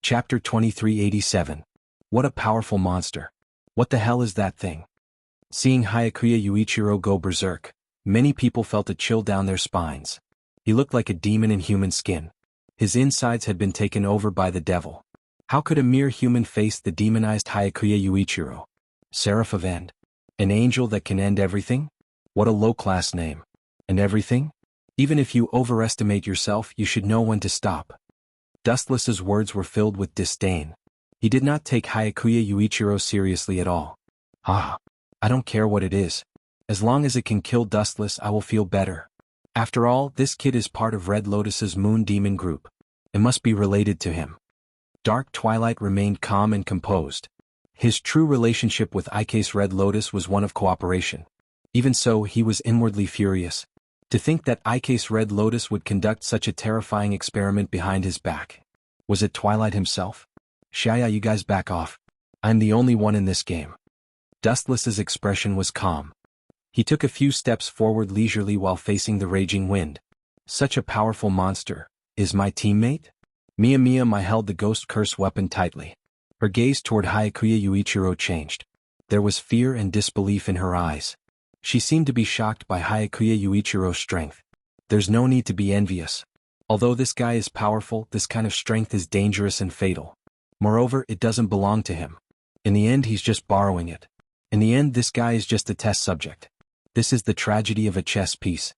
Chapter 2387. What a powerful monster. What the hell is that thing? Seeing Hyakuya Yuichiro go berserk, many people felt a chill down their spines. He looked like a demon in human skin. His insides had been taken over by the devil. How could a mere human face the demonized Hyakuya Yuichiro? Seraph of End. An angel that can end everything? What a low-class name. And everything? Even if you overestimate yourself, you should know when to stop. Dustless's words were filled with disdain. He did not take Hyakuya Yuichiro seriously at all. I don't care what it is. As long as it can kill Dustless, I will feel better. After all, this kid is part of Red Lotus's Moon Demon group. It must be related to him. Dark Twilight remained calm and composed. His true relationship with Ike's Red Lotus was one of cooperation. Even so, he was inwardly furious. To think that Ike's Red Lotus would conduct such a terrifying experiment behind his back. Was it Twilight himself? Xianxia, you guys back off. I'm the only one in this game. Dustless's expression was calm. He took a few steps forward leisurely while facing the raging wind. Such a powerful monster. Is my teammate? Mia held the ghost curse weapon tightly. Her gaze toward Hyakuya Yuichiro changed. There was fear and disbelief in her eyes. She seemed to be shocked by Hyakuya Yuichiro's strength. There's no need to be envious. Although this guy is powerful, this kind of strength is dangerous and fatal. Moreover, it doesn't belong to him. In the end, he's just borrowing it. In the end, this guy is just a test subject. This is the tragedy of a chess piece.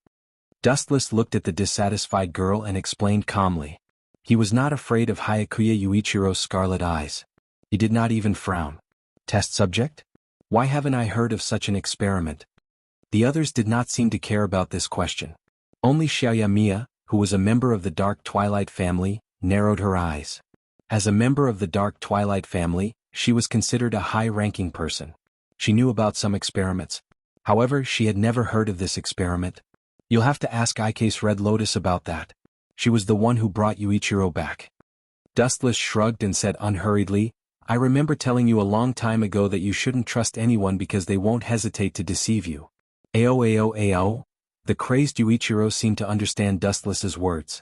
Dustless looked at the dissatisfied girl and explained calmly. He was not afraid of Hyakuya Yuichiro's scarlet eyes. He did not even frown. Test subject? Why haven't I heard of such an experiment? The others did not seem to care about this question. Only Xianxia, who was a member of the Dark Twilight family, narrowed her eyes. As a member of the Dark Twilight family, she was considered a high-ranking person. She knew about some experiments. However, she had never heard of this experiment. You'll have to ask Ike's Red Lotus about that. She was the one who brought Yuichiro back. Dustless shrugged and said unhurriedly, I remember telling you a long time ago that you shouldn't trust anyone because they won't hesitate to deceive you. Ao. The crazed Yuichiro seemed to understand Dustless's words.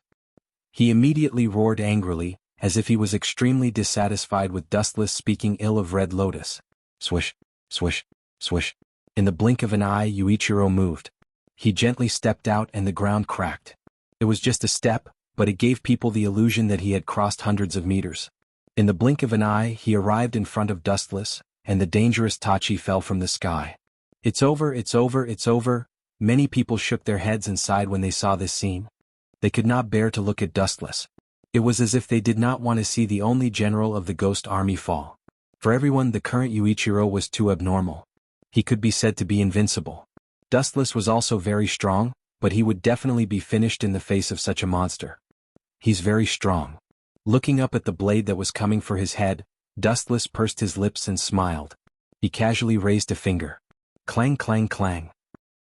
He immediately roared angrily, as if he was extremely dissatisfied with Dustless speaking ill of Red Lotus. Swish, swish, swish. In the blink of an eye, Yuichiro moved. He gently stepped out and the ground cracked. It was just a step, but it gave people the illusion that he had crossed hundreds of meters. In the blink of an eye, he arrived in front of Dustless, and the dangerous Tachi fell from the sky. It's over, it's over, it's over. Many people shook their heads and sighed when they saw this scene. They could not bear to look at Dustless. It was as if they did not want to see the only general of the ghost army fall. For everyone, the current Yuichiro was too abnormal. He could be said to be invincible. Dustless was also very strong, but he would definitely be finished in the face of such a monster. He's very strong. Looking up at the blade that was coming for his head, Dustless pursed his lips and smiled. He casually raised a finger. Clang, clang, clang.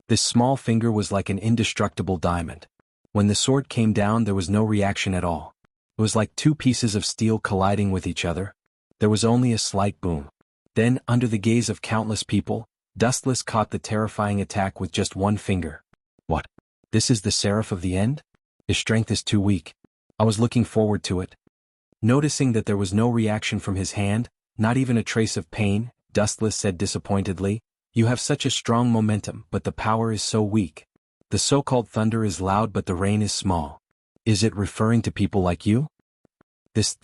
This small finger was like an indestructible diamond. When the sword came down, there was no reaction at all. It was like two pieces of steel colliding with each other. There was only a slight boom. Then, under the gaze of countless people, Dustless caught the terrifying attack with just one finger. What? This is the Seraph of the End? His strength is too weak. I was looking forward to it. Noticing that there was no reaction from his hand, not even a trace of pain, Dustless said disappointedly, You have such a strong momentum, but the power is so weak. The so-called thunder is loud but the rain is small. Is it referring to people like you? This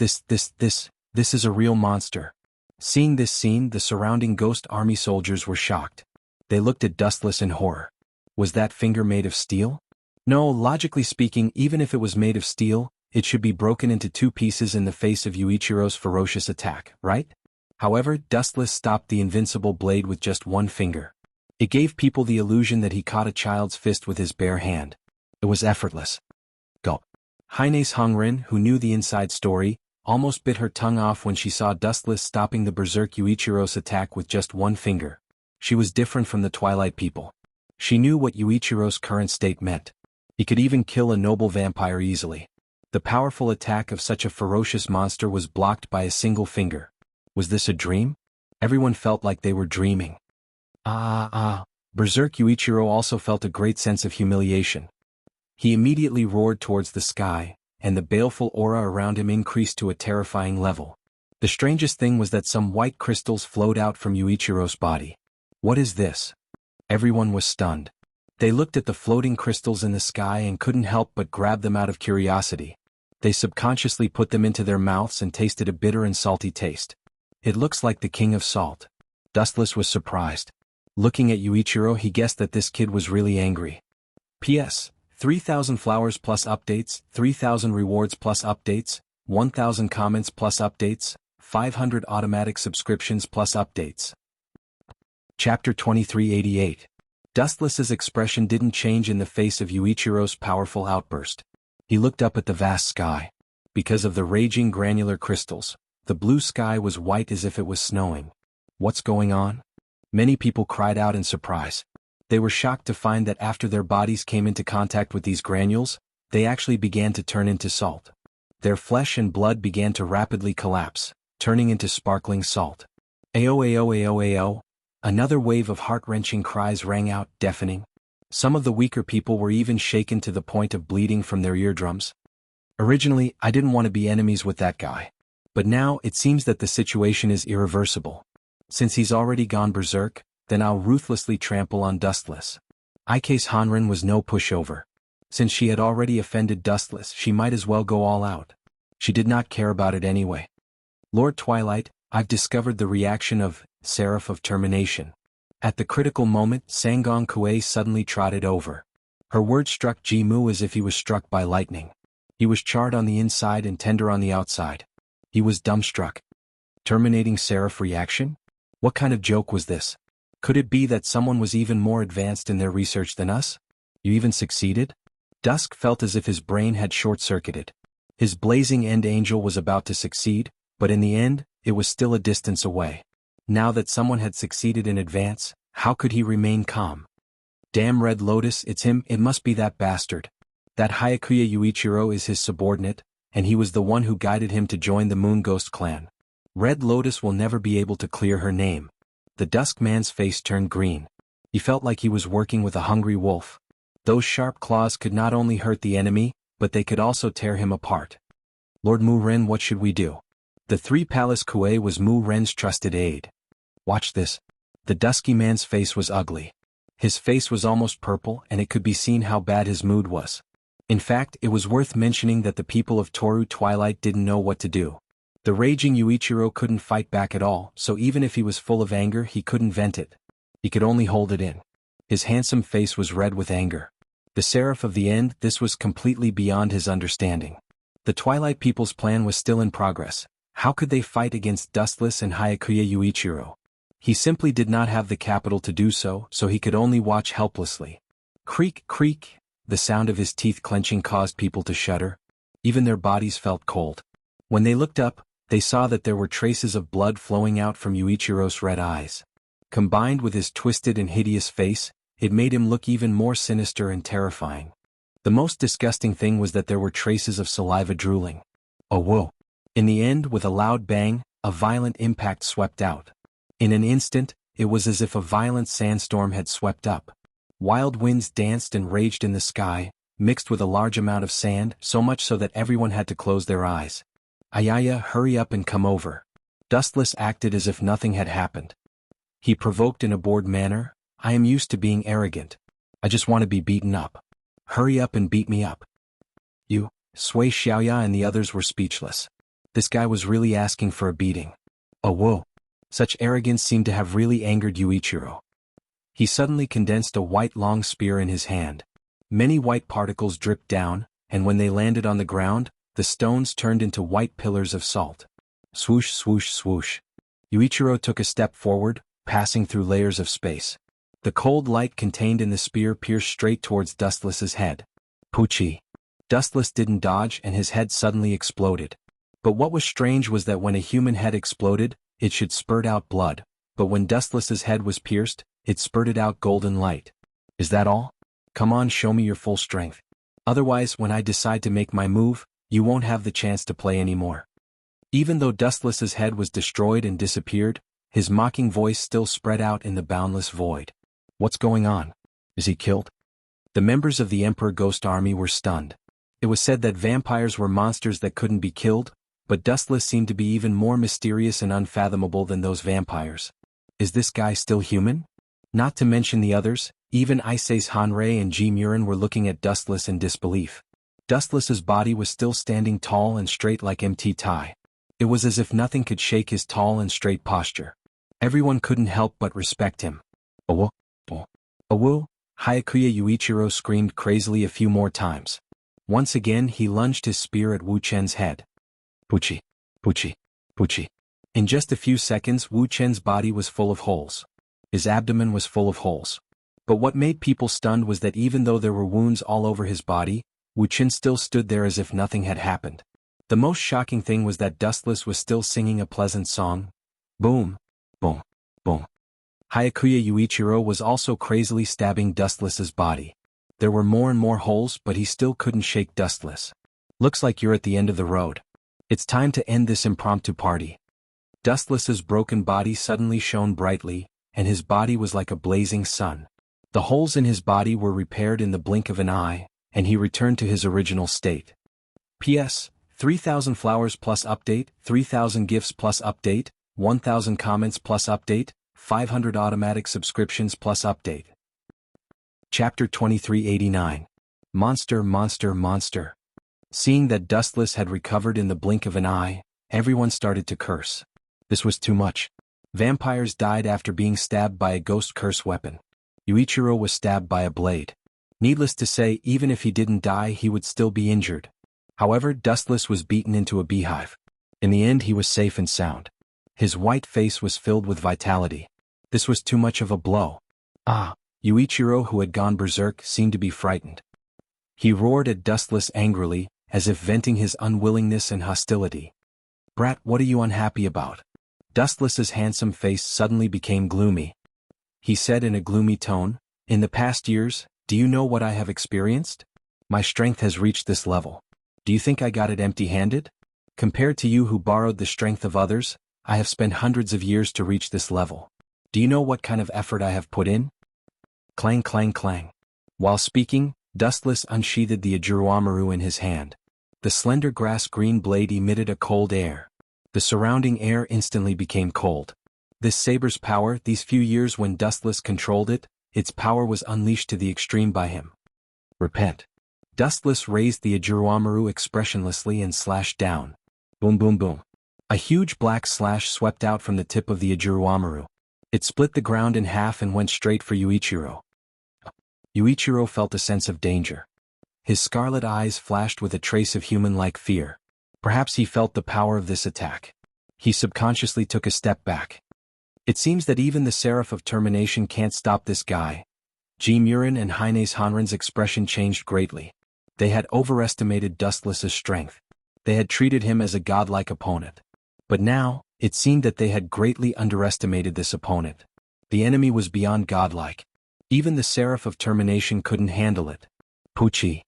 is a real monster. Seeing this scene, the surrounding ghost army soldiers were shocked. They looked at Dustless in horror. Was that finger made of steel? No, logically speaking, even if it was made of steel, it should be broken into two pieces in the face of Yuichiro's ferocious attack, right? However, Dustless stopped the invincible blade with just one finger. It gave people the illusion that he caught a child's fist with his bare hand. It was effortless. Gulp. Haine's Hongren, who knew the inside story, almost bit her tongue off when she saw Dustless stopping the berserk Yuichiro's attack with just one finger. She was different from the Twilight people. She knew what Yuichiro's current state meant. He could even kill a noble vampire easily. The powerful attack of such a ferocious monster was blocked by a single finger. Was this a dream? Everyone felt like they were dreaming. Berserk Yuichiro also felt a great sense of humiliation. He immediately roared towards the sky, and the baleful aura around him increased to a terrifying level. The strangest thing was that some white crystals flowed out from Yuichiro's body. What is this? Everyone was stunned. They looked at the floating crystals in the sky and couldn't help but grab them out of curiosity. They subconsciously put them into their mouths and tasted a bitter and salty taste. It looks like the king of salt. Dustless was surprised. Looking at Yuichiro, he guessed that this kid was really angry. P.S. 3,000 flowers plus updates, 3,000 rewards plus updates, 1,000 comments plus updates, 500 automatic subscriptions plus updates. Chapter 2388. Dustless's expression didn't change in the face of Yuichiro's powerful outburst. He looked up at the vast sky. Because of the raging granular crystals, the blue sky was white as if it was snowing. What's going on? Many people cried out in surprise. They were shocked to find that after their bodies came into contact with these granules, they actually began to turn into salt. Their flesh and blood began to rapidly collapse, turning into sparkling salt. Ayo ayo ayo ayo. Another wave of heart-wrenching cries rang out, deafening. Some of the weaker people were even shaken to the point of bleeding from their eardrums. Originally, I didn't want to be enemies with that guy. But now, it seems that the situation is irreversible. Since he's already gone berserk, then I'll ruthlessly trample on Dustless. Xuanhuan was no pushover. Since she had already offended Dustless, she might as well go all out. She did not care about it anyway. Lord Twilight, I've discovered the reaction of Seraph of Termination. At the critical moment, Sangong Kuei suddenly trotted over. Her words struck Jimu as if he was struck by lightning. He was charred on the inside and tender on the outside. He was dumbstruck. Terminating Seraph reaction? What kind of joke was this? Could it be that someone was even more advanced in their research than us? You even succeeded? Dusk felt as if his brain had short-circuited. His blazing end angel was about to succeed, but in the end, it was still a distance away. Now that someone had succeeded in advance, how could he remain calm? Damn Red Lotus, it's him, it must be that bastard. That Hyakuya Yuichiro is his subordinate, and he was the one who guided him to join the Moon Ghost clan. Red Lotus will never be able to clear her name. The Dusk Man's face turned green. He felt like he was working with a hungry wolf. Those sharp claws could not only hurt the enemy, but they could also tear him apart. Lord Mu Ren, what should we do? The Three Palace Kuei was Mu Ren's trusted aide. Watch this. The dusky man's face was ugly. His face was almost purple, and it could be seen how bad his mood was. In fact, it was worth mentioning that the people of Toru Twilight didn't know what to do. The raging Yuichiro couldn't fight back at all, so even if he was full of anger, he couldn't vent it. He could only hold it in. His handsome face was red with anger. The Seraph of the End, this was completely beyond his understanding. The Twilight people's plan was still in progress. How could they fight against Dustless and Hyakuya Yuichiro? He simply did not have the capital to do so, so he could only watch helplessly. Creak, creak. The sound of his teeth clenching caused people to shudder. Even their bodies felt cold. When they looked up, they saw that there were traces of blood flowing out from Yuichiro's red eyes. Combined with his twisted and hideous face, it made him look even more sinister and terrifying. The most disgusting thing was that there were traces of saliva drooling. Oh whoa! In the end, with a loud bang, a violent impact swept out. In an instant, it was as if a violent sandstorm had swept up. Wild winds danced and raged in the sky, mixed with a large amount of sand, so much so that everyone had to close their eyes. Ayaya, hurry up and come over. Dustless acted as if nothing had happened. He provoked in a bored manner, I am used to being arrogant. I just want to be beaten up. Hurry up and beat me up. You, Sui Xiaoya and the others were speechless. This guy was really asking for a beating. Oh whoa. Such arrogance seemed to have really angered Yuichiro. He suddenly condensed a white long spear in his hand. Many white particles dripped down, and when they landed on the ground, the stones turned into white pillars of salt. Swoosh, swoosh, swoosh. Yuichiro took a step forward, passing through layers of space. The cold light contained in the spear pierced straight towards Dustless's head. Poochie. Dustless didn't dodge and his head suddenly exploded. But what was strange was that when a human head exploded, it should spurt out blood, but when Dustless's head was pierced, it spurted out golden light. Is that all? Come on, show me your full strength. Otherwise, when I decide to make my move, you won't have the chance to play anymore. Even though Dustless's head was destroyed and disappeared, his mocking voice still spread out in the boundless void. What's going on? Is he killed? The members of the Emperor Ghost Army were stunned. It was said that vampires were monsters that couldn't be killed, but Dustless seemed to be even more mysterious and unfathomable than those vampires. Is this guy still human? Not to mention the others, even Ise's Hanrei and Ji Murin were looking at Dustless in disbelief. Dustless's body was still standing tall and straight like Mt. Tai. It was as if nothing could shake his tall and straight posture. Everyone couldn't help but respect him. Awu, awu, Hyakuya Yuichiro screamed crazily a few more times. Once again he lunged his spear at Wu Chen's head. Puchi, puchi, puchi. In just a few seconds Wu Chen's body was full of holes. His abdomen was full of holes. But what made people stunned was that even though there were wounds all over his body, Wu Chen still stood there as if nothing had happened. The most shocking thing was that Dustless was still singing a pleasant song. Boom, boom, boom. Hyakuya Yuichiro was also crazily stabbing Dustless's body. There were more and more holes, but he still couldn't shake Dustless. Looks like you're at the end of the road. It's time to end this impromptu party. Dustless's broken body suddenly shone brightly, and his body was like a blazing sun. The holes in his body were repaired in the blink of an eye, and he returned to his original state. P.S. 3,000 flowers plus update, 3,000 gifts plus update, 1,000 comments plus update, 500 automatic subscriptions plus update. Chapter 2389. Monster, Monster, Monster. Seeing that Dustless had recovered in the blink of an eye, everyone started to curse. This was too much. Vampires died after being stabbed by a ghost curse weapon. Yuichiro was stabbed by a blade. Needless to say, even if he didn't die he would still be injured. However, Dustless was beaten into a beehive. In the end he was safe and sound. His white face was filled with vitality. This was too much of a blow. Yuichiro, who had gone berserk, seemed to be frightened. He roared at Dustless angrily, as if venting his unwillingness and hostility. Brat, what are you unhappy about? Dustless's handsome face suddenly became gloomy. He said in a gloomy tone, in the past years, do you know what I have experienced? My strength has reached this level. Do you think I got it empty-handed? Compared to you who borrowed the strength of others, I have spent hundreds of years to reach this level. Do you know what kind of effort I have put in? Clang, clang, clang. While speaking, Dustless unsheathed the Ajuruamaru in his hand. The slender grass-green blade emitted a cold air. The surrounding air instantly became cold. This saber's power, these few years when Dustless controlled it, its power was unleashed to the extreme by him. Repent. Dustless raised the Ajuruamaru expressionlessly and slashed down. Boom, boom, boom. A huge black slash swept out from the tip of the Ajuruamaru. It split the ground in half and went straight for Yuichiro. Yuichiro felt a sense of danger. His scarlet eyes flashed with a trace of human-like fear. Perhaps he felt the power of this attack. He subconsciously took a step back. It seems that even the Seraph of Termination can't stop this guy. Ji Murin and Heine's Hanren's expression changed greatly. They had overestimated Dustless's strength. They had treated him as a godlike opponent. But now, it seemed that they had greatly underestimated this opponent. The enemy was beyond godlike. Even the Seraph of Termination couldn't handle it. Puchi.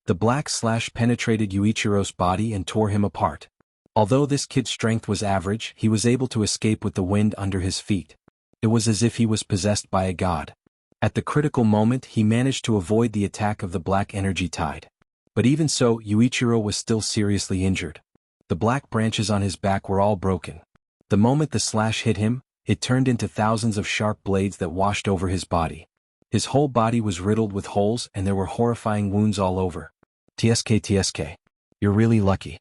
The black slash penetrated Yuichiro's body and tore him apart. Although this kid's strength was average, he was able to escape with the wind under his feet. It was as if he was possessed by a god. At the critical moment he managed to avoid the attack of the black energy tide. But even so, Yuichiro was still seriously injured. The black branches on his back were all broken. The moment the slash hit him, it turned into thousands of sharp blades that washed over his body. His whole body was riddled with holes and there were horrifying wounds all over. TSK. You're really lucky.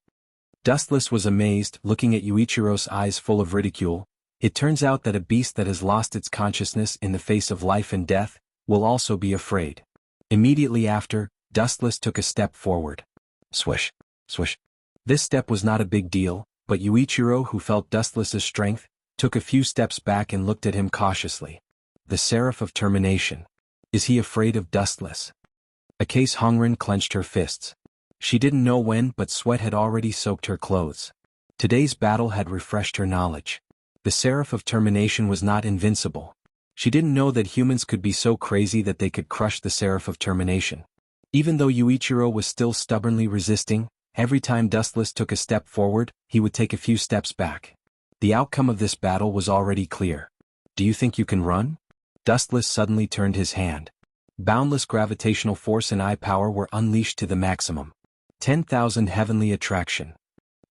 Dustless was amazed, looking at Yuichiro's eyes full of ridicule. It turns out that a beast that has lost its consciousness in the face of life and death will also be afraid. Immediately after, Dustless took a step forward. Swish, swish. This step was not a big deal, but Yuichiro, who felt Dustless's strength, took a few steps back and looked at him cautiously. The Seraph of Termination. Is he afraid of Dustless? Akase Hongren clenched her fists. She didn't know when, but sweat had already soaked her clothes. Today's battle had refreshed her knowledge. The Seraph of Termination was not invincible. She didn't know that humans could be so crazy that they could crush the Seraph of Termination. Even though Yuichiro was still stubbornly resisting, every time Dustless took a step forward, he would take a few steps back. The outcome of this battle was already clear. Do you think you can run? Dustless suddenly turned his hand. Boundless gravitational force and eye power were unleashed to the maximum. 10,000 Heavenly Attraction.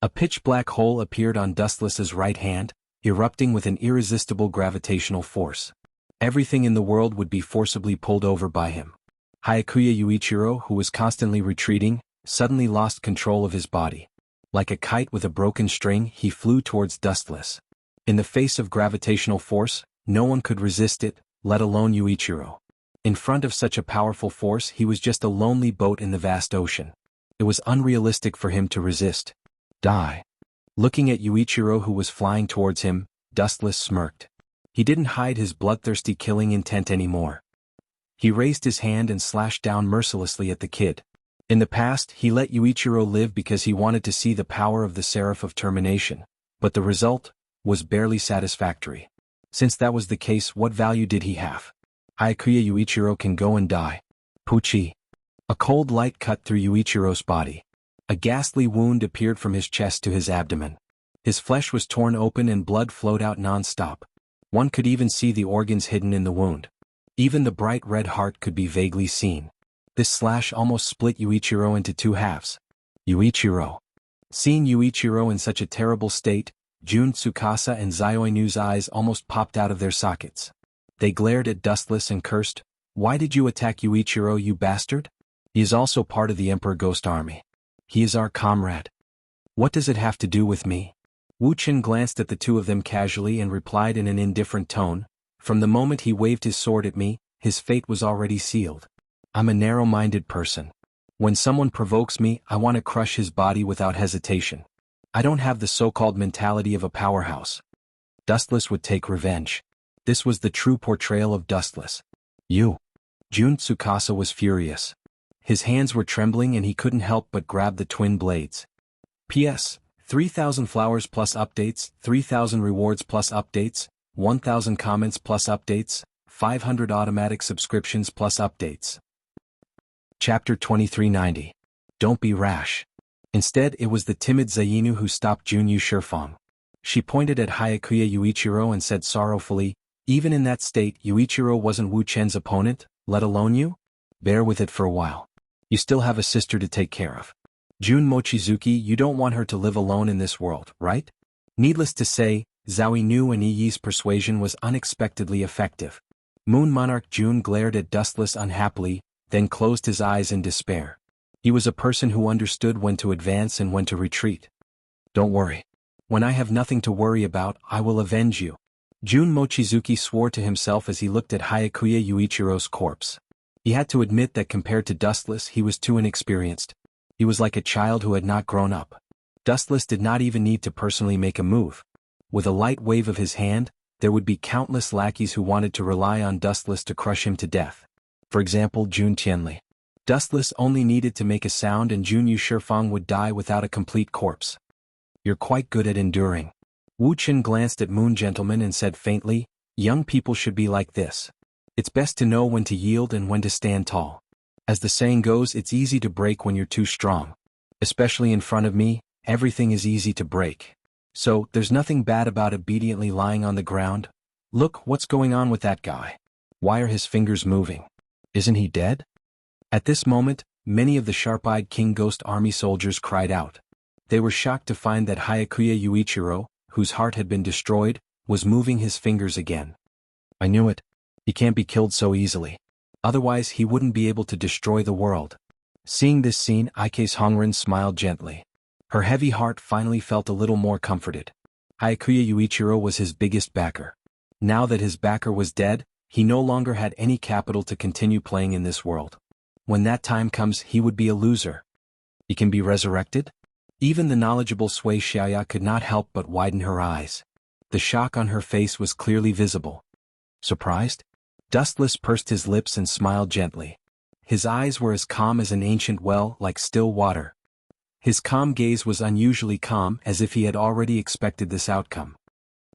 A pitch-black hole appeared on Dustless's right hand, erupting with an irresistible gravitational force. Everything in the world would be forcibly pulled over by him. Hyakuya Yuichiro, who was constantly retreating, suddenly lost control of his body. Like a kite with a broken string, he flew towards Dustless. In the face of gravitational force, no one could resist it, let alone Yuichiro. In front of such a powerful force, he was just a lonely boat in the vast ocean. It was unrealistic for him to resist. Die. Looking at Yuichiro, who was flying towards him, Dustless smirked. He didn't hide his bloodthirsty killing intent anymore. He raised his hand and slashed down mercilessly at the kid. In the past, he let Yuichiro live because he wanted to see the power of the Seraph of Termination, but the result was barely satisfactory. Since that was the case, what value did he have? Hyakuya Yuichiro can go and die. Puchi. A cold light cut through Yuichiro's body. A ghastly wound appeared from his chest to his abdomen. His flesh was torn open and blood flowed out non-stop. One could even see the organs hidden in the wound. Even the bright red heart could be vaguely seen. This slash almost split Yuichiro into two halves. Yuichiro. Seeing Yuichiro in such a terrible state, Jun Tsukasa and Zioinu's eyes almost popped out of their sockets. They glared at Dustless and cursed, "Why did you attack Yuichiro, you bastard? He is also part of the Emperor Ghost Army. He is our comrade. What does it have to do with me?" Wu Chen glanced at the two of them casually and replied in an indifferent tone, "From the moment he waved his sword at me, his fate was already sealed. I'm a narrow-minded person. When someone provokes me, I want to crush his body without hesitation. I don't have the so-called mentality of a powerhouse." Dustless would take revenge. This was the true portrayal of Dustless. "You." Jun Tsukasa was furious. His hands were trembling and he couldn't help but grab the twin blades. P.S. 3,000 flowers plus updates, 3,000 rewards plus updates, 1,000 comments plus updates, 500 automatic subscriptions plus updates. Chapter 2390. Don't be rash. Instead, it was the timid Zainu who stopped Junyu Shifang. She pointed at Hyakuya Yuichiro and said sorrowfully, "Even in that state, Yuichiro wasn't Wu Chen's opponent, let alone you? Bear with it for a while. You still have a sister to take care of. Jun Mochizuki, you don't want her to live alone in this world, right?" Needless to say, Zainu and Yi's persuasion was unexpectedly effective. Moon Monarch Jun glared at Dustless unhappily, then closed his eyes in despair. He was a person who understood when to advance and when to retreat. "Don't worry. When I have nothing to worry about, I will avenge you." Jun Mochizuki swore to himself as he looked at Hyakuya Yuichiro's corpse. He had to admit that compared to Dustless, he was too inexperienced. He was like a child who had not grown up. Dustless did not even need to personally make a move. With a light wave of his hand, there would be countless lackeys who wanted to rely on Dustless to crush him to death. For example, Jun Tianli. Dustless only needed to make a sound and Junyu Shifang would die without a complete corpse. "You're quite good at enduring." Wu Chen glanced at Moon Gentleman and said faintly, "Young people should be like this. It's best to know when to yield and when to stand tall. As the saying goes, it's easy to break when you're too strong. Especially in front of me, everything is easy to break. So, there's nothing bad about obediently lying on the ground. Look, what's going on with that guy? Why are his fingers moving? Isn't he dead?" At this moment, many of the sharp-eyed King Ghost Army soldiers cried out. They were shocked to find that Hyakuya Yuichiro, whose heart had been destroyed, was moving his fingers again. "I knew it. He can't be killed so easily. Otherwise he wouldn't be able to destroy the world." Seeing this scene, Ike's Hongren smiled gently. Her heavy heart finally felt a little more comforted. Hyakuya Yuichiro was his biggest backer. Now that his backer was dead, he no longer had any capital to continue playing in this world. When that time comes, he would be a loser. He can be resurrected? Even the knowledgeable Sui Xiaya could not help but widen her eyes. The shock on her face was clearly visible. Surprised? Dustless pursed his lips and smiled gently. His eyes were as calm as an ancient well, like still water. His calm gaze was unusually calm, as if he had already expected this outcome.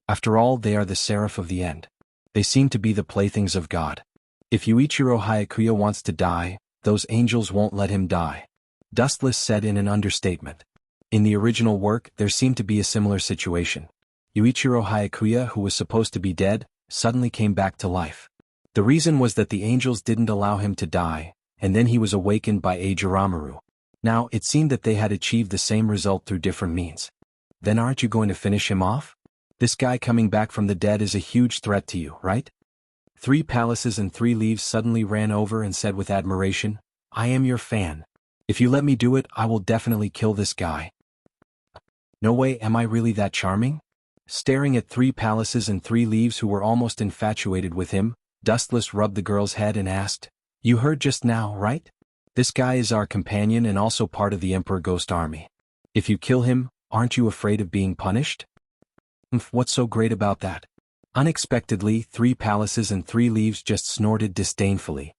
After all, they are the seraph of the end. They seem to be the playthings of God. If Yuichiro Hyakuya wants to die, those angels won't let him die. Dustless said in an understatement. In the original work, there seemed to be a similar situation. Yuichiro Hyakuya, who was supposed to be dead, suddenly came back to life. The reason was that the angels didn't allow him to die, and then he was awakened by Ajiramaru. Now, it seemed that they had achieved the same result through different means. Then aren't you going to finish him off? This guy coming back from the dead is a huge threat to you, right? 3 palaces and 3 leaves suddenly ran over and said with admiration, I am your fan. If you let me do it, I will definitely kill this guy. No way, am I really that charming? Staring at 3 palaces and 3 leaves who were almost infatuated with him, Dustless rubbed the girl's head and asked, You heard just now, right? This guy is our companion and also part of the Emperor Ghost Army. If you kill him, aren't you afraid of being punished? What's so great about that? Unexpectedly, 3 palaces and 3 leaves just snorted disdainfully.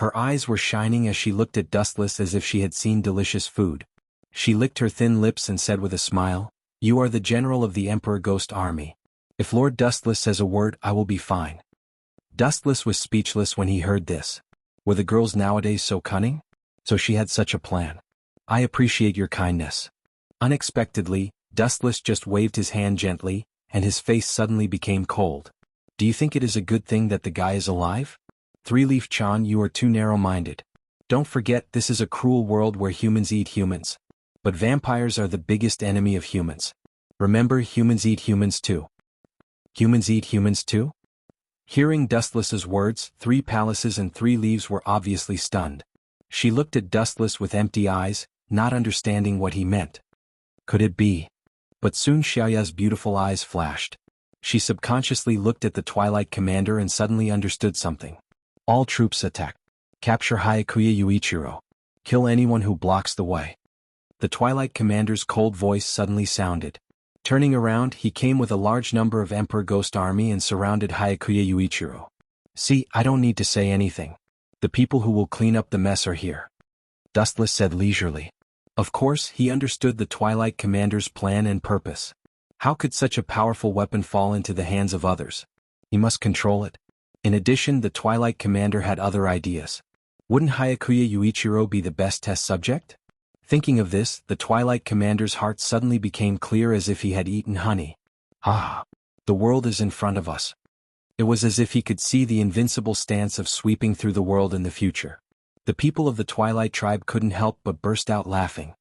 Her eyes were shining as she looked at Dustless as if she had seen delicious food. She licked her thin lips and said with a smile, You are the general of the Emperor Ghost Army. If Lord Dustless says a word, I will be fine. Dustless was speechless when he heard this. Were the girls nowadays so cunning? So she had such a plan. I appreciate your kindness. Unexpectedly, Dustless just waved his hand gently, and his face suddenly became cold. Do you think it is a good thing that the guy is alive? 3-Leaf-chan, you are too narrow-minded. Don't forget, this is a cruel world where humans eat humans. But vampires are the biggest enemy of humans. Remember, humans eat humans too. Humans eat humans too? Hearing Dustless's words, 3 palaces and 3 leaves were obviously stunned. She looked at Dustless with empty eyes, not understanding what he meant. Could it be? But soon Xiaoya's beautiful eyes flashed. She subconsciously looked at the Twilight Commander and suddenly understood something. All troops attack. Capture Hyakuya Yuichiro. Kill anyone who blocks the way. The Twilight Commander's cold voice suddenly sounded. Turning around, he came with a large number of Emperor Ghost Army and surrounded Hyakuya Yuichiro. See, I don't need to say anything. The people who will clean up the mess are here. Dustless said leisurely. Of course, he understood the Twilight Commander's plan and purpose. How could such a powerful weapon fall into the hands of others? He must control it. In addition, the Twilight Commander had other ideas. Wouldn't Hyakuya Yuichiro be the best test subject? Thinking of this, the Twilight Commander's heart suddenly became clear as if he had eaten honey. Ah! The world is in front of us. It was as if he could see the invincible stance of sweeping through the world in the future. The people of the Twilight tribe couldn't help but burst out laughing.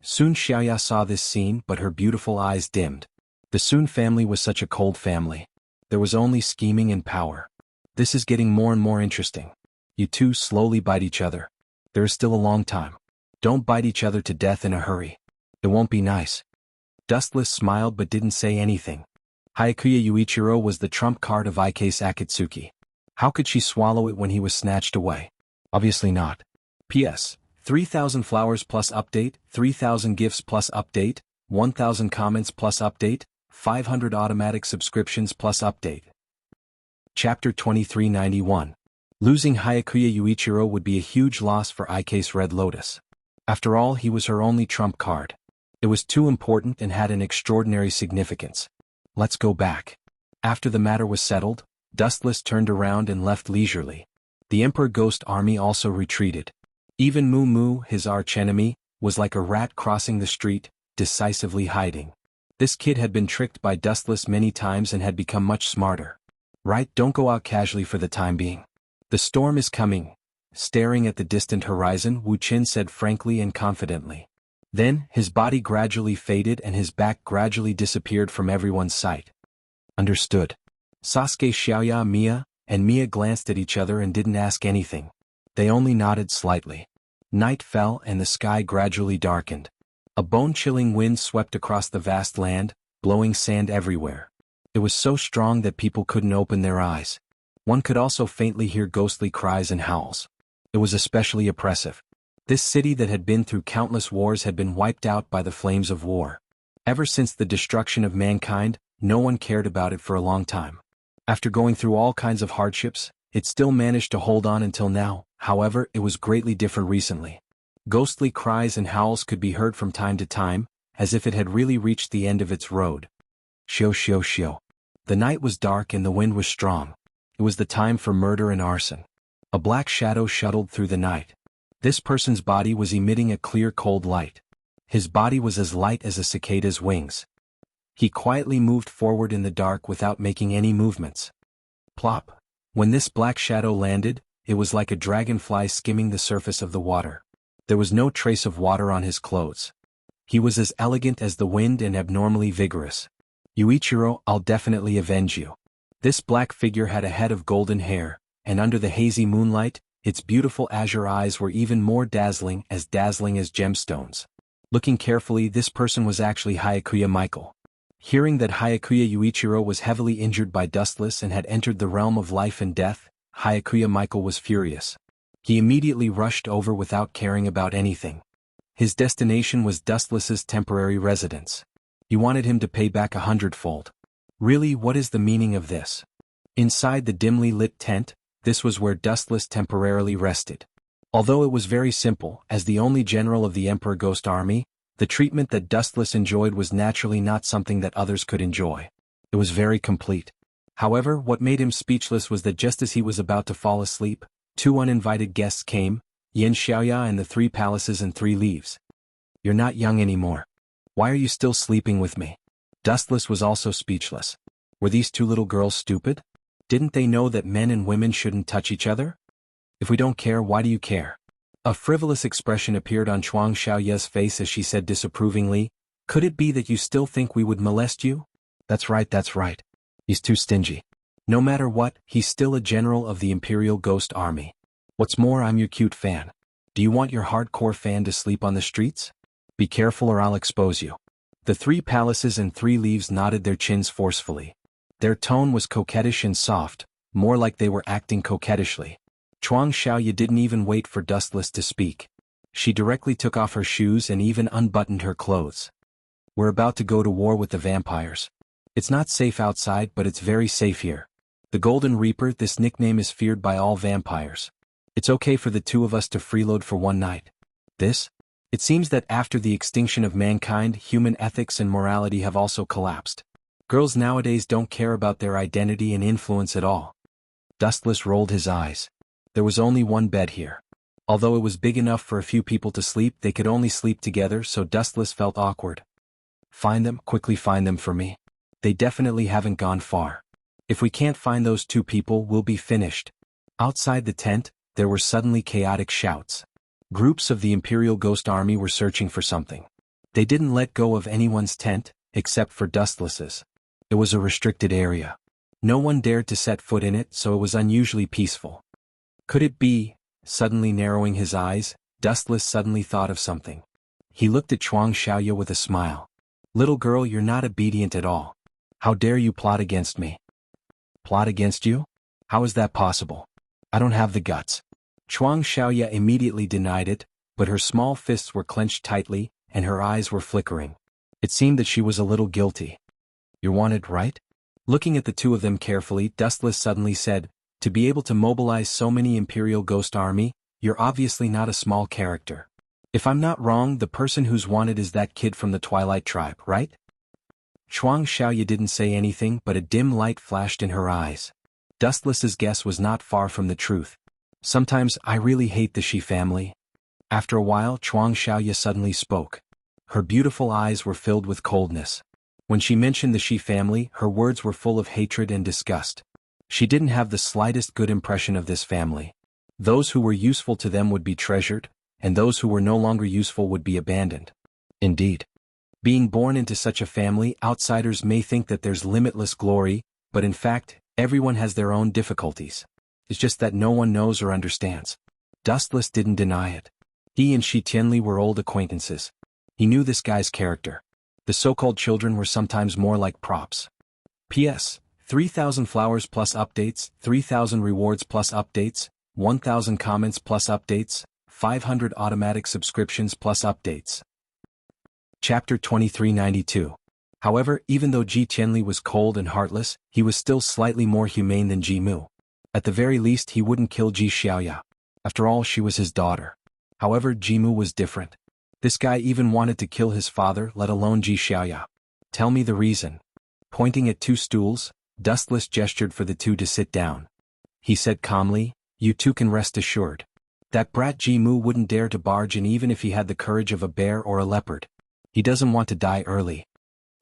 Soon Xiaoya saw this scene, but her beautiful eyes dimmed. The Sun family was such a cold family. There was only scheming and power. This is getting more and more interesting. You two slowly bite each other. There is still a long time. Don't bite each other to death in a hurry. It won't be nice. Dustless smiled but didn't say anything. Hyakuya Yuichiro was the trump card of Ike's Akatsuki. How could she swallow it when he was snatched away? Obviously not. P.S. 3,000 flowers plus update, 3,000 gifts plus update, 1,000 comments plus update, 500 automatic subscriptions plus update. Chapter 2391. Losing Hyakuya Yuichiro would be a huge loss for Ike's Red Lotus. After all, he was her only trump card. It was too important and had an extraordinary significance. Let's go back. After the matter was settled, Dustless turned around and left leisurely. The Emperor Ghost Army also retreated. Even Moo Moo, his archenemy, was like a rat crossing the street, decisively hiding. This kid had been tricked by Dustless many times and had become much smarter. Right, don't go out casually for the time being. The storm is coming. Staring at the distant horizon, Wu Qin said frankly and confidently. Then, his body gradually faded and his back gradually disappeared from everyone's sight. Understood. Sasuke, Xiaoya, Mia glanced at each other and didn't ask anything. They only nodded slightly. Night fell and the sky gradually darkened. A bone-chilling wind swept across the vast land, blowing sand everywhere. It was so strong that people couldn't open their eyes. One could also faintly hear ghostly cries and howls. It was especially oppressive. This city that had been through countless wars had been wiped out by the flames of war. Ever since the destruction of mankind, no one cared about it for a long time. After going through all kinds of hardships, it still managed to hold on until now. However, it was greatly different recently. Ghostly cries and howls could be heard from time to time, as if it had really reached the end of its road. Shio. The night was dark and the wind was strong. It was the time for murder and arson. A black shadow shuttled through the night. This person's body was emitting a clear cold light. His body was as light as a cicada's wings. He quietly moved forward in the dark without making any movements. Plop. When this black shadow landed, it was like a dragonfly skimming the surface of the water. There was no trace of water on his clothes. He was as elegant as the wind and abnormally vigorous. Yuichiro, I'll definitely avenge you. This black figure had a head of golden hair, and under the hazy moonlight, its beautiful azure eyes were even more dazzling as gemstones. Looking carefully, this person was actually Hyakuya Michael. Hearing that Hyakuya Yuichiro was heavily injured by Dustless and had entered the realm of life and death, Hyakuya Michael was furious. He immediately rushed over without caring about anything. His destination was Dustless's temporary residence. He wanted him to pay back 100-fold. Really, what is the meaning of this? Inside the dimly lit tent, this was where Dustless temporarily rested. Although it was very simple, as the only general of the Emperor Ghost Army, the treatment that Dustless enjoyed was naturally not something that others could enjoy. It was very complete. However, what made him speechless was that just as he was about to fall asleep, 2 uninvited guests came, xianxia and the 3 palaces and 3 leaves. You're not young anymore. Why are you still sleeping with me? Dustless was also speechless. Were these 2 little girls stupid? Didn't they know that men and women shouldn't touch each other? If we don't care, why do you care? A frivolous expression appeared on Chuang Xiaoya's face as she said disapprovingly, could it be that you still think we would molest you? That's right. He's too stingy. No matter what, he's still a general of the Imperial Ghost Army. What's more, I'm your cute fan. Do you want your hardcore fan to sleep on the streets? Be careful or I'll expose you. The 3 palaces and 3 leaves nodded their chins forcefully. Their tone was coquettish and soft, more like they were acting coquettishly. Chuang Xiaoya didn't even wait for Dustless to speak. She directly took off her shoes and even unbuttoned her clothes. We're about to go to war with the vampires. It's not safe outside, but it's very safe here. The Golden Reaper, this nickname is feared by all vampires. It's okay for the 2 of us to freeload for 1 night. This? It seems that after the extinction of mankind, human ethics and morality have also collapsed. Girls nowadays don't care about their identity and influence at all. Dustless rolled his eyes. There was only 1 bed here. Although it was big enough for a few people to sleep, they could only sleep together, so Dustless felt awkward. Quickly find them for me. They definitely haven't gone far. If we can't find those 2 people, we'll be finished. Outside the tent, there were suddenly chaotic shouts. Groups of the Imperial Ghost Army were searching for something. They didn't let go of anyone's tent, except for Dustless's. It was a restricted area. No one dared to set foot in it, so it was unusually peaceful. Could it be? Suddenly narrowing his eyes, Dustless suddenly thought of something. He looked at Chuang Xiaoya with a smile. Little girl, you're not obedient at all. How dare you plot against me? Plot against you? How is that possible? I don't have the guts. Chuang Xiaoya immediately denied it, but her small fists were clenched tightly, and her eyes were flickering. It seemed that she was a little guilty. You're wanted, right? Looking at the 2 of them carefully, Dustless suddenly said, to be able to mobilize so many Imperial Ghost Army, you're obviously not a small character. If I'm not wrong, the person who's wanted is that kid from the Twilight Tribe, right? Chuang Xiaoya didn't say anything, but a dim light flashed in her eyes. Dustless's guess was not far from the truth. Sometimes I really hate the Shi family. After a while, Chuang Xiaoya suddenly spoke. Her beautiful eyes were filled with coldness. When she mentioned the Shi family, her words were full of hatred and disgust. She didn't have the slightest good impression of this family. Those who were useful to them would be treasured, and those who were no longer useful would be abandoned. Indeed. Being born into such a family, outsiders may think that there's limitless glory, but in fact, everyone has their own difficulties. It's just that no one knows or understands. Dustless didn't deny it. He and Shi Tianli were old acquaintances. He knew this guy's character. The so-called children were sometimes more like props. P.S. 3,000 flowers plus updates, 3,000 rewards plus updates, 1,000 comments plus updates, 500 automatic subscriptions plus updates. Chapter 2392. However, even though Ji Tianli was cold and heartless, he was still slightly more humane than Ji Mu. At the very least, he wouldn't kill Ji Xiaoya. After all, she was his daughter. However, Ji Mu was different. This guy even wanted to kill his father, let alone Ji Xiaoya. Tell me the reason. Pointing at 2 stools, Dustless gestured for the 2 to sit down. He said calmly, you 2 can rest assured. That brat Ji Mu wouldn't dare to barge in even if he had the courage of a bear or a leopard. He doesn't want to die early.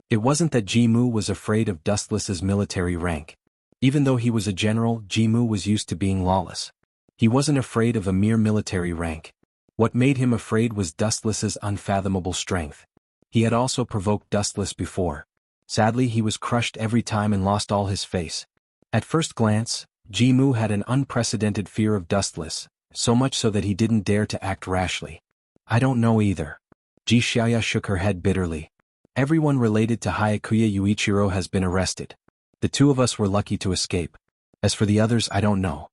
It wasn't that Ji Mu was afraid of Dustless's military rank. Even though he was a general, Ji Mu was used to being lawless. He wasn't afraid of a mere military rank. What made him afraid was Dustless's unfathomable strength. He had also provoked Dustless before. Sadly, he was crushed every time and lost all his face. At first glance, Jimu had an unprecedented fear of Dustless, so much so that he didn't dare to act rashly. I don't know either. Xianxia shook her head bitterly. Everyone related to Hyakuya Yuichiro has been arrested. The two of us were lucky to escape. As for the others, I don't know.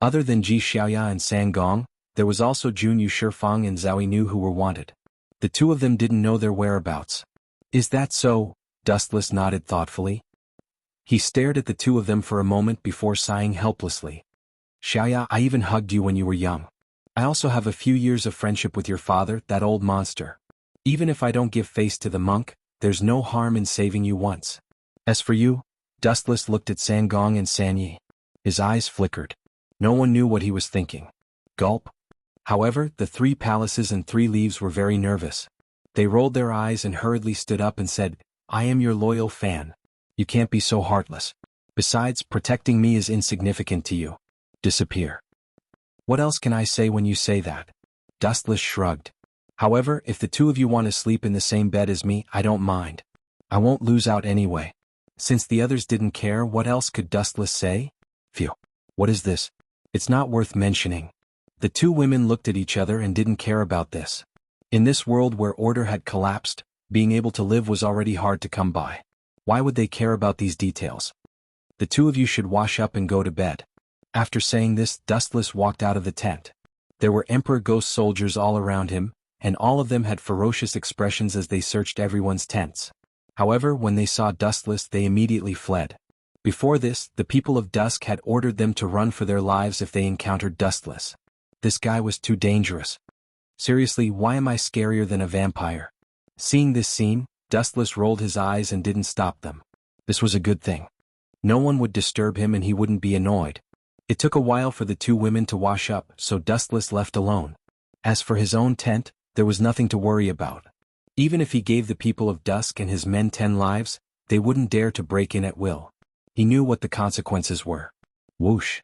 Other than Xiaoya and Sangong, there was also Jun Yushifeng and Zhao Yinu who were wanted. The two of them didn't know their whereabouts. Is that so? Dustless nodded thoughtfully. He stared at the two of them for a moment before sighing helplessly. Xiaoya, I even hugged you when you were young. I also have a few years of friendship with your father, that old monster. Even if I don't give face to the monk, there's no harm in saving you once. As for you, Dustless looked at Sangong and Sanyi. His eyes flickered. No one knew what he was thinking. Gulp. However, the three palaces and three leaves were very nervous. They rolled their eyes and hurriedly stood up and said, I am your loyal fan. You can't be so heartless. Besides, protecting me is insignificant to you. Disappear. What else can I say when you say that? Dustless shrugged. However, if the two of you want to sleep in the same bed as me, I don't mind. I won't lose out anyway. Since the others didn't care, what else could Dustless say? Phew. What is this? It's not worth mentioning. The two women looked at each other and didn't care about this. In this world where order had collapsed, being able to live was already hard to come by. Why would they care about these details? The two of you should wash up and go to bed. After saying this, Dustless walked out of the tent. There were Emperor Ghost soldiers all around him, and all of them had ferocious expressions as they searched everyone's tents. However, when they saw Dustless, they immediately fled. Before this, the people of Dusk had ordered them to run for their lives if they encountered Dustless. This guy was too dangerous. Seriously, why am I scarier than a vampire? Seeing this scene, Dustless rolled his eyes and didn't stop them. This was a good thing. No one would disturb him and he wouldn't be annoyed. It took a while for the two women to wash up, so Dustless left alone. As for his own tent, there was nothing to worry about. Even if he gave the people of Dusk and his men 10 lives, they wouldn't dare to break in at will. He knew what the consequences were. Whoosh.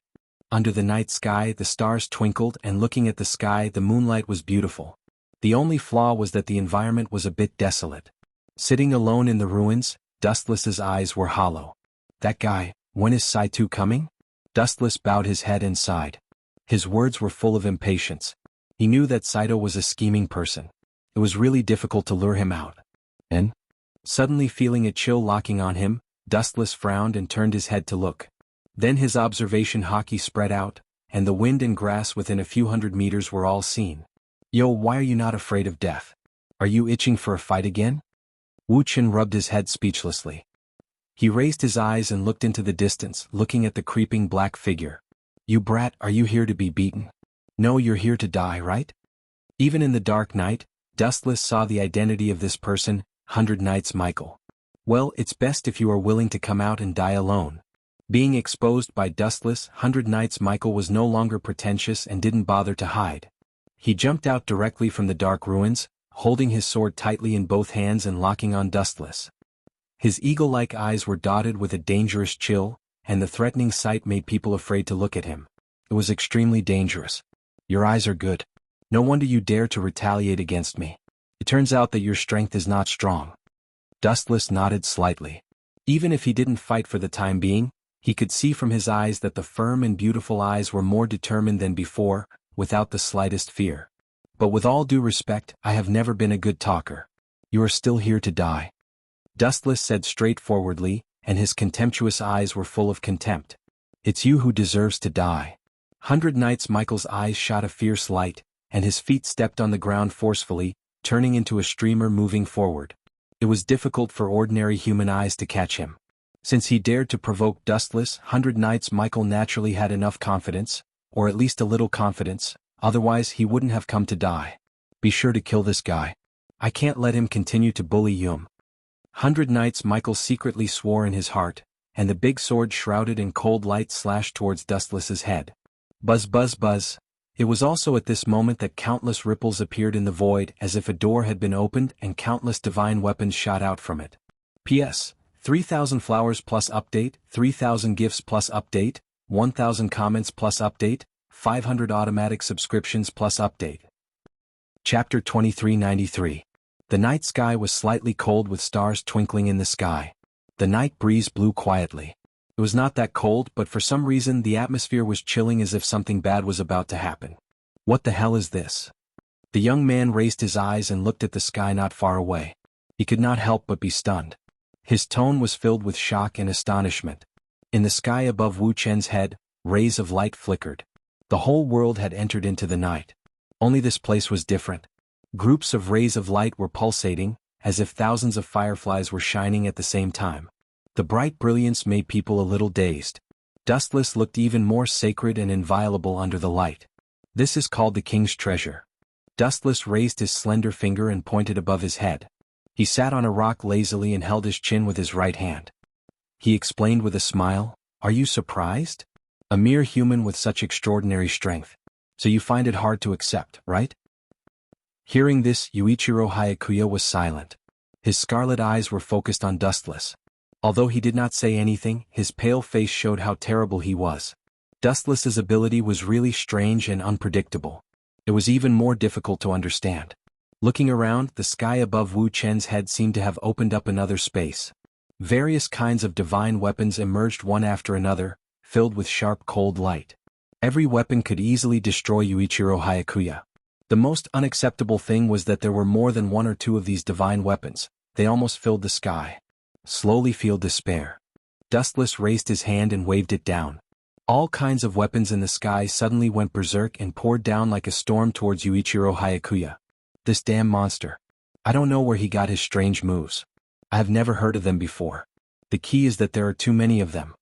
Under the night sky, the stars twinkled, and looking at the sky, the moonlight was beautiful. The only flaw was that the environment was a bit desolate. Sitting alone in the ruins, Dustless's eyes were hollow. That guy, when is Saito coming? Dustless bowed his head and sighed. His words were full of impatience. He knew that Saito was a scheming person. It was really difficult to lure him out. And? Suddenly feeling a chill locking on him, Dustless frowned and turned his head to look. Then his observation hockey spread out, and the wind and grass within a few hundred meters were all seen. Yo, why are you not afraid of death? Are you itching for a fight again? Wu Chen rubbed his head speechlessly. He raised his eyes and looked into the distance, looking at the creeping black figure. You brat, are you here to be beaten? No, you're here to die, right? Even in the dark night, Dustless saw the identity of this person, 100 Knights Michael. Well, it's best if you are willing to come out and die alone. Being exposed by Dustless, 100 Knights Michael was no longer pretentious and didn't bother to hide. He jumped out directly from the dark ruins, holding his sword tightly in both hands and locking on Dustless. His eagle-like eyes were dotted with a dangerous chill, and the threatening sight made people afraid to look at him. It was extremely dangerous. Your eyes are good. No wonder you dare to retaliate against me. It turns out that your strength is not strong. Dustless nodded slightly. Even if he didn't fight for the time being, he could see from his eyes that the firm and beautiful eyes were more determined than before, without the slightest fear. But with all due respect, I have never been a good talker. You are still here to die. Dustless said straightforwardly, and his contemptuous eyes were full of contempt. It's you who deserves to die. 100 Knights Michael's eyes shot a fierce light, and his feet stepped on the ground forcefully, turning into a streamer moving forward. It was difficult for ordinary human eyes to catch him. Since he dared to provoke Dustless, 100 Knights Michael naturally had enough confidence, or at least a little confidence, otherwise he wouldn't have come to die. Be sure to kill this guy. I can't let him continue to bully Yum. 100 Knights Michael secretly swore in his heart, and the big sword shrouded in cold light slashed towards Dustless's head. Buzz buzz buzz. It was also at this moment that countless ripples appeared in the void as if a door had been opened and countless divine weapons shot out from it. P.S. 3,000 flowers plus update, 3,000 gifts plus update, 1,000 comments plus update, 500 automatic subscriptions plus update. Chapter 2393. The night sky was slightly cold with stars twinkling in the sky. The night breeze blew quietly. It was not that cold, but for some reason the atmosphere was chilling as if something bad was about to happen. What the hell is this? The young man raised his eyes and looked at the sky not far away. He could not help but be stunned. His tone was filled with shock and astonishment. In the sky above Wu Chen's head, rays of light flickered. The whole world had entered into the night. Only this place was different. Groups of rays of light were pulsating, as if thousands of fireflies were shining at the same time. The bright brilliance made people a little dazed. Dustless looked even more sacred and inviolable under the light. This is called the king's treasure. Dustless raised his slender finger and pointed above his head. He sat on a rock lazily and held his chin with his right hand. He explained with a smile, "Are you surprised? A mere human with such extraordinary strength. So you find it hard to accept, right?" Hearing this, Yuichiro Hayakuya was silent. His scarlet eyes were focused on Dustless. Although he did not say anything, his pale face showed how terrible he was. Dustless's ability was really strange and unpredictable. It was even more difficult to understand. Looking around, the sky above Wu Chen's head seemed to have opened up another space. Various kinds of divine weapons emerged one after another, filled with sharp cold light. Every weapon could easily destroy Yuichiro Hayakuya. The most unacceptable thing was that there were more than one or two of these divine weapons. They almost filled the sky. Slowly feel despair. Dustless raised his hand and waved it down. All kinds of weapons in the sky suddenly went berserk and poured down like a storm towards Yuichiro Hayakuya. This damn monster. I don't know where he got his strange moves. I have never heard of them before. The key is that there are too many of them.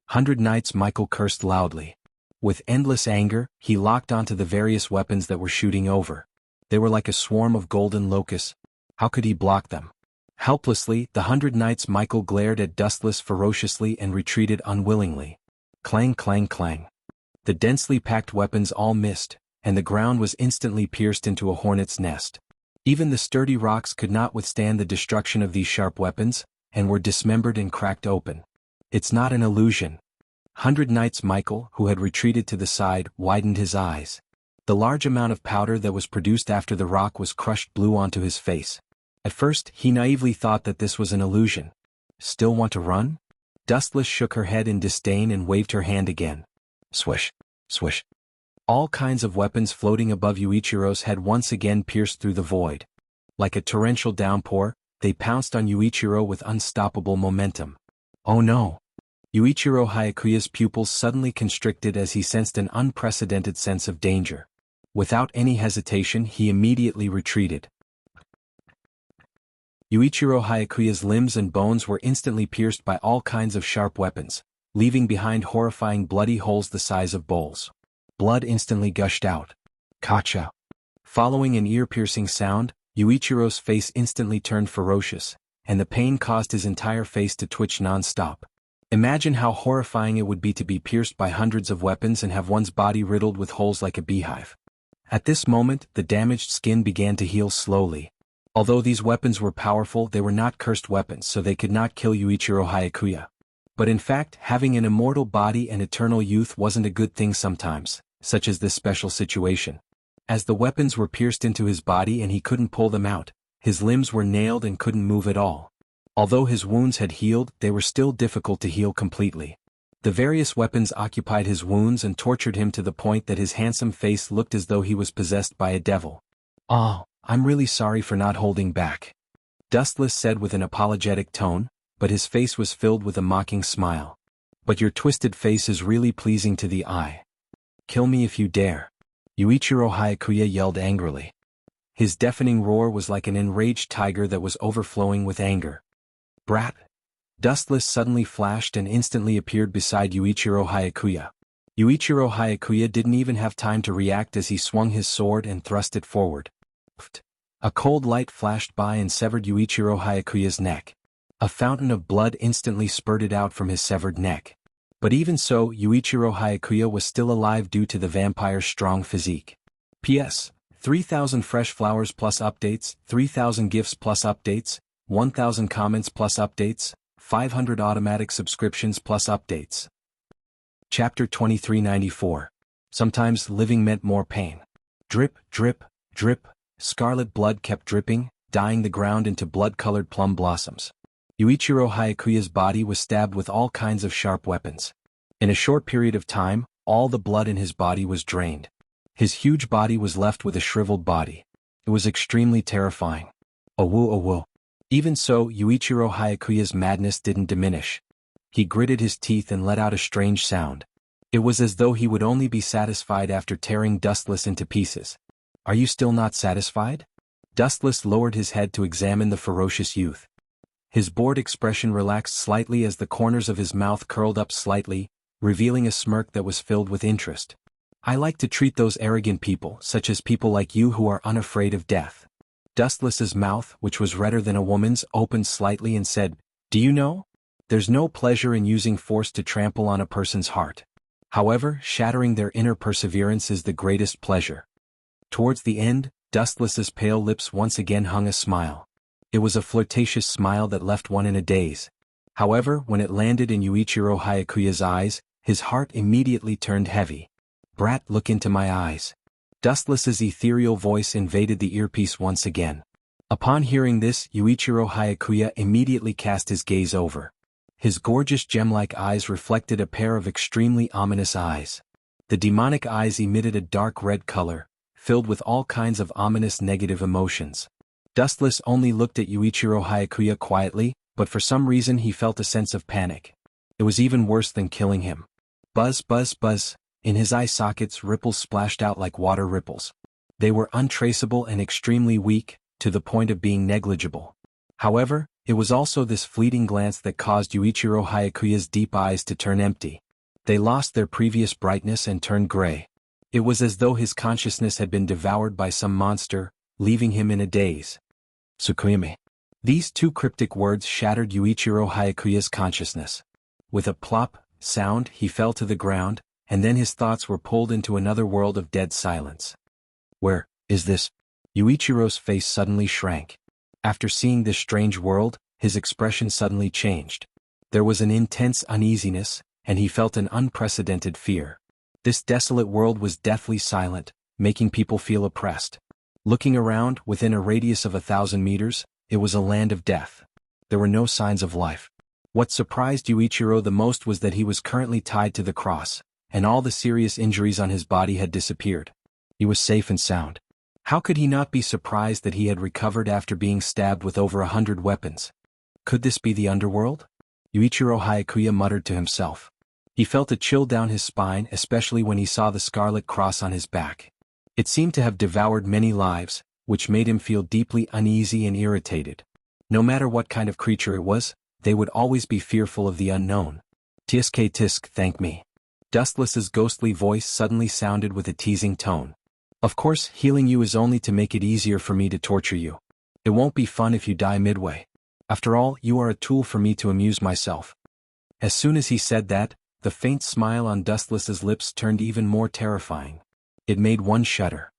100 Knights. Michael cursed loudly. With endless anger, he locked onto the various weapons that were shooting over. They were like a swarm of golden locusts. How could he block them? Helplessly, the 100 Knights. Michael glared at Dustless ferociously and retreated unwillingly. Clang, clang, clang. The densely packed weapons all missed, and the ground was instantly pierced into a hornet's nest. Even the sturdy rocks could not withstand the destruction of these sharp weapons, and were dismembered and cracked open. It's not an illusion. 100 Knights. Michael, who had retreated to the side, widened his eyes. The large amount of powder that was produced after the rock was crushed blew onto his face. At first, he naively thought that this was an illusion. Still want to run? Dustless shook her head in disdain and waved her hand again. Swish, swish. All kinds of weapons floating above Yuichiro's head once again pierced through the void. Like a torrential downpour, they pounced on Yuichiro with unstoppable momentum. Oh no! Yuichiro Hayakuya's pupils suddenly constricted as he sensed an unprecedented sense of danger. Without any hesitation, he immediately retreated. Yuichiro Hayakuya's limbs and bones were instantly pierced by all kinds of sharp weapons, leaving behind horrifying bloody holes the size of bowls. Blood instantly gushed out. Kacha! Following an ear-piercing sound, Yuichiro's face instantly turned ferocious, and the pain caused his entire face to twitch non-stop. Imagine how horrifying it would be to be pierced by hundreds of weapons and have one's body riddled with holes like a beehive. At this moment, the damaged skin began to heal slowly. Although these weapons were powerful, they were not cursed weapons, so they could not kill Yuichiro Hayakuya. But in fact, having an immortal body and eternal youth wasn't a good thing sometimes, such as this special situation. As the weapons were pierced into his body and he couldn't pull them out, his limbs were nailed and couldn't move at all. Although his wounds had healed, they were still difficult to heal completely. The various weapons occupied his wounds and tortured him to the point that his handsome face looked as though he was possessed by a devil. "Oh, I'm really sorry for not holding back," Dustless said with an apologetic tone, but his face was filled with a mocking smile. "But your twisted face is really pleasing to the eye. Kill me if you dare," Yuichiro Hayakuya yelled angrily. His deafening roar was like an enraged tiger that was overflowing with anger. "Brat!" Dustless suddenly flashed and instantly appeared beside Yuichiro Hayakuya. Yuichiro Hayakuya didn't even have time to react as he swung his sword and thrust it forward. A cold light flashed by and severed Yuichiro Hayakuya's neck. A fountain of blood instantly spurted out from his severed neck. But even so, Yuichiro Hayakuya was still alive due to the vampire's strong physique. P.S. 3,000 fresh flowers plus updates, 3,000 gifts plus updates, 1,000 comments plus updates, 500 automatic subscriptions plus updates. Chapter 2394. Sometimes living meant more pain. Drip, drip, drip, Scarlet blood kept dripping, dyeing the ground into blood-colored plum blossoms. Yuichiro Hayakuya's body was stabbed with all kinds of sharp weapons. In a short period of time, all the blood in his body was drained. His huge body was left with a shriveled body. It was extremely terrifying. Owu. Even so, Yuichiro Hayakuya's madness didn't diminish. He gritted his teeth and let out a strange sound. It was as though he would only be satisfied after tearing Dustless into pieces. Are you still not satisfied? Dustless lowered his head to examine the ferocious youth. His bored expression relaxed slightly as the corners of his mouth curled up slightly, revealing a smirk that was filled with interest. I like to treat those arrogant people, such as people like you who are unafraid of death. Dustless's mouth, which was redder than a woman's, opened slightly and said, Do you know? There's no pleasure in using force to trample on a person's heart. However, shattering their inner perseverance is the greatest pleasure. Towards the end, Dustless's pale lips once again hung a smile. It was a flirtatious smile that left one in a daze. However, when it landed in Yuichiro Hayakuya's eyes, his heart immediately turned heavy. Brat, look into my eyes. Dustless's ethereal voice invaded the earpiece once again. Upon hearing this, Yuichiro Hayakuya immediately cast his gaze over. His gorgeous gem-like eyes reflected a pair of extremely ominous eyes. The demonic eyes emitted a dark red color, filled with all kinds of ominous negative emotions. Dustless only looked at Yuichiro Hayakuya quietly, but for some reason he felt a sense of panic. It was even worse than killing him. Buzz, buzz, buzz. In his eye sockets ripples splashed out like water ripples. They were untraceable and extremely weak, to the point of being negligible. However, it was also this fleeting glance that caused Yuichiro Hayakuya's deep eyes to turn empty. They lost their previous brightness and turned gray. It was as though his consciousness had been devoured by some monster, leaving him in a daze. Tsukuyami. These two cryptic words shattered Yuichiro Hayakuya's consciousness. With a plop sound, he fell to the ground, and then his thoughts were pulled into another world of dead silence. Where is this? Yuichiro's face suddenly shrank. After seeing this strange world, his expression suddenly changed. There was an intense uneasiness, and he felt an unprecedented fear. This desolate world was deathly silent, making people feel oppressed. Looking around, within a radius of 1,000 meters, it was a land of death. There were no signs of life. What surprised Yuichiro the most was that he was currently tied to the cross, and all the serious injuries on his body had disappeared. He was safe and sound. How could he not be surprised that he had recovered after being stabbed with over 100 weapons? Could this be the underworld? Yuichiro Hayakuya muttered to himself. He felt a chill down his spine, especially when he saw the scarlet cross on his back. It seemed to have devoured many lives, which made him feel deeply uneasy and irritated. No matter what kind of creature it was, they would always be fearful of the unknown. Tisk tisk, thank me. Dustless's ghostly voice suddenly sounded with a teasing tone. Of course, healing you is only to make it easier for me to torture you. It won't be fun if you die midway. After all, you are a tool for me to amuse myself. As soon as he said that, the faint smile on Dustless's lips turned even more terrifying. It made one shudder.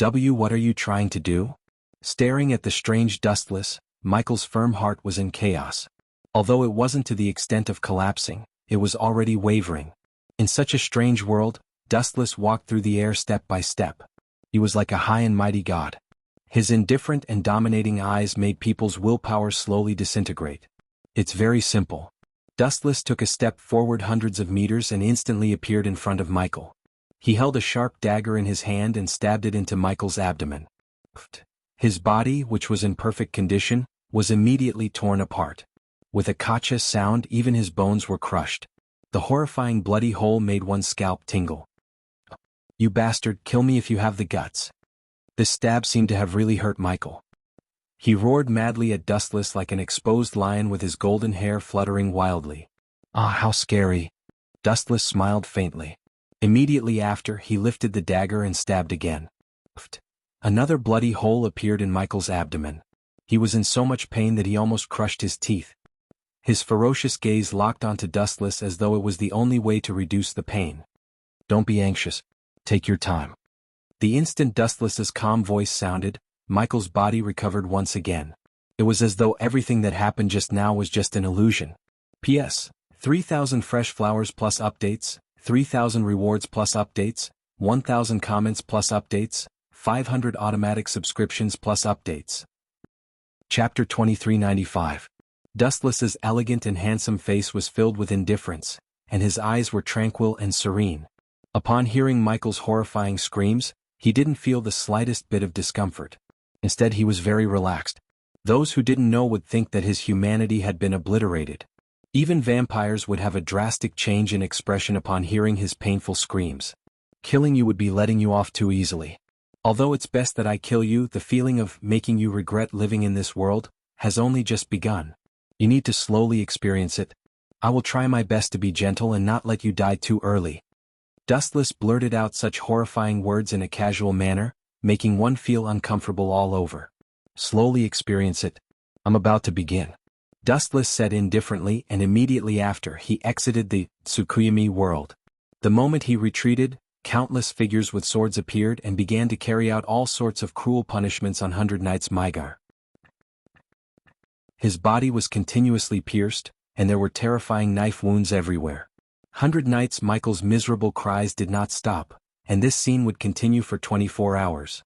What are you trying to do? Staring at the strange Dustless, Michael's firm heart was in chaos. Although it wasn't to the extent of collapsing, it was already wavering. In such a strange world, Dustless walked through the air step by step. He was like a high and mighty god. His indifferent and dominating eyes made people's willpower slowly disintegrate. It's very simple. Dustless took a step forward hundreds of meters and instantly appeared in front of Michael. He held a sharp dagger in his hand and stabbed it into Michael's abdomen. His body, which was in perfect condition, was immediately torn apart. With a kacha sound, even his bones were crushed. The horrifying bloody hole made one's scalp tingle. You bastard, kill me if you have the guts. This stab seemed to have really hurt Michael. He roared madly at Dustless like an exposed lion with his golden hair fluttering wildly. Ah, how scary. Dustless smiled faintly. Immediately after, he lifted the dagger and stabbed again. Another bloody hole appeared in Michael's abdomen. He was in so much pain that he almost crushed his teeth. His ferocious gaze locked onto Dustless as though it was the only way to reduce the pain. Don't be anxious. Take your time. The instant Dustless's calm voice sounded, Michael's body recovered once again. It was as though everything that happened just now was just an illusion. P.S. 3,000 fresh flowers plus updates, 3,000 rewards plus updates, 1,000 comments plus updates, 500 automatic subscriptions plus updates. Chapter 2395. Dustless's elegant and handsome face was filled with indifference, and his eyes were tranquil and serene. Upon hearing Michael's horrifying screams, he didn't feel the slightest bit of discomfort. Instead, he was very relaxed. Those who didn't know would think that his humanity had been obliterated. Even vampires would have a drastic change in expression upon hearing his painful screams. Killing you would be letting you off too easily. Although it's best that I kill you, the feeling of making you regret living in this world has only just begun. You need to slowly experience it. I will try my best to be gentle and not let you die too early. Dustless blurted out such horrifying words in a casual manner, making one feel uncomfortable all over. Slowly experience it. I'm about to begin. Dustless said indifferently, and immediately after he exited the Tsukuyami world. The moment he retreated, countless figures with swords appeared and began to carry out all sorts of cruel punishments on 100 Knights Mygar. His body was continuously pierced, and there were terrifying knife wounds everywhere. 100 Knights Michael's miserable cries did not stop, and this scene would continue for 24 hours.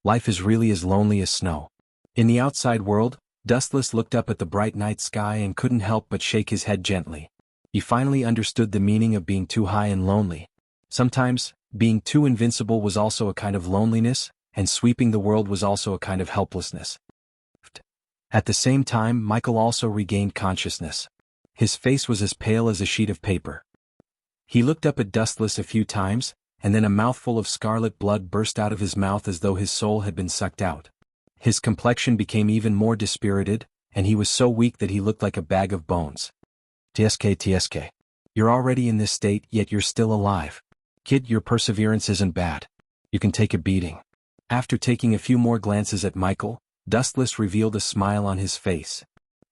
Life is really as lonely as snow. In the outside world, Dustless looked up at the bright night sky and couldn't help but shake his head gently. He finally understood the meaning of being too high and lonely. Sometimes, being too invincible was also a kind of loneliness, and sweeping the world was also a kind of helplessness. At the same time, Michael also regained consciousness. His face was as pale as a sheet of paper. He looked up at Dustless a few times, and then a mouthful of scarlet blood burst out of his mouth as though his soul had been sucked out. His complexion became even more dispirited, and he was so weak that he looked like a bag of bones. TSK. You're already in this state, yet you're still alive. Kid, your perseverance isn't bad. You can take a beating. After taking a few more glances at Michael, Dustless revealed a smile on his face.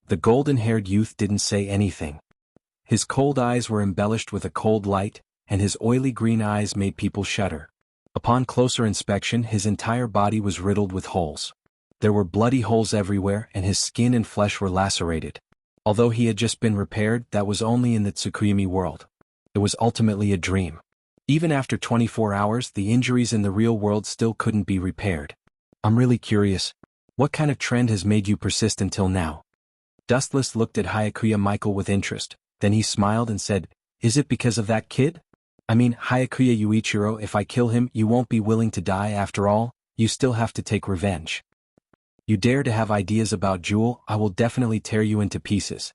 The golden-haired youth didn't say anything. His cold eyes were embellished with a cold light, and his oily green eyes made people shudder. Upon closer inspection, his entire body was riddled with holes. There were bloody holes everywhere, and his skin and flesh were lacerated. Although he had just been repaired, that was only in the Tsukuyami world. It was ultimately a dream. Even after 24 hours, the injuries in the real world still couldn't be repaired. I'm really curious. What kind of trend has made you persist until now? Dustless looked at Hyakuya Michael with interest, then he smiled and said, Is it because of that kid? I mean, Hyakuya Yuichiro, if I kill him, you won't be willing to die after all, you still have to take revenge. You dare to have ideas about Jewel, I will definitely tear you into pieces.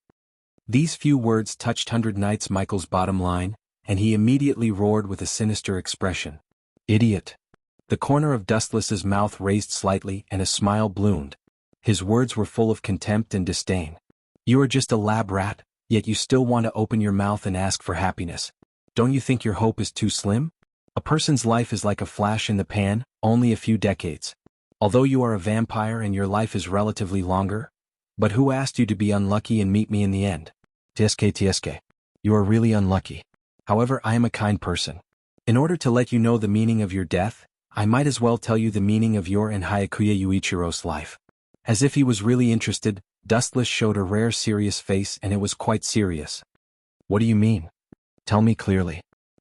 These few words touched 100 Knights Michael's bottom line, and he immediately roared with a sinister expression. Idiot. The corner of Dustless's mouth raised slightly and a smile bloomed. His words were full of contempt and disdain. You are just a lab rat, yet you still want to open your mouth and ask for happiness. Don't you think your hope is too slim? A person's life is like a flash in the pan, only a few decades. Although you are a vampire and your life is relatively longer. But who asked you to be unlucky and meet me in the end? TSK. You are really unlucky. However, I am a kind person. In order to let you know the meaning of your death, I might as well tell you the meaning of your and Hyakuya Yuichiro's life. As if he was really interested, Dustless showed a rare serious face, and it was quite serious. What do you mean? Tell me clearly.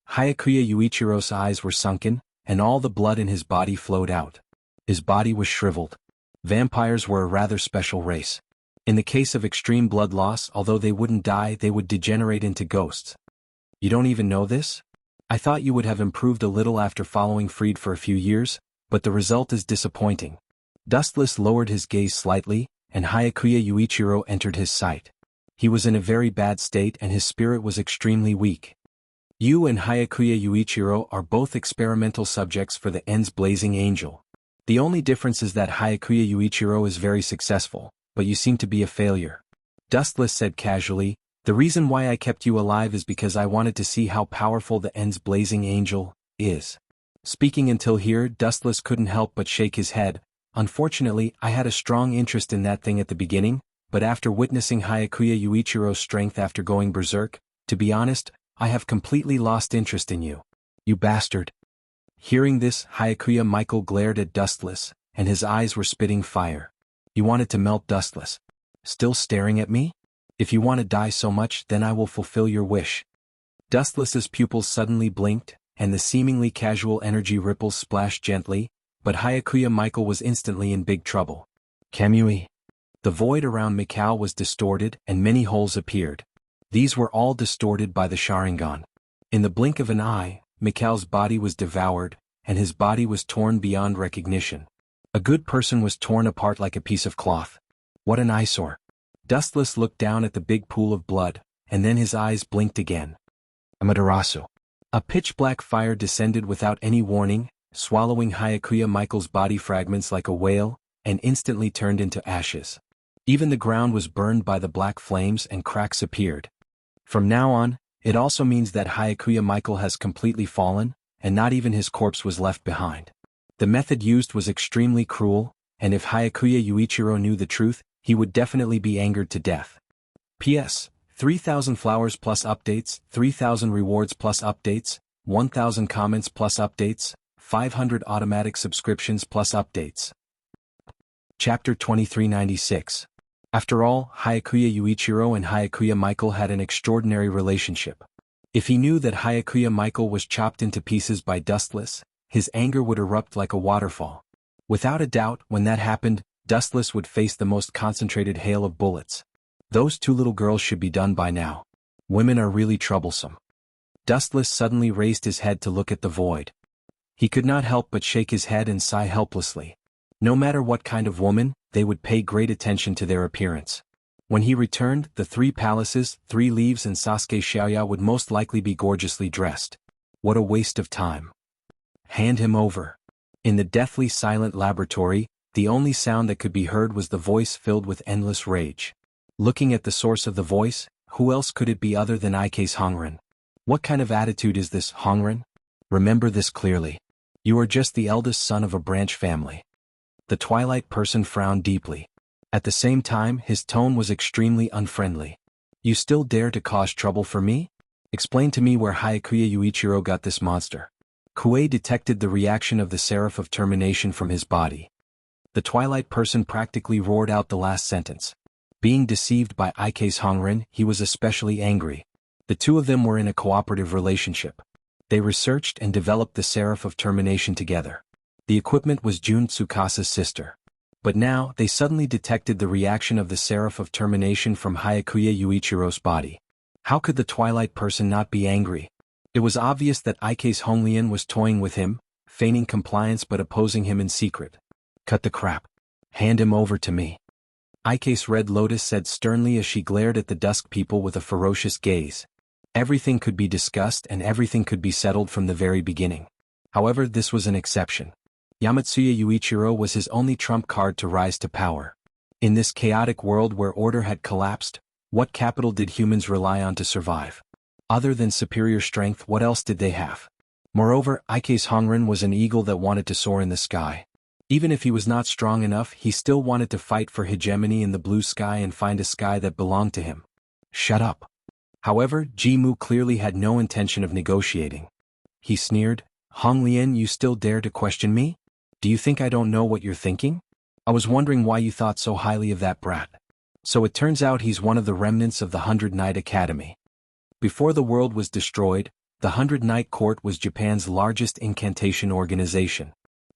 Hyakuya Yuichiro's eyes were sunken, and all the blood in his body flowed out. His body was shriveled. Vampires were a rather special race. In the case of extreme blood loss, although they wouldn't die, they would degenerate into ghosts. You don't even know this? I thought you would have improved a little after following Freed for a few years, but the result is disappointing. Dustless lowered his gaze slightly, and Hyakuya Yuichiro entered his sight. He was in a very bad state and his spirit was extremely weak. You and Hyakuya Yuichiro are both experimental subjects for the End's Blazing Angel. The only difference is that Hyakuya Yuichiro is very successful, but you seem to be a failure. Dustless said casually, The reason why I kept you alive is because I wanted to see how powerful the End's Blazing Angel is. Speaking until here, Dustless couldn't help but shake his head. Unfortunately, I had a strong interest in that thing at the beginning, but after witnessing Hyakuya Yuichiro's strength after going berserk, to be honest, I have completely lost interest in you. You bastard. Hearing this, Hyakuya Michael glared at Dustless, and his eyes were spitting fire. You wanted to melt Dustless. Still staring at me? If you want to die so much, then I will fulfill your wish. Dustless's pupils suddenly blinked, and the seemingly casual energy ripples splashed gently, but Hyakuya Michael was instantly in big trouble. Kamui. The void around Mikao was distorted and many holes appeared. These were all distorted by the Sharingan. In the blink of an eye, Mikao's body was devoured, and his body was torn beyond recognition. A good person was torn apart like a piece of cloth. What an eyesore. Dustless looked down at the big pool of blood, and then his eyes blinked again. Amaterasu. A pitch-black fire descended without any warning, swallowing Hyakuya Michael's body fragments like a whale, and instantly turned into ashes. Even the ground was burned by the black flames and cracks appeared. From now on, it also means that Hyakuya Michael has completely fallen, and not even his corpse was left behind. The method used was extremely cruel, and if Hyakuya Yuichiro knew the truth, he would definitely be angered to death. P.S. 3,000 flowers plus updates, 3,000 rewards plus updates, 1,000 comments plus updates, 500 automatic subscriptions plus updates. Chapter 2396. After all, Hyakuya Yuichiro and Hyakuya Michael had an extraordinary relationship. If he knew that Hyakuya Michael was chopped into pieces by Dustless, his anger would erupt like a waterfall. Without a doubt, when that happened, Dustless would face the most concentrated hail of bullets. Those two little girls should be done by now. Women are really troublesome. Dustless suddenly raised his head to look at the void. He could not help but shake his head and sigh helplessly. No matter what kind of woman, they would pay great attention to their appearance. When he returned, the 3 palaces, 3 leaves and Sasuke Xiaoya would most likely be gorgeously dressed. What a waste of time. Hand him over. In the deathly silent laboratory, the only sound that could be heard was the voice filled with endless rage. Looking at the source of the voice, who else could it be other than Ike's Hongren? What kind of attitude is this, Hongren? Remember this clearly. You are just the eldest son of a branch family. The Twilight person frowned deeply. At the same time, his tone was extremely unfriendly. You still dare to cause trouble for me? Explain to me where Hyakuya Yuichiro got this monster. Kuei detected the reaction of the Seraph of Termination from his body. The Twilight person practically roared out the last sentence. Being deceived by Ike's Hongren, he was especially angry. The two of them were in a cooperative relationship. They researched and developed the Seraph of Termination together. The equipment was Jun Tsukasa's sister. But now, they suddenly detected the reaction of the Seraph of Termination from Hyakuya Yuichiro's body. How could the Twilight person not be angry? It was obvious that Ike's Honglian was toying with him, feigning compliance but opposing him in secret. Cut the crap. Hand him over to me. Ike's Red Lotus said sternly as she glared at the Dusk people with a ferocious gaze. Everything could be discussed and everything could be settled from the very beginning. However, this was an exception. Yamatsuya Yuichiro was his only trump card to rise to power. In this chaotic world where order had collapsed, what capital did humans rely on to survive? Other than superior strength, what else did they have? Moreover, Ike's Hongren was an eagle that wanted to soar in the sky. Even if he was not strong enough, he still wanted to fight for hegemony in the blue sky and find a sky that belonged to him. Shut up. However, Jimu clearly had no intention of negotiating. He sneered, Honglian, you still dare to question me? Do you think I don't know what you're thinking? I was wondering why you thought so highly of that brat. So it turns out he's one of the remnants of the 100 Knight Academy. Before the world was destroyed, the 100 Knight Court was Japan's largest incantation organization.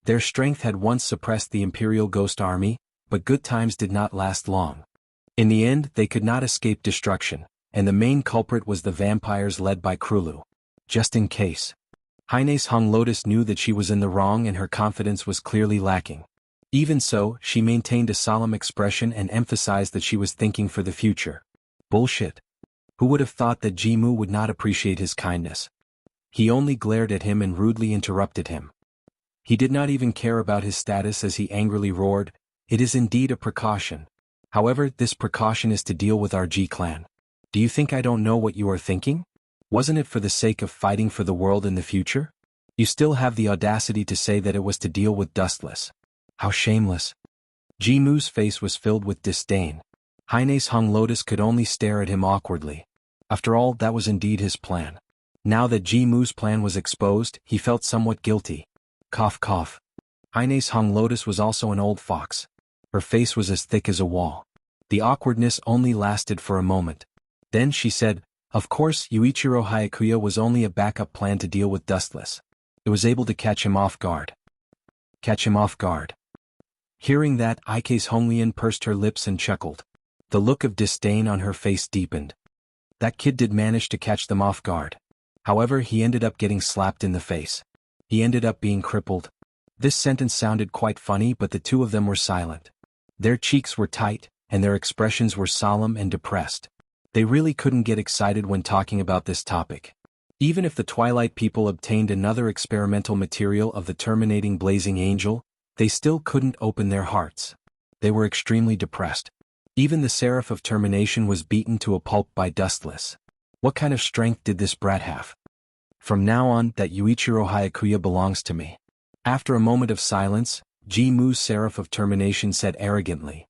Their strength had once suppressed the Imperial Ghost Army, but good times did not last long. In the end, they could not escape destruction, and the main culprit was the vampires led by Krulu. Just in case. Heine's Hung Lotus knew that she was in the wrong and her confidence was clearly lacking. Even so, she maintained a solemn expression and emphasized that she was thinking for the future. Bullshit. Who would have thought that Jimu would not appreciate his kindness? He only glared at him and rudely interrupted him. He did not even care about his status as he angrily roared, It is indeed a precaution. However, this precaution is to deal with our G clan. Do you think I don't know what you are thinking? Wasn't it for the sake of fighting for the world in the future? You still have the audacity to say that it was to deal with Dustless. How shameless. Jimu's face was filled with disdain. Heine's Hung Lotus could only stare at him awkwardly. After all, that was indeed his plan. Now that Jimu's plan was exposed, he felt somewhat guilty. Cough cough. Heine's Hung Lotus was also an old fox. Her face was as thick as a wall. The awkwardness only lasted for a moment. Then she said, Of course, Yuichiro Hyakuya was only a backup plan to deal with Dustless. It was able to catch him off guard. catch him off guard. Hearing that, xianxia pursed her lips and chuckled. The look of disdain on her face deepened. That kid did manage to catch them off guard. However, he ended up getting slapped in the face. He ended up being crippled. This sentence sounded quite funny, but the two of them were silent. Their cheeks were tight, and their expressions were solemn and depressed. They really couldn't get excited when talking about this topic. Even if the Twilight people obtained another experimental material of the terminating blazing angel, they still couldn't open their hearts. They were extremely depressed. Even the Seraph of Termination was beaten to a pulp by Dustless. What kind of strength did this brat have? From now on, that Yuichiro Hyakuya belongs to me. After a moment of silence, Jimu's Seraph of Termination said arrogantly.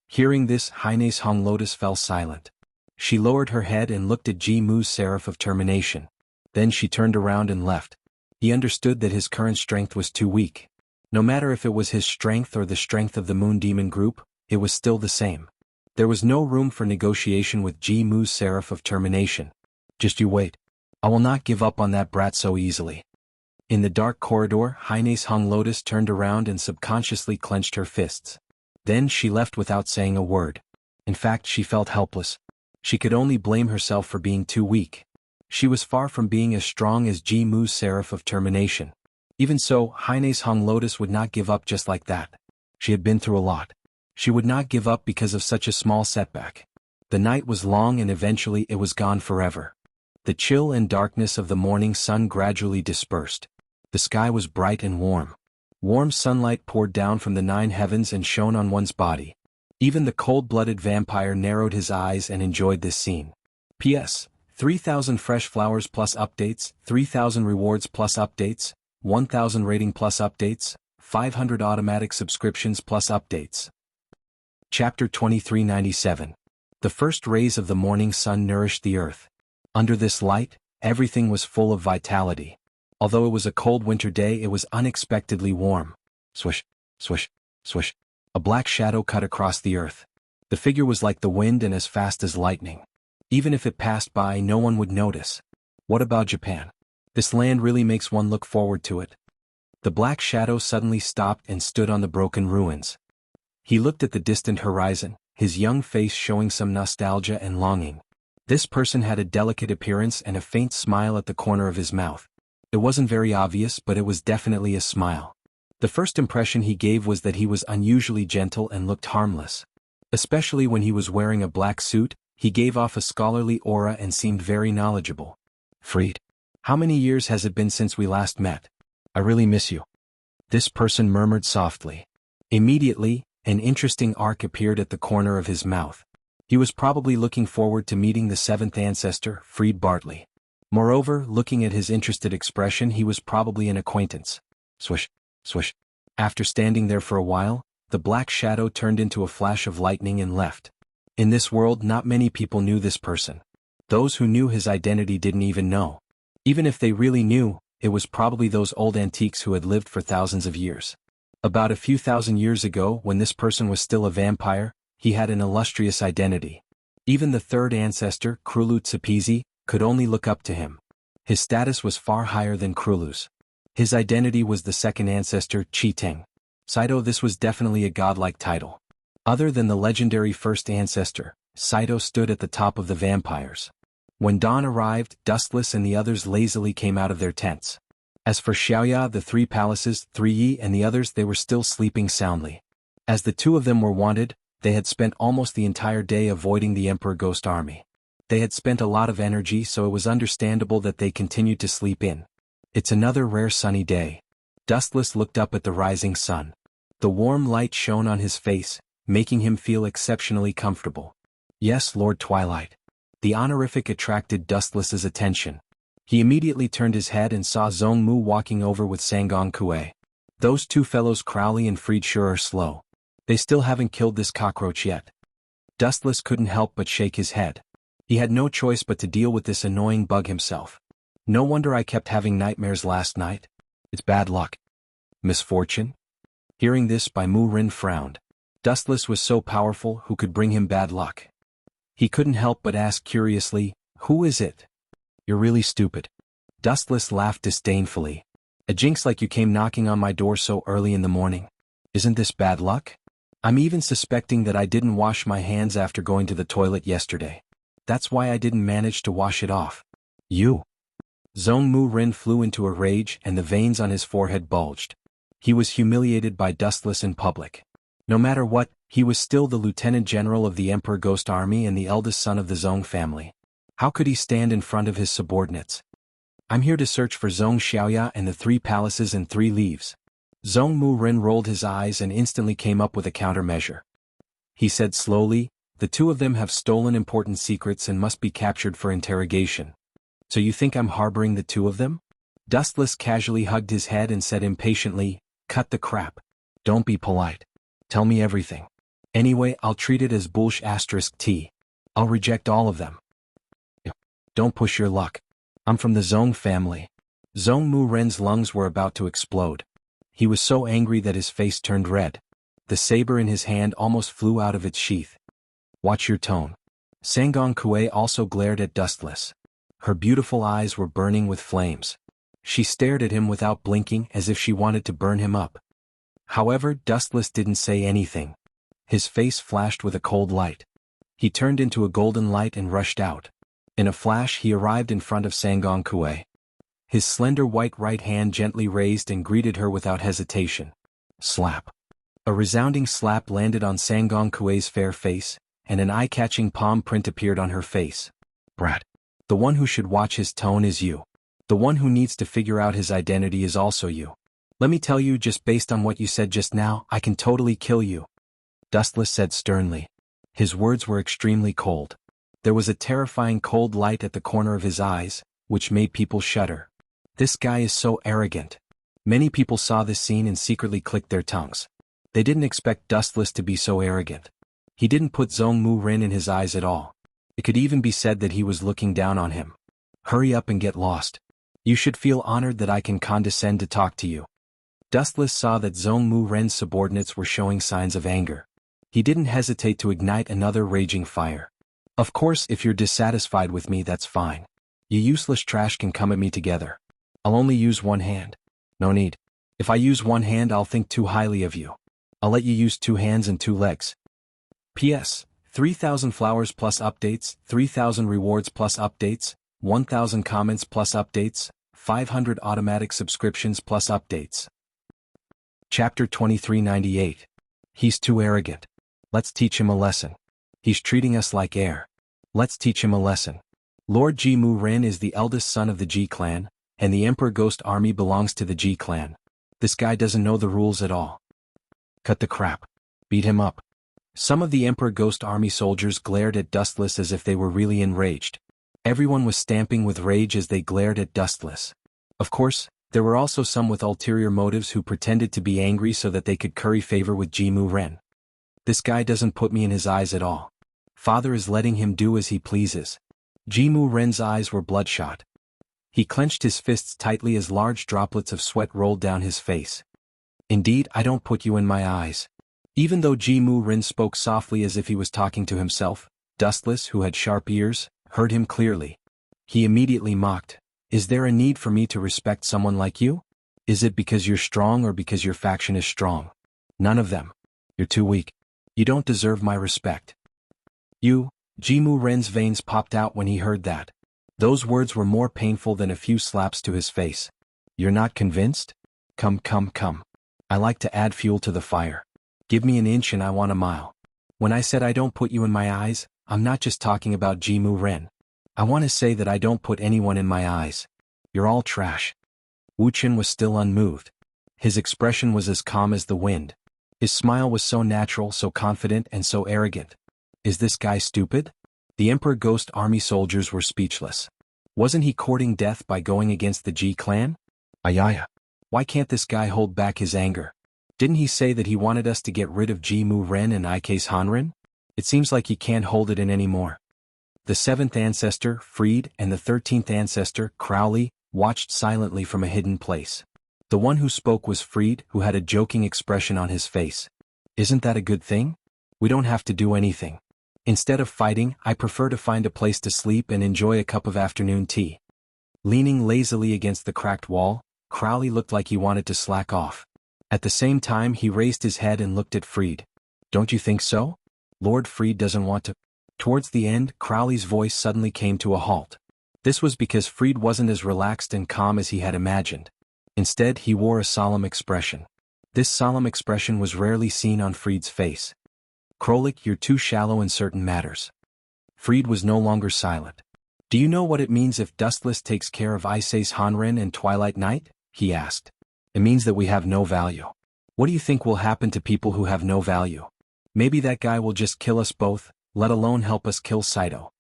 Hearing this, Haine's Hong Lotus fell silent. She lowered her head and looked at Jimu's Seraph of Termination. Then she turned around and left. He understood that his current strength was too weak. No matter if it was his strength or the strength of the Moon Demon group, it was still the same. There was no room for negotiation with Jimu's Seraph of Termination. Just you wait. I will not give up on that brat so easily. In the dark corridor, Haine's Hung Lotus turned around and subconsciously clenched her fists. Then she left without saying a word. In fact, she felt helpless. She could only blame herself for being too weak. She was far from being as strong as Jimu's Seraph of Termination. Even so, Haine's Hung Lotus would not give up just like that. She had been through a lot. She would not give up because of such a small setback. The night was long and eventually it was gone forever. The chill and darkness of the morning sun gradually dispersed. The sky was bright and warm. Warm sunlight poured down from the 9 heavens and shone on one's body. Even the cold-blooded vampire narrowed his eyes and enjoyed this scene. P.S. 3,000 fresh flowers plus updates, 3,000 rewards plus updates, 1,000 rating plus updates, 500 automatic subscriptions plus updates. Chapter 2397. The first rays of the morning sun nourished the earth. Under this light, everything was full of vitality. Although it was a cold winter day, it was unexpectedly warm. Swish, swish, swish. A black shadow cut across the earth. The figure was like the wind and as fast as lightning. Even if it passed by, no one would notice. What about Japan? This land really makes one look forward to it. The black shadow suddenly stopped and stood on the broken ruins. He looked at the distant horizon, his young face showing some nostalgia and longing. This person had a delicate appearance and a faint smile at the corner of his mouth. It wasn't very obvious, but it was definitely a smile. The first impression he gave was that he was unusually gentle and looked harmless. Especially when he was wearing a black suit, he gave off a scholarly aura and seemed very knowledgeable. Fried, how many years has it been since we last met? I really miss you. This person murmured softly. Immediately, an interesting arc appeared at the corner of his mouth. He was probably looking forward to meeting the 7th ancestor, Fried Bartley. Moreover, looking at his interested expression, he was probably an acquaintance. Swish, swish. After standing there for a while, the black shadow turned into a flash of lightning and left. In this world, not many people knew this person. Those who knew his identity didn't even know. Even if they really knew, it was probably those old antiques who had lived for thousands of years. About a few thousand years ago, when this person was still a vampire, he had an illustrious identity. Even the 3rd ancestor, Krulu Tsupizi, could only look up to him. His status was far higher than Krulu's. His identity was the 2nd ancestor, Chi-Teng. Saito, this was definitely a godlike title. Other than the legendary 1st ancestor, Saito stood at the top of the vampires. When dawn arrived, Dustless and the others lazily came out of their tents. As for Xiaoya, the 3 palaces, 3 Yi and the others, they were still sleeping soundly. As the 2 of them were wanted, they had spent almost the entire day avoiding the Emperor Ghost Army. They had spent a lot of energy, so it was understandable that they continued to sleep in. It's another rare sunny day. Dustless looked up at the rising sun. The warm light shone on his face, making him feel exceptionally comfortable. Yes, Lord Twilight. The honorific attracted Dustless's attention. He immediately turned his head and saw Zhongmu walking over with Sangong Kue. Those 2 fellows, Crowley and Fried, sure are slow. They still haven't killed this cockroach yet. Dustless couldn't help but shake his head. He had no choice but to deal with this annoying bug himself. No wonder I kept having nightmares last night. It's bad luck. Misfortune? Hearing this, Bai Mu Rin frowned. Dustless was so powerful, who could bring him bad luck? He couldn't help but ask curiously, who is it? You're really stupid. Dustless laughed disdainfully. A jinx like you came knocking on my door so early in the morning. Isn't this bad luck? I'm even suspecting that I didn't wash my hands after going to the toilet yesterday. That's why I didn't manage to wash it off. You. Zhongmu Ren flew into a rage and the veins on his forehead bulged. He was humiliated by Dustless in public. No matter what, he was still the lieutenant general of the Emperor Ghost Army and the eldest son of the Zhong family. How could he stand in front of his subordinates? I'm here to search for xianxia and the 3 palaces and 3 leaves. Zhongmu Ren rolled his eyes and instantly came up with a countermeasure. He said slowly, the 2 of them have stolen important secrets and must be captured for interrogation. So you think I'm harboring the 2 of them? Dustless casually hugged his head and said impatiently, cut the crap. Don't be polite. Tell me everything. Anyway, I'll treat it as bullsh*t. I'll reject all of them. Don't push your luck. I'm from the Zhong family. Zhongmu Ren's lungs were about to explode. He was so angry that his face turned red. The saber in his hand almost flew out of its sheath. Watch your tone. Sangong Kuei also glared at Dustless. Her beautiful eyes were burning with flames. She stared at him without blinking as if she wanted to burn him up. However, Dustless didn't say anything. His face flashed with a cold light. He turned into a golden light and rushed out. In a flash he arrived in front of Sangong Kuei. His slender white right hand gently raised and greeted her without hesitation. Slap. A resounding slap landed on Sangong Kuei's fair face, and an eye-catching palm print appeared on her face. Brat. The one who should watch his tone is you. The one who needs to figure out his identity is also you. Let me tell you, just based on what you said just now, I can totally kill you. Dustless said sternly. His words were extremely cold. There was a terrifying cold light at the corner of his eyes, which made people shudder. This guy is so arrogant. Many people saw this scene and secretly clicked their tongues. They didn't expect Dustless to be so arrogant. He didn't put Zhongmu Ren in his eyes at all. It could even be said that he was looking down on him. Hurry up and get lost. You should feel honored that I can condescend to talk to you. Dustless saw that Zhongmu Ren's subordinates were showing signs of anger. He didn't hesitate to ignite another raging fire. Of course, if you're dissatisfied with me, that's fine. You useless trash can come at me together. I'll only use one hand. No need. If I use one hand, I'll think too highly of you. I'll let you use 2 hands and 2 legs. P.S. 3,000 flowers plus updates, 3,000 rewards plus updates, 1,000 comments plus updates, 500 automatic subscriptions plus updates. Chapter 2398. He's too arrogant. Let's teach him a lesson. He's treating us like air. Let's teach him a lesson. Lord Jimu Ren is the eldest son of the Ji clan, and the Emperor Ghost Army belongs to the Ji clan. This guy doesn't know the rules at all. Cut the crap. Beat him up. Some of the Emperor Ghost Army soldiers glared at Dustless as if they were really enraged. Everyone was stamping with rage as they glared at Dustless. Of course, there were also some with ulterior motives who pretended to be angry so that they could curry favor with Jimu Ren. This guy doesn't put me in his eyes at all. Father is letting him do as he pleases. Jimu Ren's eyes were bloodshot. He clenched his fists tightly as large droplets of sweat rolled down his face. Indeed, I don't put you in my eyes. Even though Jimu Ren spoke softly as if he was talking to himself, Dustless, who had sharp ears, heard him clearly. He immediately mocked. Is there a need for me to respect someone like you? Is it because you're strong or because your faction is strong? None of them. You're too weak. You don't deserve my respect. Jimu Ren's veins popped out when he heard that. Those words were more painful than a few slaps to his face. You're not convinced? Come. I like to add fuel to the fire. Give me an inch and I want a mile. When I said I don't put you in my eyes, I'm not just talking about Jimu Ren. I want to say that I don't put anyone in my eyes. You're all trash. Wu Chen was still unmoved. His expression was as calm as the wind. His smile was so natural, so confident, and so arrogant. Is this guy stupid? The Emperor Ghost Army soldiers were speechless. Wasn't he courting death by going against the Ji clan? Ayaya. Why can't this guy hold back his anger? Didn't he say that he wanted us to get rid of Jimu Ren and Xuanhuan? It seems like he can't hold it in anymore. The 7th ancestor, Freed, and the 13th ancestor, Crowley, watched silently from a hidden place. The one who spoke was Freed, who had a joking expression on his face. Isn't that a good thing? We don't have to do anything. Instead of fighting, I prefer to find a place to sleep and enjoy a cup of afternoon tea. Leaning lazily against the cracked wall, Crowley looked like he wanted to slack off. At the same time he raised his head and looked at Freed. "Don't you think so? Lord Freed doesn't want to—" Towards the end, Crowley's voice suddenly came to a halt. This was because Freed wasn't as relaxed and calm as he had imagined. Instead, he wore a solemn expression. This solemn expression was rarely seen on Freed's face. "Krolik, you're too shallow in certain matters." Freed was no longer silent. "Do you know what it means if Dustless takes care of Isay's Hanren and Twilight Night?" he asked. "It means that we have no value. What do you think will happen to people who have no value? Maybe that guy will just kill us both, let alone help us kill Saito."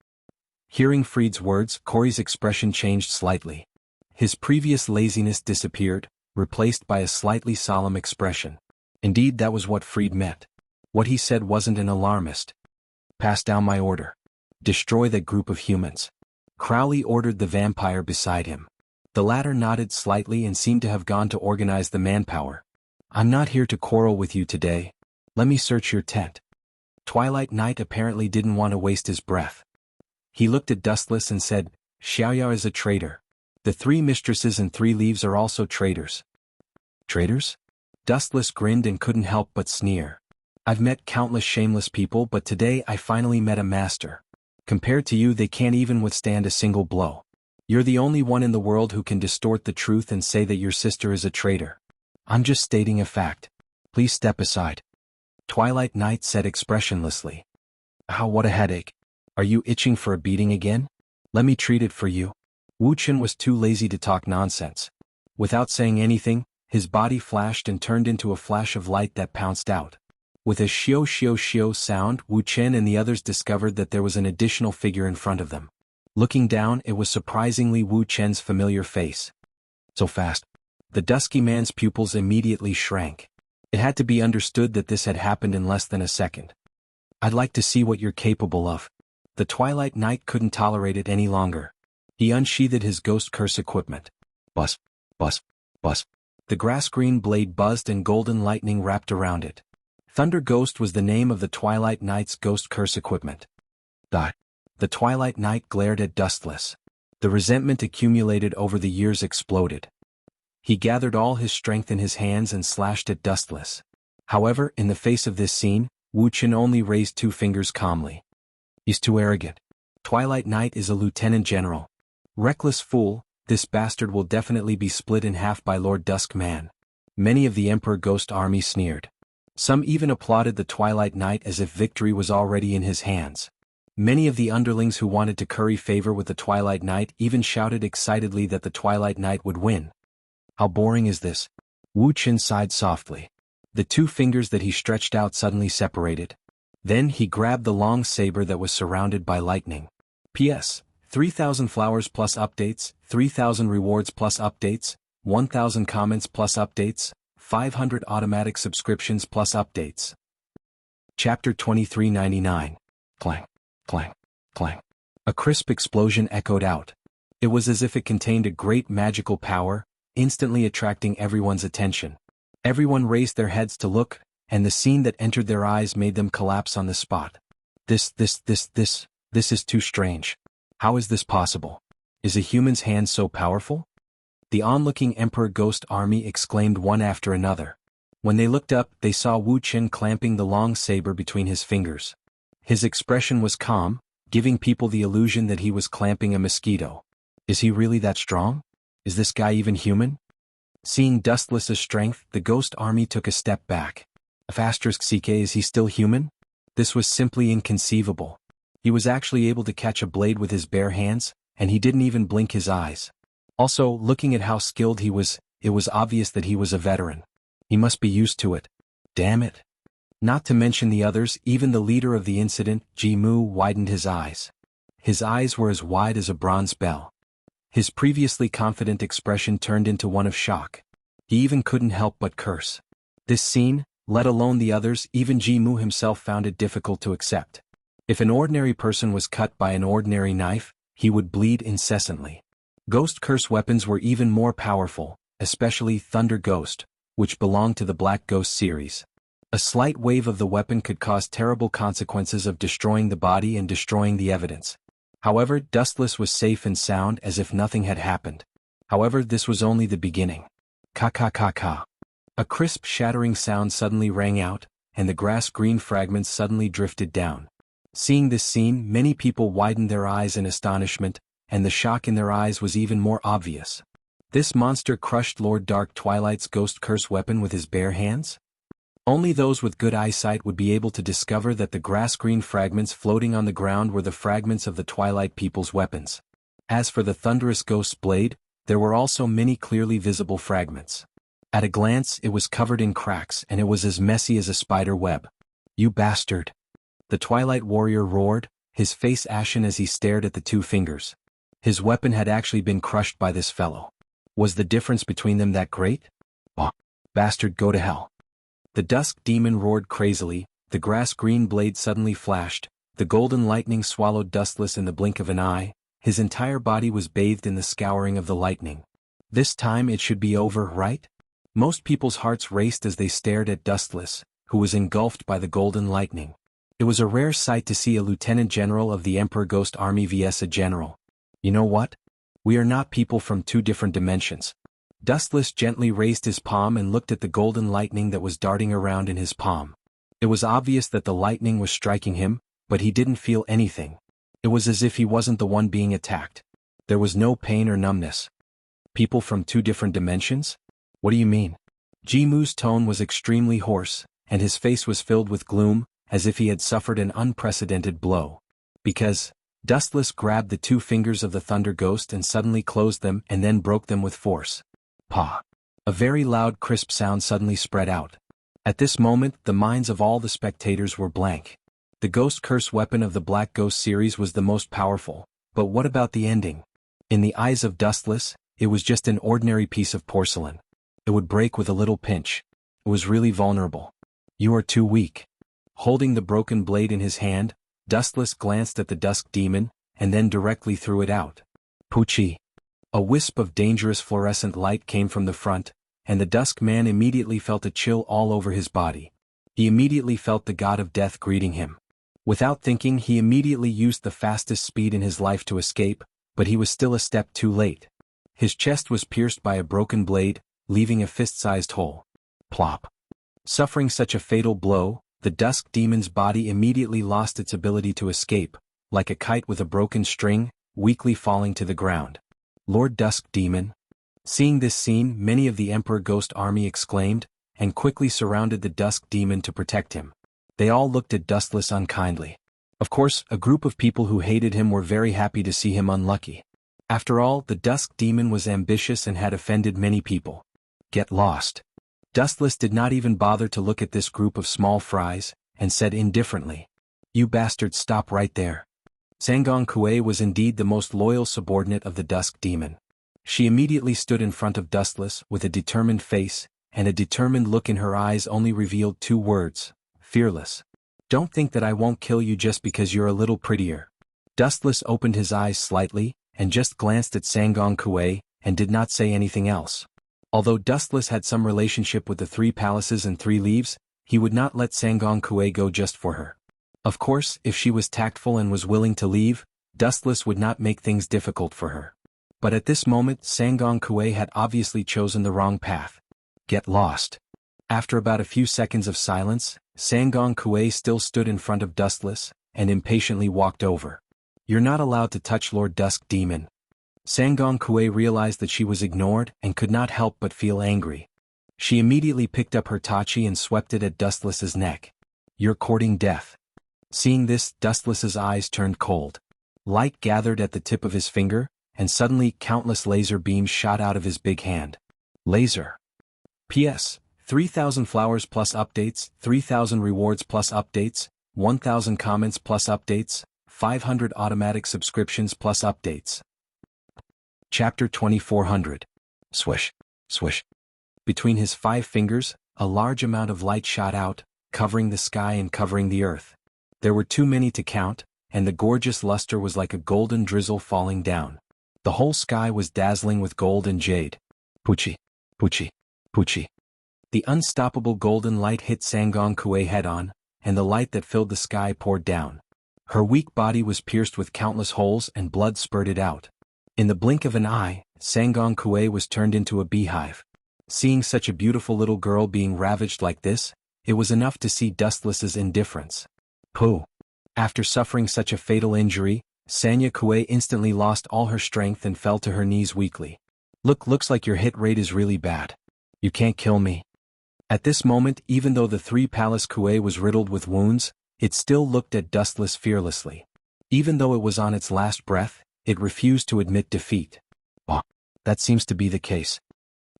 Hearing Freed's words, Corey's expression changed slightly. His previous laziness disappeared, replaced by a slightly solemn expression. Indeed, that was what Freed meant. What he said wasn't an alarmist. "Pass down my order. Destroy that group of humans." Crowley ordered the vampire beside him. The latter nodded slightly and seemed to have gone to organize the manpower. "I'm not here to quarrel with you today. Let me search your tent." Twilight Night apparently didn't want to waste his breath. He looked at Dustless and said, "Xiaoya is a traitor. The 3 mistresses and 3 leaves are also traitors." "Traitors?" Dustless grinned and couldn't help but sneer. "I've met countless shameless people, but today I finally met a master. Compared to you, they can't even withstand a single blow. You're the only one in the world who can distort the truth and say that your sister is a traitor. I'm just stating a fact. Please step aside." Twilight Night said expressionlessly. "Ow, what a headache. Are you itching for a beating again? Let me treat it for you." Wuxian was too lazy to talk nonsense. Without saying anything, his body flashed and turned into a flash of light that pounced out. With a shio shio shio sound, Wuxian and the others discovered that there was an additional figure in front of them. Looking down, it was surprisingly Wu Chen's familiar face. So fast. The dusky man's pupils immediately shrank. It had to be understood that this had happened in less than a second. "I'd like to see what you're capable of." The Twilight Knight couldn't tolerate it any longer. He unsheathed his ghost curse equipment. Buzz, buzz, buzz. The grass-green blade buzzed and golden lightning wrapped around it. Thunder Ghost was the name of the Twilight Knight's ghost curse equipment. Die. The Twilight Knight glared at Dustless. The resentment accumulated over the years exploded. He gathered all his strength in his hands and slashed at Dustless. However, in the face of this scene, Wuxian only raised 2 fingers calmly. "He's too arrogant. Twilight Knight is a lieutenant general. Reckless fool, this bastard will definitely be split in half by Lord Duskman." Many of the Emperor Ghost army sneered. Some even applauded the Twilight Knight as if victory was already in his hands. Many of the underlings who wanted to curry favor with the Twilight Knight even shouted excitedly that the Twilight Knight would win. "How boring is this?" Wuxian sighed softly. The 2 fingers that he stretched out suddenly separated. Then he grabbed the long saber that was surrounded by lightning. P.S. 3,000 flowers plus updates, 3,000 rewards plus updates, 1,000 comments plus updates, 500 automatic subscriptions plus updates. Chapter 2399. Clang, clang, clang. A crisp explosion echoed out. It was as if it contained a great magical power, instantly attracting everyone's attention. Everyone raised their heads to look, and the scene that entered their eyes made them collapse on the spot. This is too strange. How is this possible? Is a human's hand so powerful? The onlooking Emperor Ghost army exclaimed one after another. When they looked up, they saw Wuxian clamping the long saber between his fingers. His expression was calm, giving people the illusion that he was clamping a mosquito. Is he really that strong? Is this guy even human? Seeing Dustless's strength, the Ghost army took a step back. *CK, is he still human? This was simply inconceivable. He was actually able to catch a blade with his bare hands, and he didn't even blink his eyes. Also, looking at how skilled he was, it was obvious that he was a veteran. He must be used to it. Damn it. Not to mention the others, even the leader of the incident, Jianghu, widened his eyes. His eyes were as wide as a bronze bell. His previously confident expression turned into one of shock. He even couldn't help but curse. This scene, let alone the others, even Jianghu himself found it difficult to accept. If an ordinary person was cut by an ordinary knife, he would bleed incessantly. Ghost curse weapons were even more powerful, especially Thunder Ghost, which belonged to the Black Ghost series. A slight wave of the weapon could cause terrible consequences of destroying the body and destroying the evidence. However, Dustless was safe and sound as if nothing had happened. However, this was only the beginning. Ka ka ka ka. A crisp shattering sound suddenly rang out, and the grass-green fragments suddenly drifted down. Seeing this scene, many people widened their eyes in astonishment, and the shock in their eyes was even more obvious. This monster crushed Lord Dark Twilight's ghost curse weapon with his bare hands? Only those with good eyesight would be able to discover that the grass-green fragments floating on the ground were the fragments of the Twilight People's weapons. As for the thunderous ghost's blade, there were also many clearly visible fragments. At a glance, it was covered in cracks and it was as messy as a spider web. "You bastard!" The Twilight Warrior roared, his face ashen as he stared at the two fingers. His weapon had actually been crushed by this fellow. Was the difference between them that great? "Oh, bastard, go to hell!" The Dusk Demon roared crazily, the grass-green blade suddenly flashed, the golden lightning swallowed Dustless in the blink of an eye, his entire body was bathed in the scouring of the lightning. This time it should be over, right? Most people's hearts raced as they stared at Dustless, who was engulfed by the golden lightning. It was a rare sight to see a lieutenant general of the Emperor Ghost Army vs a general. "You know what? We are not people from two different dimensions." Dustless gently raised his palm and looked at the golden lightning that was darting around in his palm. It was obvious that the lightning was striking him, but he didn't feel anything. It was as if he wasn't the one being attacked. There was no pain or numbness. "People from two different dimensions? What do you mean?" Jimu's tone was extremely hoarse, and his face was filled with gloom, as if he had suffered an unprecedented blow. Because Dustless grabbed the two fingers of the Thunder Ghost and suddenly closed them and then broke them with force. "Pa!" A very loud crisp sound suddenly spread out. At this moment, the minds of all the spectators were blank. The Ghost Curse weapon of the Black Ghost series was the most powerful, but what about the ending? In the eyes of Dustless, it was just an ordinary piece of porcelain. It would break with a little pinch. It was really vulnerable. "You are too weak." Holding the broken blade in his hand, Dustless glanced at the Dusk Demon, and then directly threw it out. "Poochie!" A wisp of dangerous fluorescent light came from the front, and the Dusk Man immediately felt a chill all over his body. He immediately felt the god of death greeting him. Without thinking, he immediately used the fastest speed in his life to escape, but he was still a step too late. His chest was pierced by a broken blade, leaving a fist-sized hole. Plop. Suffering such a fatal blow, the Dusk Demon's body immediately lost its ability to escape, like a kite with a broken string, weakly falling to the ground. "Lord Dusk Demon." Seeing this scene, many of the Emperor Ghost Army exclaimed, and quickly surrounded the Dusk Demon to protect him. They all looked at Dustless unkindly. Of course, a group of people who hated him were very happy to see him unlucky. After all, the Dusk Demon was ambitious and had offended many people. "Get lost." Dustless did not even bother to look at this group of small fries, and said indifferently, "You bastards, stop right there." Xianxia was indeed the most loyal subordinate of the Dusk Demon. She immediately stood in front of Dustless with a determined face, and a determined look in her eyes only revealed two words: fearless. "Don't think that I won't kill you just because you're a little prettier." Dustless opened his eyes slightly, and just glanced at Xianxia, and did not say anything else. Although Dustless had some relationship with the Three Palaces and Three Leaves, he would not let Xianxia go just for her. Of course, if she was tactful and was willing to leave, Dustless would not make things difficult for her. But at this moment, Xianxia had obviously chosen the wrong path. "Get lost." After about a few seconds of silence, Xianxia still stood in front of Dustless, and impatiently walked over. "You're not allowed to touch Lord Dusk Demon." Xianxia realized that she was ignored and could not help but feel angry. She immediately picked up her tachi and swept it at Dustless's neck. "You're courting death." Seeing this, Dustless's eyes turned cold. Light gathered at the tip of his finger, and suddenly countless laser beams shot out of his big hand. Laser. P.S. 3,000 flowers plus updates, 3,000 rewards plus updates, 1,000 comments plus updates, 500 automatic subscriptions plus updates. Chapter 2400. Swish, swish. Between his 5 fingers, a large amount of light shot out, covering the sky and covering the earth. There were too many to count, and the gorgeous luster was like a golden drizzle falling down. The whole sky was dazzling with gold and jade. Poochie, poochie, poochie. The unstoppable golden light hit Xianxia head-on, and the light that filled the sky poured down. Her weak body was pierced with countless holes and blood spurted out. In the blink of an eye, Xianxia was turned into a beehive. Seeing such a beautiful little girl being ravaged like this, it was enough to see Dustless's indifference. Pooh! After suffering such a fatal injury, Sanya Kue instantly lost all her strength and fell to her knees weakly. Looks like your hit rate is really bad. You can't kill me. At this moment, even though the three-palace Kue was riddled with wounds, it still looked at Dustless fearlessly. Even though it was on its last breath, it refused to admit defeat. Oh, that seems to be the case.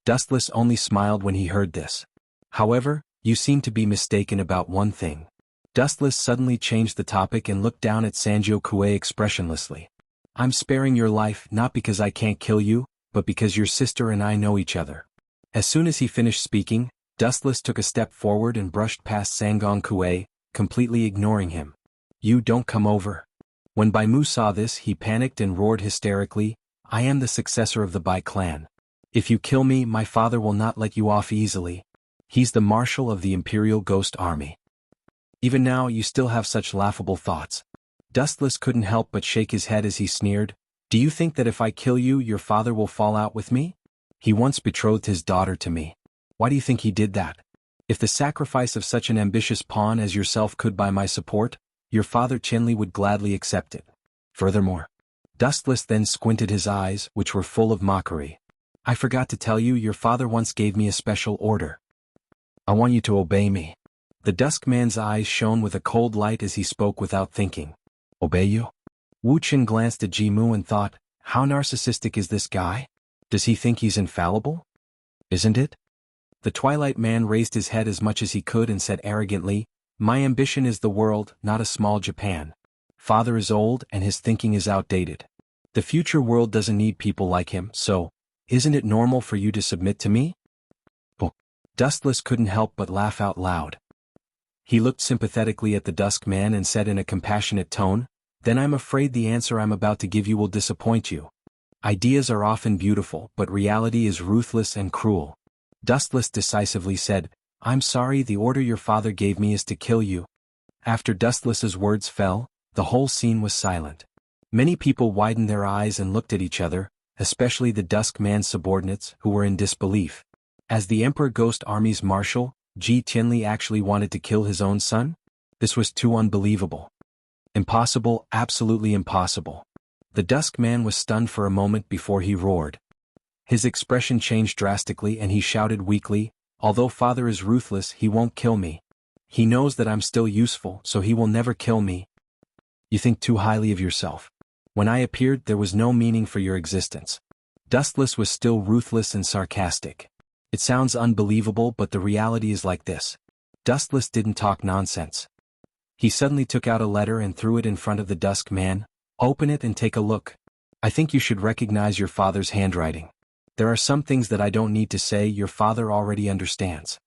Dustless only smiled when he heard this. However, you seem to be mistaken about one thing. Dustless suddenly changed the topic and looked down at Sanjo Kue expressionlessly. I'm sparing your life not because I can't kill you, but because your sister and I know each other. As soon as he finished speaking, Dustless took a step forward and brushed past Sangong Kue, completely ignoring him. You don't come over. When Bai Mu saw this, he panicked and roared hysterically, I am the successor of the Bai clan. If you kill me, my father will not let you off easily. He's the marshal of the Imperial Ghost Army. Even now you still have such laughable thoughts. Dustless couldn't help but shake his head as he sneered, do you think that if I kill you, your father will fall out with me? He once betrothed his daughter to me. Why do you think he did that? If the sacrifice of such an ambitious pawn as yourself could buy my support, your father Chenli would gladly accept it. Furthermore, Dustless then squinted his eyes, which were full of mockery. I forgot to tell you, your father once gave me a special order. I want you to obey me. The Dusk Man's eyes shone with a cold light as he spoke without thinking. Obey you? Wu Chen glanced at Jimu and thought, how narcissistic is this guy? Does he think he's infallible? Isn't it? The Twilight Man raised his head as much as he could and said arrogantly, my ambition is the world, not a small Japan. Father is old and his thinking is outdated. The future world doesn't need people like him, so, isn't it normal for you to submit to me? Oh. Dustless couldn't help but laugh out loud. He looked sympathetically at the Dusk Man and said in a compassionate tone, then I'm afraid the answer I'm about to give you will disappoint you. Ideas are often beautiful, but reality is ruthless and cruel. Dustless decisively said, I'm sorry, the order your father gave me is to kill you. After Dustless's words fell, the whole scene was silent. Many people widened their eyes and looked at each other, especially the Dusk Man's subordinates, who were in disbelief. As the Emperor Ghost Army's marshal, Ji Tianli actually wanted to kill his own son? This was too unbelievable. Impossible, absolutely impossible. The Dusk Man was stunned for a moment before he roared. His expression changed drastically and he shouted weakly, although father is ruthless, he won't kill me. He knows that I'm still useful, so he will never kill me. You think too highly of yourself. When I appeared, there was no meaning for your existence. Dustless was still ruthless and sarcastic. It sounds unbelievable, but the reality is like this. Dustless didn't talk nonsense. He suddenly took out a letter and threw it in front of the Dusk Man. Open it and take a look. I think you should recognize your father's handwriting. There are some things that I don't need to say, your father already understands.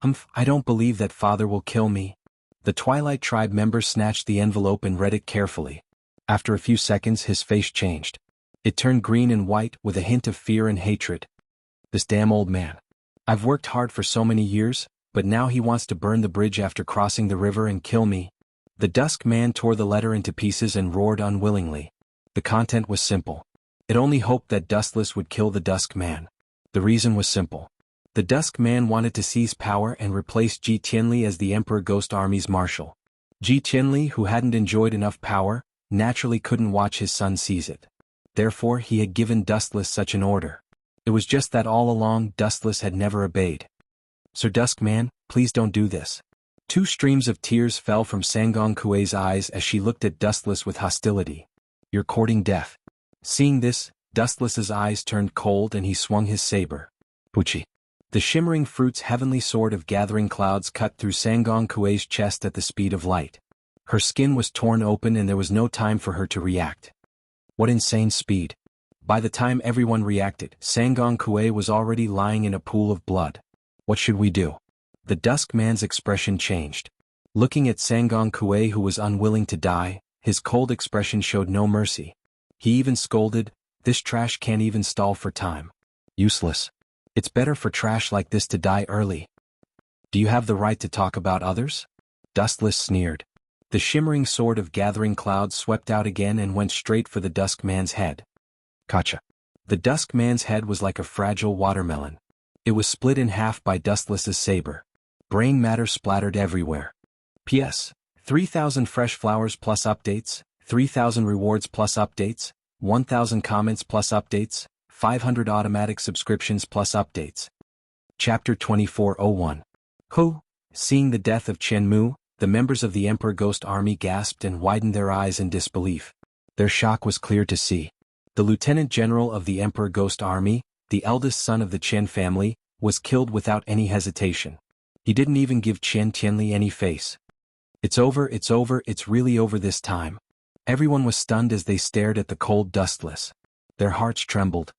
I don't believe that father will kill me. The Twilight Tribe member snatched the envelope and read it carefully. After a few seconds his face changed. It turned green and white with a hint of fear and hatred. This damn old man. I've worked hard for so many years, but now he wants to burn the bridge after crossing the river and kill me. The Dusk Man tore the letter into pieces and roared unwillingly. The content was simple. It only hoped that Dustless would kill the Dusk Man. The reason was simple. The Dusk Man wanted to seize power and replace Ji Tianli as the Emperor Ghost Army's marshal. Ji Tianli, who hadn't enjoyed enough power, naturally couldn't watch his son seize it. Therefore he had given Dustless such an order. It was just that all along Dustless had never obeyed. Sir Dusk Man, please don't do this. 2 streams of tears fell from Sangong Kue's eyes as she looked at Dustless with hostility. You're courting death. Seeing this, Dustless's eyes turned cold and he swung his saber. Puchi. The shimmering fruit's heavenly sword of gathering clouds cut through Sangong Kue's chest at the speed of light. Her skin was torn open and there was no time for her to react. What insane speed. By the time everyone reacted, Sangong Kue was already lying in a pool of blood. What should we do? The Dusk Man's expression changed. Looking at Sangong Kue, who was unwilling to die, his cold expression showed no mercy. He even scolded, this trash can't even stall for time. Useless. It's better for trash like this to die early. Do you have the right to talk about others? Dustless sneered. The shimmering sword of gathering clouds swept out again and went straight for the Dusk Man's head. Gotcha. The Dusk Man's head was like a fragile watermelon. It was split in half by Dustless's saber. Brain matter splattered everywhere. P.S. 3,000 fresh flowers plus updates, 3,000 rewards plus updates, 1,000 comments plus updates, 500 automatic subscriptions plus updates. Chapter 2401. Who? Seeing the death of Chen Mu, the members of the Emperor Ghost Army gasped and widened their eyes in disbelief. Their shock was clear to see. The Lieutenant General of the Emperor Ghost Army, the eldest son of the Chen family, was killed without any hesitation. He didn't even give Chen Tianli any face. It's over, it's really over this time. Everyone was stunned as they stared at the cold Dustless. Their hearts trembled.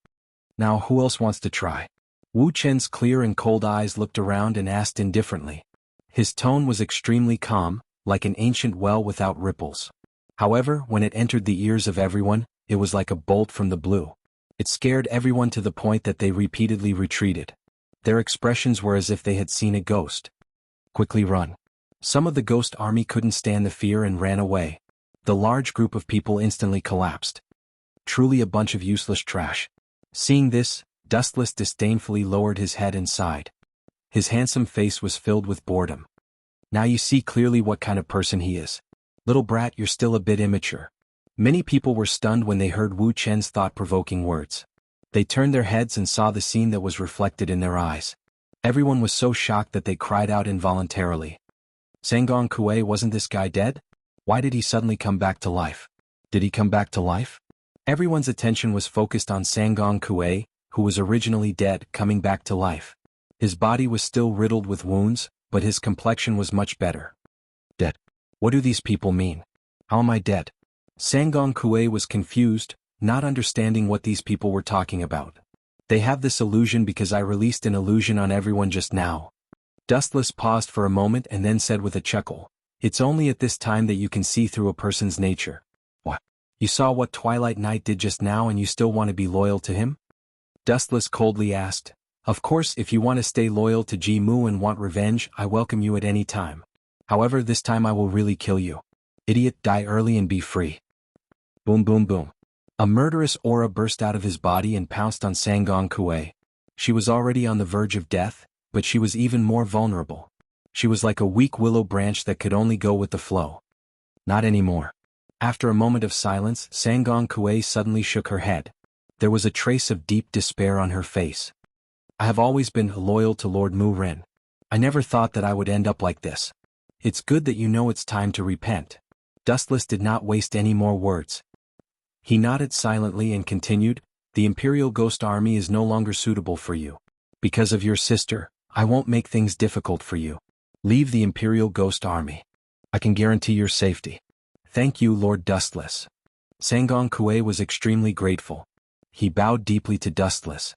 Now who else wants to try? Wu Chen's clear and cold eyes looked around and asked indifferently. His tone was extremely calm, like an ancient well without ripples. However, when it entered the ears of everyone, it was like a bolt from the blue. It scared everyone to the point that they repeatedly retreated. Their expressions were as if they had seen a ghost. Quickly run. Some of the ghost army couldn't stand the fear and ran away. The large group of people instantly collapsed. Truly a bunch of useless trash. Seeing this, Dustless disdainfully lowered his head and sighed. His handsome face was filled with boredom. Now you see clearly what kind of person he is. Little brat, you're still a bit immature. Many people were stunned when they heard Wu Chen's thought-provoking words. They turned their heads and saw the scene that was reflected in their eyes. Everyone was so shocked that they cried out involuntarily. Sangong Kuei, wasn't this guy dead? Why did he suddenly come back to life? Did he come back to life? Everyone's attention was focused on Sangong Kuei, who was originally dead, coming back to life. His body was still riddled with wounds, but his complexion was much better. Dead? What do these people mean? How am I dead? Sangong Kuei was confused, not understanding what these people were talking about. They have this illusion because I released an illusion on everyone just now. Dustless paused for a moment and then said with a chuckle, it's only at this time that you can see through a person's nature. What? You saw what Twilight Knight did just now and you still want to be loyal to him? Dustless coldly asked. Of course, if you want to stay loyal to Ji Mu and want revenge, I welcome you at any time. However, this time I will really kill you. Idiot, die early and be free. Boom boom boom. A murderous aura burst out of his body and pounced on Sangong Kuei. She was already on the verge of death, but she was even more vulnerable. She was like a weak willow branch that could only go with the flow. Not anymore. After a moment of silence, Sangong Kuei suddenly shook her head. There was a trace of deep despair on her face. I have always been loyal to Lord Mu Ren. I never thought that I would end up like this. It's good that you know it's time to repent. Dustless did not waste any more words. He nodded silently and continued, the Imperial Ghost Army is no longer suitable for you. Because of your sister, I won't make things difficult for you. Leave the Imperial Ghost Army. I can guarantee your safety. Thank you, Lord Dustless. Sangong Kuei was extremely grateful. He bowed deeply to Dustless.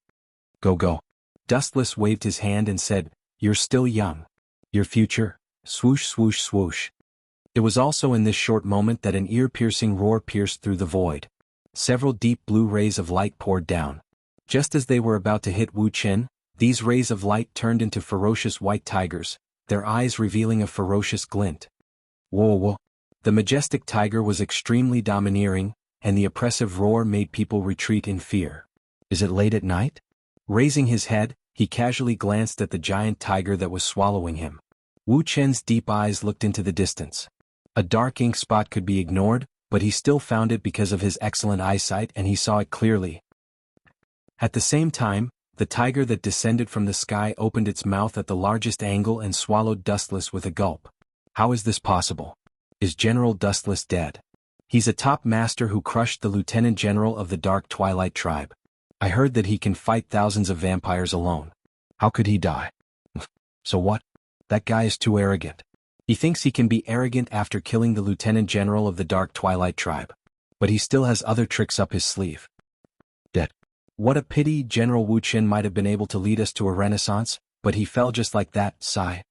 Go. Dustless waved his hand and said, you're still young. Your future, swoosh swoosh swoosh. It was also in this short moment that an ear-piercing roar pierced through the void. Several deep blue rays of light poured down. Just as they were about to hit Wu Chen, these rays of light turned into ferocious white tigers, their eyes revealing a ferocious glint. Whoa. The majestic tiger was extremely domineering, and the oppressive roar made people retreat in fear. Is it late at night? Raising his head, he casually glanced at the giant tiger that was swallowing him. Wu Chen's deep eyes looked into the distance. A dark ink spot could be ignored, but he still found it because of his excellent eyesight and he saw it clearly. At the same time, the tiger that descended from the sky opened its mouth at the largest angle and swallowed Dustless with a gulp. How is this possible? Is General Dustless dead? He's a top master who crushed the Lieutenant General of the Dark Twilight Tribe. I heard that he can fight thousands of vampires alone. How could he die? So what? That guy is too arrogant. He thinks he can be arrogant after killing the Lieutenant General of the Dark Twilight Tribe. But he still has other tricks up his sleeve. Dead. What a pity. General Wu Chen might have been able to lead us to a renaissance, but he fell just like that. Sigh.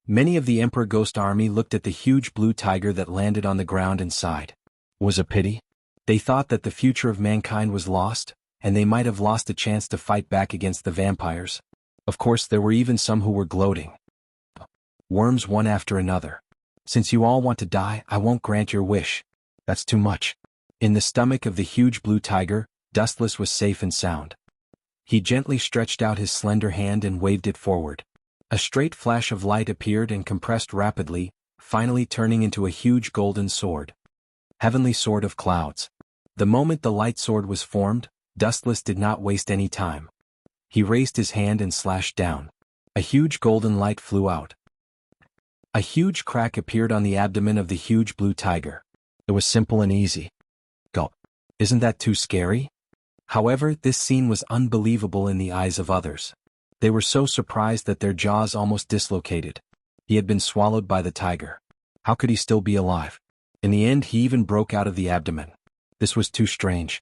Many of the Emperor Ghost Army looked at the huge blue tiger that landed on the ground and sighed. Was a pity? They thought that the future of mankind was lost, and they might have lost a chance to fight back against the vampires. Of course, there were even some who were gloating. Worms one after another. Since you all want to die, I won't grant your wish. That's too much. In the stomach of the huge blue tiger, Dustless was safe and sound. He gently stretched out his slender hand and waved it forward. A straight flash of light appeared and compressed rapidly, finally turning into a huge golden sword. Heavenly Sword of Clouds. The moment the light sword was formed, Dustless did not waste any time. He raised his hand and slashed down. A huge golden light flew out. A huge crack appeared on the abdomen of the huge blue tiger. It was simple and easy. Gulp. Isn't that too scary? However, this scene was unbelievable in the eyes of others. They were so surprised that their jaws almost dislocated. He had been swallowed by the tiger. How could he still be alive? In the end, he even broke out of the abdomen. This was too strange.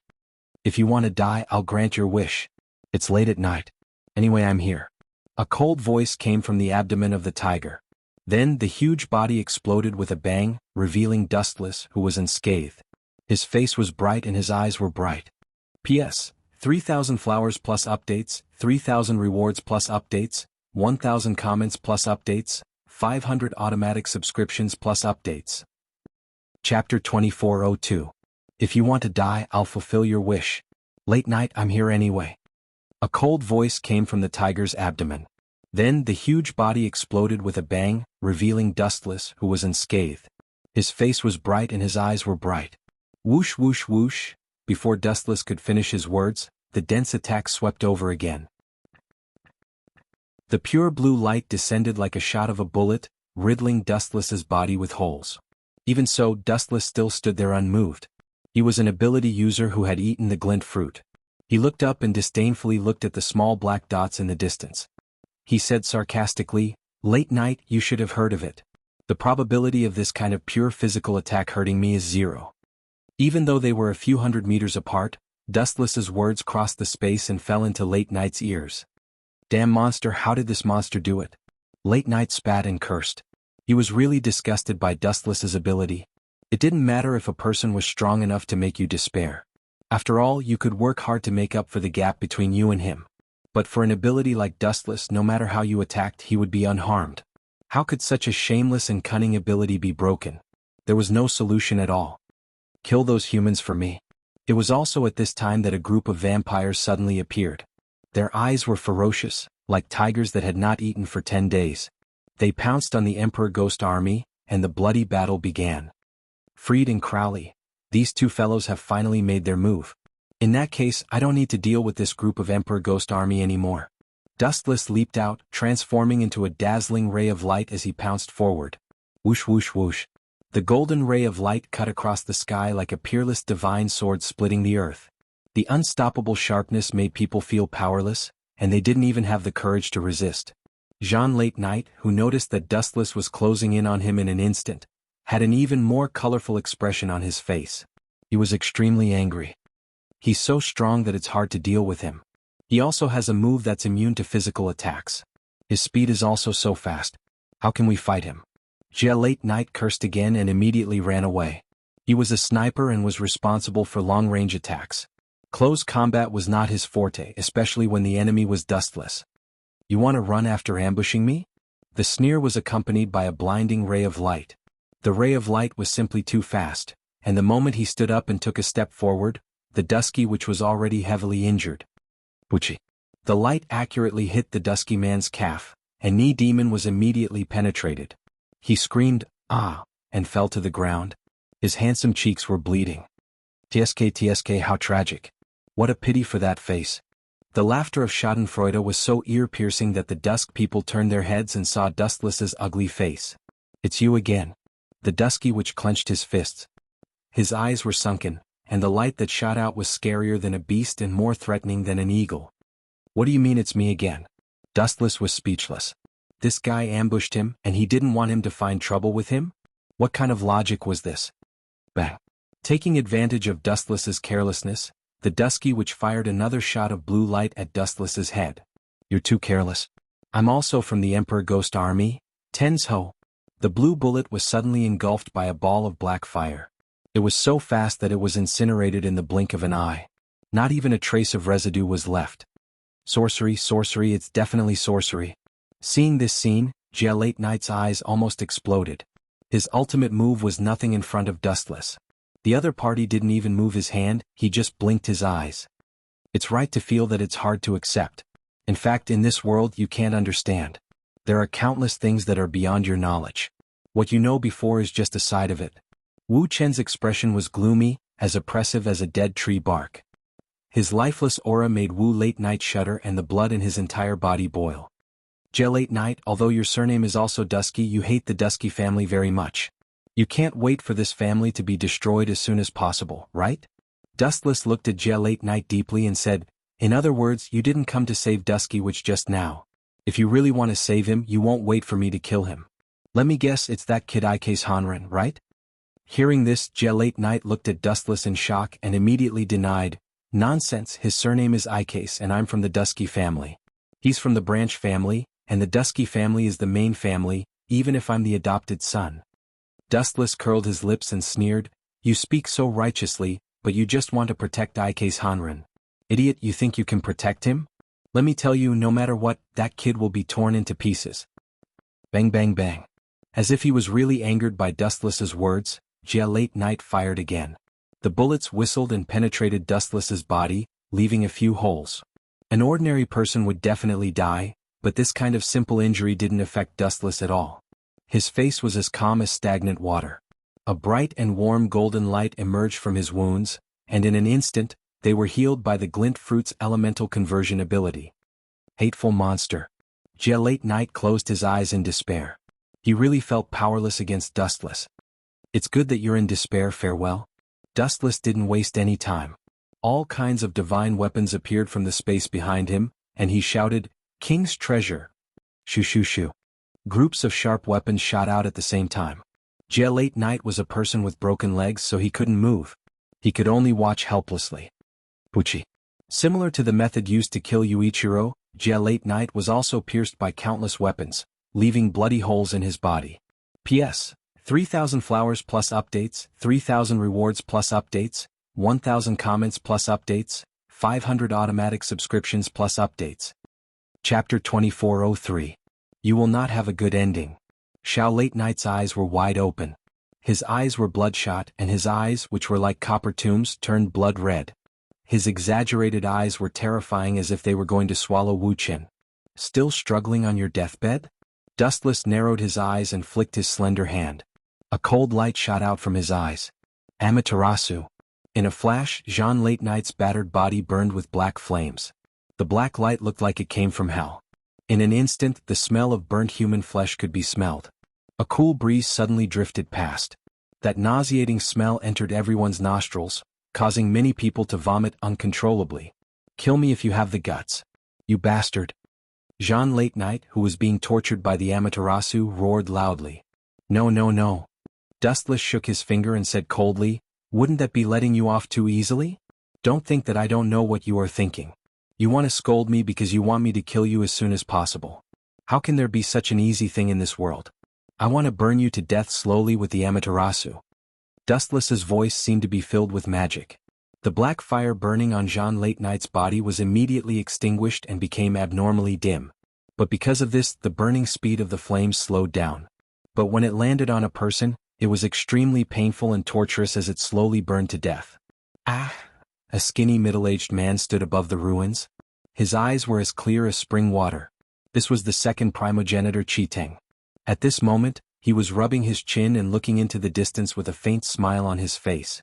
If you want to die, I'll grant your wish. It's late at night. Anyway, I'm here. A cold voice came from the abdomen of the tiger. Then the huge body exploded with a bang, revealing Dustless, who was unscathed. His face was bright and his eyes were bright. P.S. 3,000 flowers plus updates, 3,000 rewards plus updates, 1,000 comments plus updates, 500 automatic subscriptions plus updates. Chapter 2402. If you want to die, I'll fulfill your wish. Late night, I'm here anyway. A cold voice came from the tiger's abdomen. Then the huge body exploded with a bang, revealing Dustless, who was unscathed. His face was bright and his eyes were bright. Whoosh whoosh whoosh. Before Dustless could finish his words, the dense attack swept over again. The pure blue light descended like a shot of a bullet, riddling Dustless's body with holes. Even so, Dustless still stood there unmoved. He was an ability user who had eaten the glint fruit. He looked up and disdainfully looked at the small black dots in the distance. He said sarcastically, "Late night, you should have heard of it. The probability of this kind of pure physical attack hurting me is 0. Even though they were a few hundred meters apart, Dustless's words crossed the space and fell into Late Night's ears. Damn monster, how did this monster do it? Late Night spat and cursed. He was really disgusted by Dustless's ability. It didn't matter if a person was strong enough to make you despair. After all, you could work hard to make up for the gap between you and him. But for an ability like Dustless, no matter how you attacked, he would be unharmed. How could such a shameless and cunning ability be broken? There was no solution at all. Kill those humans for me. It was also at this time that a group of vampires suddenly appeared. Their eyes were ferocious, like tigers that had not eaten for 10 days. They pounced on the Emperor Ghost Army, and the bloody battle began. Freed and Crowley. These two fellows have finally made their move. In that case, I don't need to deal with this group of Emperor Ghost Army anymore. Dustless leaped out, transforming into a dazzling ray of light as he pounced forward. Whoosh whoosh whoosh. The golden ray of light cut across the sky like a peerless divine sword splitting the earth. The unstoppable sharpness made people feel powerless, and they didn't even have the courage to resist. Jean Late Night, who noticed that Dustless was closing in on him in an instant, had an even more colorful expression on his face. He was extremely angry. He's so strong that it's hard to deal with him. He also has a move that's immune to physical attacks. His speed is also so fast. How can we fight him? Late Night cursed again and immediately ran away. He was a sniper and was responsible for long-range attacks. Close combat was not his forte, especially when the enemy was Dustless. You want to run after ambushing me? The sneer was accompanied by a blinding ray of light. The ray of light was simply too fast, and the moment he stood up and took a step forward, the Dusky which was already heavily injured. Wuxia. The light accurately hit the Dusky man's calf, and Knee Demon was immediately penetrated. He screamed, "Ah!" and fell to the ground. His handsome cheeks were bleeding. TSK, how tragic. What a pity for that face. The laughter of Schadenfreude was so ear-piercing that the Dusk people turned their heads and saw Dustless's ugly face. "It's you again." The Dusky which clenched his fists. His eyes were sunken, and the light that shot out was scarier than a beast and more threatening than an eagle. "What do you mean it's me again?" Dustless was speechless. This guy ambushed him, and he didn't want him to find trouble with him? What kind of logic was this? Bang. Taking advantage of Dustless's carelessness, the Dusky which fired another shot of blue light at Dustless's head. "You're too careless. I'm also from the Emperor Ghost Army, Tensho." The blue bullet was suddenly engulfed by a ball of black fire. It was so fast that it was incinerated in the blink of an eye. Not even a trace of residue was left. Sorcery, it's definitely sorcery. Seeing this scene, Late Night's eyes almost exploded. His ultimate move was nothing in front of Dustless. The other party didn't even move his hand, he just blinked his eyes. It's right to feel that it's hard to accept. In fact, in this world you can't understand. There are countless things that are beyond your knowledge. What you know before is just a side of it. Wu Chen's expression was gloomy, as oppressive as a dead tree bark. His lifeless aura made Wu Late Night shudder and the blood in his entire body boil. Late Night, although your surname is also Dusky, you hate the Dusky family very much. You can't wait for this family to be destroyed as soon as possible, right? Dustless looked at Late Night deeply and said, in other words, you didn't come to save Dusky Witch just now. If you really want to save him, you won't wait for me to kill him. Let me guess, it's that kid xuanhuan, right? Hearing this, Late Night looked at Dustless in shock and immediately denied, nonsense, his surname is Icase and I'm from the Dusky family. He's from the branch family, and the Dusky family is the main family, even if I'm the adopted son. Dustless curled his lips and sneered, you speak so righteously, but you just want to protect xuanhuan. Idiot, you think you can protect him? Let me tell you, no matter what, that kid will be torn into pieces. Bang bang bang. As if he was really angered by Dustless's words, Late Night fired again. The bullets whistled and penetrated Dustless's body, leaving a few holes. An ordinary person would definitely die, but this kind of simple injury didn't affect Dustless at all. His face was as calm as stagnant water. A bright and warm golden light emerged from his wounds, and in an instant, they were healed by the glint fruit's elemental conversion ability. Hateful monster. Late Night closed his eyes in despair. He really felt powerless against Dustless. It's good that you're in despair, farewell. Dustless didn't waste any time. All kinds of divine weapons appeared from the space behind him, and he shouted, King's treasure. Shoo shoo shoo. Groups of sharp weapons shot out at the same time. Late Night was a person with broken legs, so he couldn't move. He could only watch helplessly. Puchi. Similar to the method used to kill Yuichiro, Late Night was also pierced by countless weapons, leaving bloody holes in his body. P.S. 3,000 flowers plus updates, 3,000 rewards plus updates, 1,000 comments plus updates, 500 automatic subscriptions plus updates. Chapter 2403. You will not have a good ending. Late Night's eyes were wide open. His eyes were bloodshot and his eyes, which were like copper tombs, turned blood red. His exaggerated eyes were terrifying, as if they were going to swallow Wu Chen. Still struggling on your deathbed? Dustless narrowed his eyes and flicked his slender hand. A cold light shot out from his eyes. Amaterasu. In a flash, Late Night's battered body burned with black flames. The black light looked like it came from hell. In an instant, the smell of burnt human flesh could be smelled. A cool breeze suddenly drifted past. That nauseating smell entered everyone's nostrils, causing many people to vomit uncontrollably. Kill me if you have the guts. You bastard. Late Night, who was being tortured by the Amaterasu, roared loudly. No no no. Dustless shook his finger and said coldly, wouldn't that be letting you off too easily? Don't think that I don't know what you are thinking. You want to scold me because you want me to kill you as soon as possible. How can there be such an easy thing in this world? I want to burn you to death slowly with the Amaterasu. Dustless's voice seemed to be filled with magic. The black fire burning on Late Night's body was immediately extinguished and became abnormally dim. But because of this, the burning speed of the flames slowed down. But when it landed on a person, it was extremely painful and torturous as it slowly burned to death. Ah! A skinny middle-aged man stood above the ruins. His eyes were as clear as spring water. This was the second primogenitor Qiteng. At this moment, he was rubbing his chin and looking into the distance with a faint smile on his face.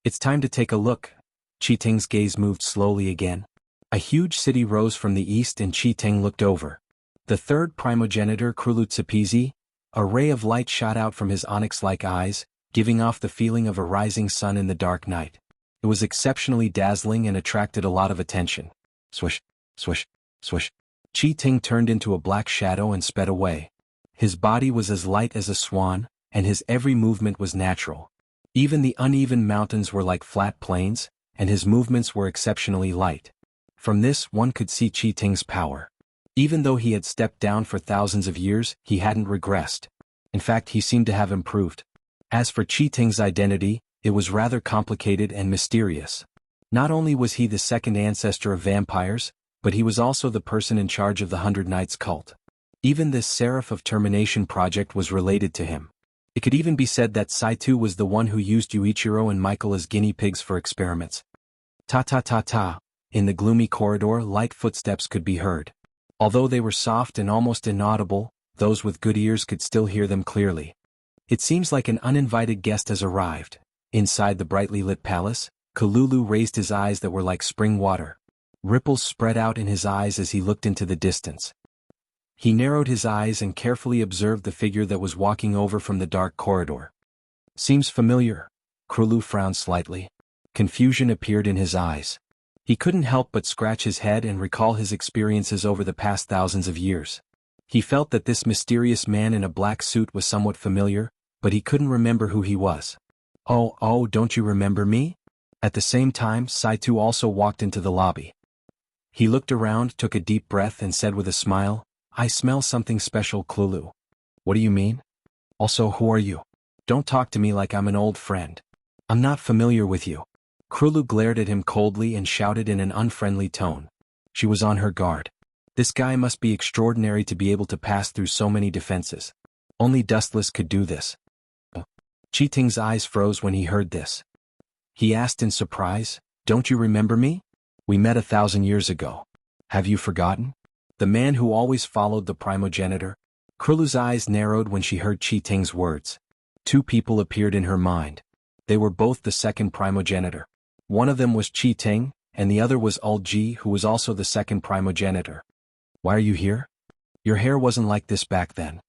It's time to take a look. Qiteng's gaze moved slowly again. A huge city rose from the east and Qiteng looked over. The third primogenitor Krulutsapizi, a ray of light shot out from his onyx-like eyes, giving off the feeling of a rising sun in the dark night. It was exceptionally dazzling and attracted a lot of attention. Swish, swish, swish. Qiteng turned into a black shadow and sped away. His body was as light as a swan, and his every movement was natural. Even the uneven mountains were like flat plains, and his movements were exceptionally light. From this, one could see Qiteng's power. Even though he had stepped down for thousands of years, he hadn't regressed. In fact, he seemed to have improved. As for Qiteng's identity, it was rather complicated and mysterious. Not only was he the second ancestor of vampires, but he was also the person in charge of the 100 Knights cult. Even this Seraph of Termination project was related to him. It could even be said that Saitu was the one who used Yuichiro and Michael as guinea pigs for experiments. Ta ta ta ta. In the gloomy corridor, light footsteps could be heard. Although they were soft and almost inaudible, those with good ears could still hear them clearly. It seems like an uninvited guest has arrived. Inside the brightly lit palace, Kululu raised his eyes that were like spring water. Ripples spread out in his eyes as he looked into the distance. He narrowed his eyes and carefully observed the figure that was walking over from the dark corridor. Seems familiar. Kululu frowned slightly. Confusion appeared in his eyes. He couldn't help but scratch his head and recall his experiences over the past thousands of years. He felt that this mysterious man in a black suit was somewhat familiar, but he couldn't remember who he was. Oh, don't you remember me? At the same time, Saitu also walked into the lobby. He looked around, took a deep breath and said with a smile, I smell something special, Kululu. What do you mean? Also, who are you? Don't talk to me like I'm an old friend. I'm not familiar with you. Kululu glared at him coldly and shouted in an unfriendly tone. She was on her guard. This guy must be extraordinary to be able to pass through so many defenses. Only Dustless could do this. Chiting's eyes froze when he heard this. He asked in surprise, Don't you remember me? We met 1,000 years ago. Have you forgotten? The man who always followed the primogenitor? Kululu's eyes narrowed when she heard Chiting's words. Two people appeared in her mind. They were both the second primogenitor. One of them was Chiting, and the other was Ulji, who was also the second primogenitor. Why are you here? Your hair wasn't like this back then.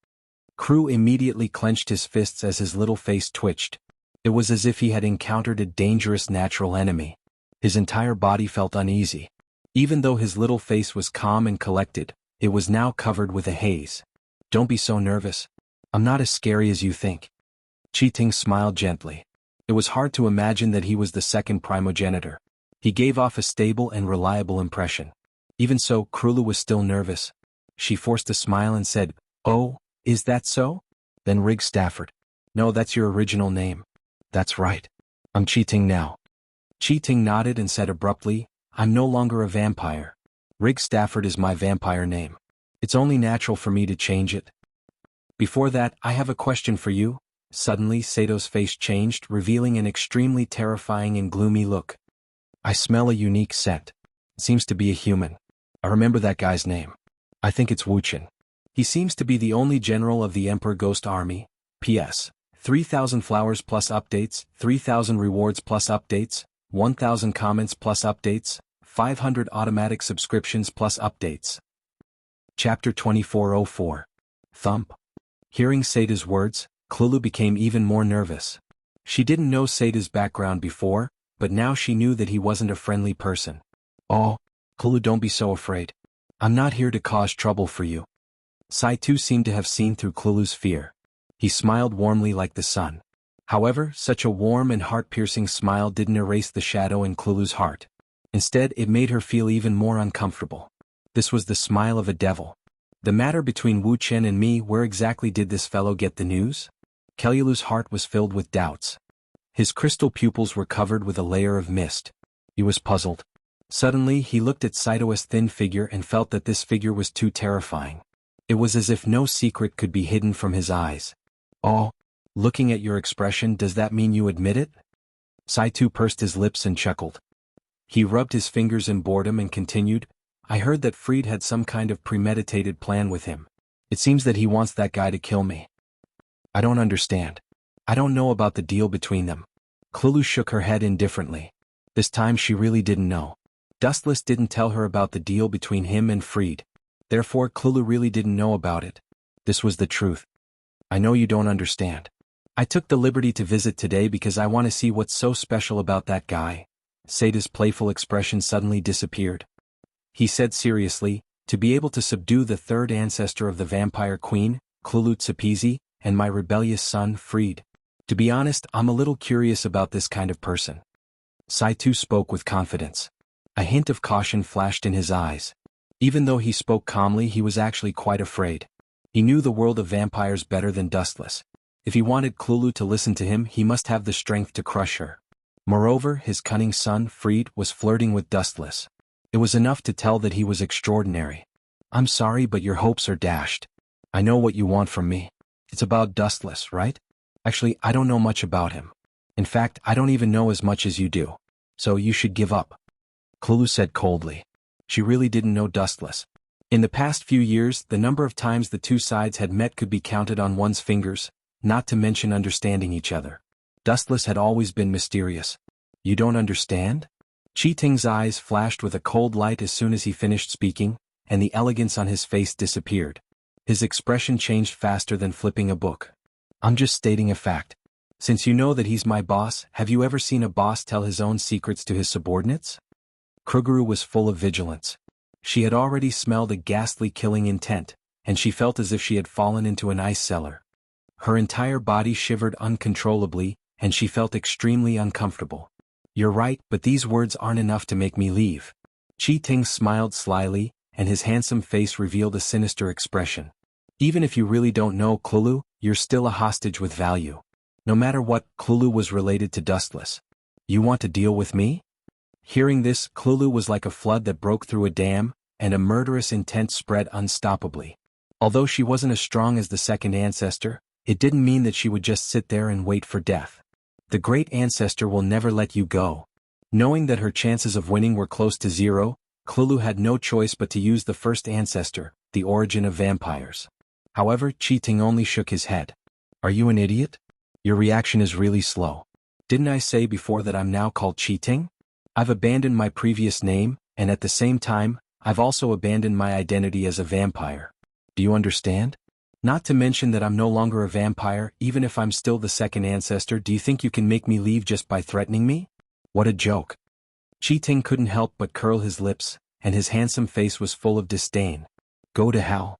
Kru immediately clenched his fists as his little face twitched. It was as if he had encountered a dangerous natural enemy. His entire body felt uneasy. Even though his little face was calm and collected, it was now covered with a haze. Don't be so nervous. I'm not as scary as you think. Chiting smiled gently. It was hard to imagine that he was the second primogenitor. He gave off a stable and reliable impression. Even so, Kululu was still nervous. She forced a smile and said, Oh, is that so? Then Rig Stafford. No, that's your original name. That's right. I'm Chiting now. Chiting nodded and said abruptly, I'm no longer a vampire. Rig Stafford is my vampire name. It's only natural for me to change it. Before that, I have a question for you. Suddenly, Sato's face changed, revealing an extremely terrifying and gloomy look. I smell a unique scent. It seems to be a human. I remember that guy's name. I think it's Wuxian. He seems to be the only general of the Emperor Ghost Army. P.S. 3,000 flowers plus updates, 3,000 rewards plus updates, 1,000 comments plus updates, 500 automatic subscriptions plus updates. Chapter 2404. Thump. Hearing Sata's words, Kululu became even more nervous. She didn't know Sata's background before, but now she knew that he wasn't a friendly person. Oh, Kululu, don't be so afraid. I'm not here to cause trouble for you. Saitu seemed to have seen through Kululu's fear. He smiled warmly like the sun. However, such a warm and heart-piercing smile didn't erase the shadow in Kululu's heart. Instead, it made her feel even more uncomfortable. This was the smile of a devil. The matter between Wu Chen and me, where exactly did this fellow get the news? Kululu's heart was filled with doubts. His crystal pupils were covered with a layer of mist. He was puzzled. Suddenly, he looked at Saito's thin figure and felt that this figure was too terrifying. It was as if no secret could be hidden from his eyes. Oh, looking at your expression, does that mean you admit it? Saitu pursed his lips and chuckled. He rubbed his fingers in boredom and continued, I heard that Fried had some kind of premeditated plan with him. It seems that he wants that guy to kill me. I don't understand. I don't know about the deal between them. Kululu shook her head indifferently. This time she really didn't know. Dustless didn't tell her about the deal between him and Fried. Therefore, Kululu really didn't know about it. This was the truth. I know you don't understand. I took the liberty to visit today because I want to see what's so special about that guy. Sata's playful expression suddenly disappeared. He said seriously, to be able to subdue the third ancestor of the vampire queen, Kululu Tsapizi, and my rebellious son, Fried. To be honest, I'm a little curious about this kind of person. Saitu spoke with confidence. A hint of caution flashed in his eyes. Even though he spoke calmly, he was actually quite afraid. He knew the world of vampires better than Dustless. If he wanted Kululu to listen to him, he must have the strength to crush her. Moreover, his cunning son, Fried, was flirting with Dustless. It was enough to tell that he was extraordinary. I'm sorry, but your hopes are dashed. I know what you want from me. It's about Dustless, right? Actually, I don't know much about him. In fact, I don't even know as much as you do. So you should give up. Klulu said coldly. She really didn't know Dustless. In the past few years, the number of times the two sides had met could be counted on one's fingers, not to mention understanding each other. Dustless had always been mysterious. You don't understand? Ting's eyes flashed with a cold light as soon as he finished speaking, and the elegance on his face disappeared. His expression changed faster than flipping a book. I'm just stating a fact. Since you know that he's my boss, have you ever seen a boss tell his own secrets to his subordinates? Kruguru was full of vigilance. She had already smelled a ghastly killing intent, and she felt as if she had fallen into an ice cellar. Her entire body shivered uncontrollably, and she felt extremely uncomfortable. You're right, but these words aren't enough to make me leave. Ting smiled slyly, and his handsome face revealed a sinister expression. Even if you really don't know Klulu, you're still a hostage with value. No matter what, Klulu was related to Dustless. You want to deal with me? Hearing this, Klulu was like a flood that broke through a dam, and a murderous intent spread unstoppably. Although she wasn't as strong as the second ancestor, it didn't mean that she would just sit there and wait for death. The great ancestor will never let you go. Knowing that her chances of winning were close to zero, Klulu had no choice but to use the first ancestor, the origin of vampires. However, Ting only shook his head. Are you an idiot? Your reaction is really slow. Didn't I say before that I'm now called Ting? I've abandoned my previous name, and at the same time, I've also abandoned my identity as a vampire. Do you understand? Not to mention that I'm no longer a vampire, even if I'm still the second ancestor. Do you think you can make me leave just by threatening me? What a joke. Ting couldn't help but curl his lips, and his handsome face was full of disdain. Go to hell.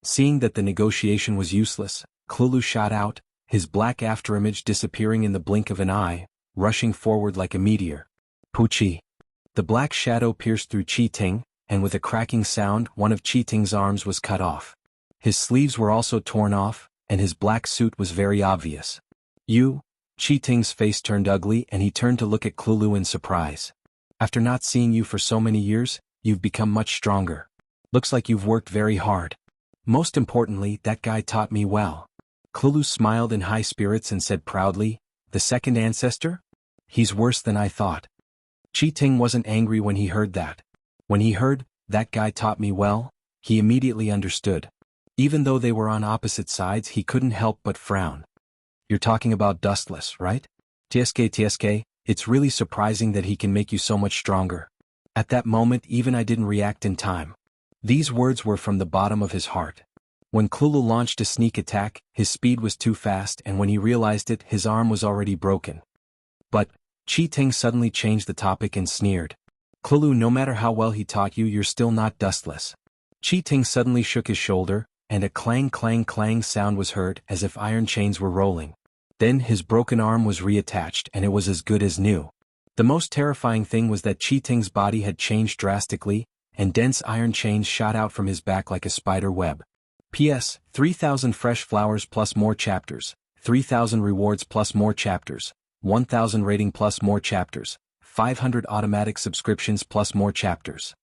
Seeing that the negotiation was useless, Klulu shot out, his black afterimage disappearing in the blink of an eye, rushing forward like a meteor. Poochie. The black shadow pierced through Ting, and with a cracking sound, one of Ting's arms was cut off. His sleeves were also torn off, and his black suit was very obvious. You? Ting's face turned ugly and he turned to look at Klulu in surprise. After not seeing you for so many years, you've become much stronger. Looks like you've worked very hard. Most importantly, that guy taught me well. Klulu smiled in high spirits and said proudly, the second ancestor? He's worse than I thought. Ting wasn't angry when he heard that. When he heard, that guy taught me well, he immediately understood. Even though they were on opposite sides, he couldn't help but frown. You're talking about Dustless, right? TSK, it's really surprising that he can make you so much stronger. At that moment even I didn't react in time. These words were from the bottom of his heart. When Klulu launched a sneak attack, his speed was too fast, and when he realized it, his arm was already broken. But Ting suddenly changed the topic and sneered. Klulu, no matter how well he taught you, you're still not Dustless. Ting suddenly shook his shoulder, and a clang clang clang sound was heard as if iron chains were rolling. Then his broken arm was reattached and it was as good as new. The most terrifying thing was that Ting's body had changed drastically, and dense iron chains shot out from his back like a spider web. P.S. 3,000 fresh flowers plus more chapters, 3,000 rewards plus more chapters, 1,000 rating plus more chapters, 500 automatic subscriptions plus more chapters.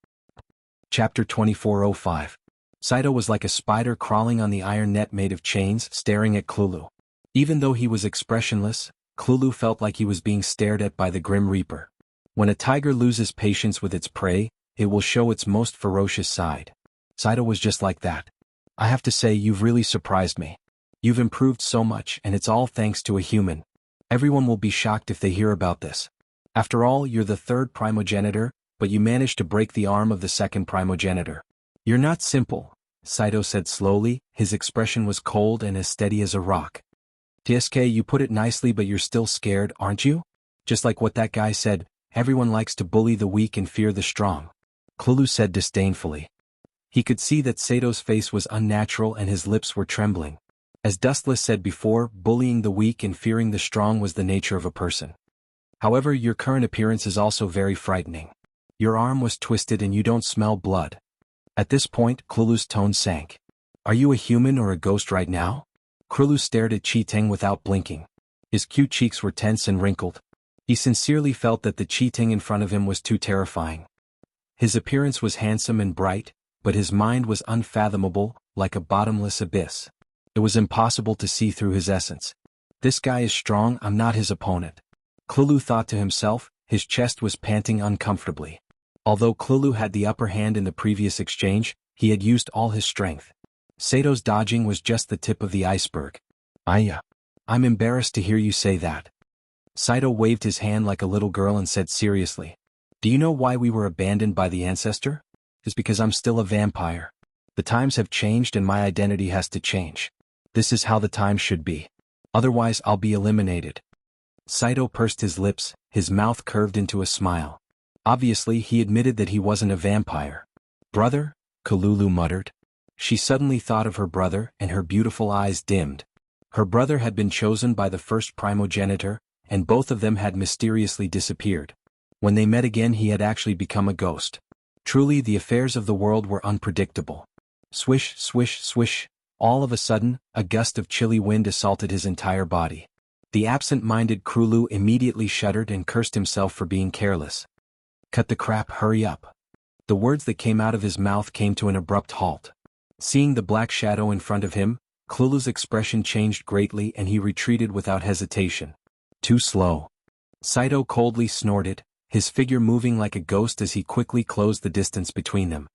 Chapter 2405. Saito was like a spider crawling on the iron net made of chains, staring at Klulu. Even though he was expressionless, Klulu felt like he was being stared at by the Grim Reaper. When a tiger loses patience with its prey, it will show its most ferocious side. Saito was just like that. I have to say, you've really surprised me. You've improved so much, and it's all thanks to a human. Everyone will be shocked if they hear about this. After all, you're the third primogenitor, but you managed to break the arm of the second primogenitor. You're not simple, Saito said slowly. His expression was cold and as steady as a rock. TSK, you put it nicely, but you're still scared, aren't you? Just like what that guy said, everyone likes to bully the weak and fear the strong. Klulu said disdainfully. He could see that Sato's face was unnatural and his lips were trembling. As Dustless said before, bullying the weak and fearing the strong was the nature of a person. However, your current appearance is also very frightening. Your arm was twisted and you don't smell blood. At this point, Klulu's tone sank. Are you a human or a ghost right now? Klulu stared at Ting without blinking. His cute cheeks were tense and wrinkled. He sincerely felt that the Ting in front of him was too terrifying. His appearance was handsome and bright, but his mind was unfathomable, like a bottomless abyss. It was impossible to see through his essence. This guy is strong, I'm not his opponent. Klulu thought to himself, his chest was panting uncomfortably. Although Klulu had the upper hand in the previous exchange, he had used all his strength. Sato's dodging was just the tip of the iceberg. Aya. I'm embarrassed to hear you say that. Saito waved his hand like a little girl and said seriously. Do you know why we were abandoned by the ancestor? It's because I'm still a vampire. The times have changed and my identity has to change. This is how the times should be. Otherwise I'll be eliminated. Saito pursed his lips, his mouth curved into a smile. Obviously he admitted that he wasn't a vampire. Brother? Kalulu muttered. She suddenly thought of her brother and her beautiful eyes dimmed. Her brother had been chosen by the first primogenitor, and both of them had mysteriously disappeared. When they met again he had actually become a ghost. Truly the affairs of the world were unpredictable. Swish, swish, swish. All of a sudden, a gust of chilly wind assaulted his entire body. The absent-minded Krulu immediately shuddered and cursed himself for being careless. Cut the crap, hurry up. The words that came out of his mouth came to an abrupt halt. Seeing the black shadow in front of him, Klulu's expression changed greatly and he retreated without hesitation. Too slow. Saito coldly snorted, his figure moving like a ghost as he quickly closed the distance between them.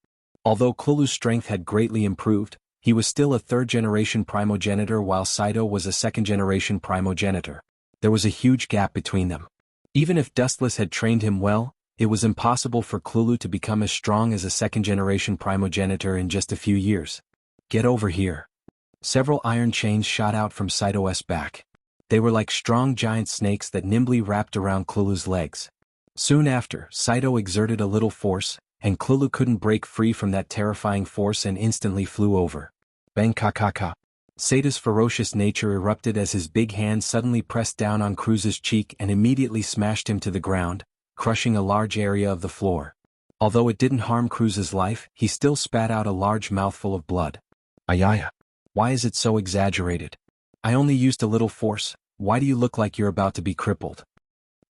Although Klulu's strength had greatly improved, he was still a third-generation primogenitor while Saito was a second-generation primogenitor. There was a huge gap between them. Even if Dustless had trained him well, it was impossible for Klulu to become as strong as a second-generation primogenitor in just a few years. Get over here. Several iron chains shot out from Saito's back. They were like strong giant snakes that nimbly wrapped around Klulu's legs. Soon after, Saito exerted a little force, and Klulu couldn't break free from that terrifying force and instantly flew over. Bang ka ka ka. Saito's ferocious nature erupted as his big hand suddenly pressed down on Cruz's cheek and immediately smashed him to the ground, crushing a large area of the floor. Although it didn't harm Cruz's life, he still spat out a large mouthful of blood. Ayaya. Why is it so exaggerated? I only used a little force, why do you look like you're about to be crippled?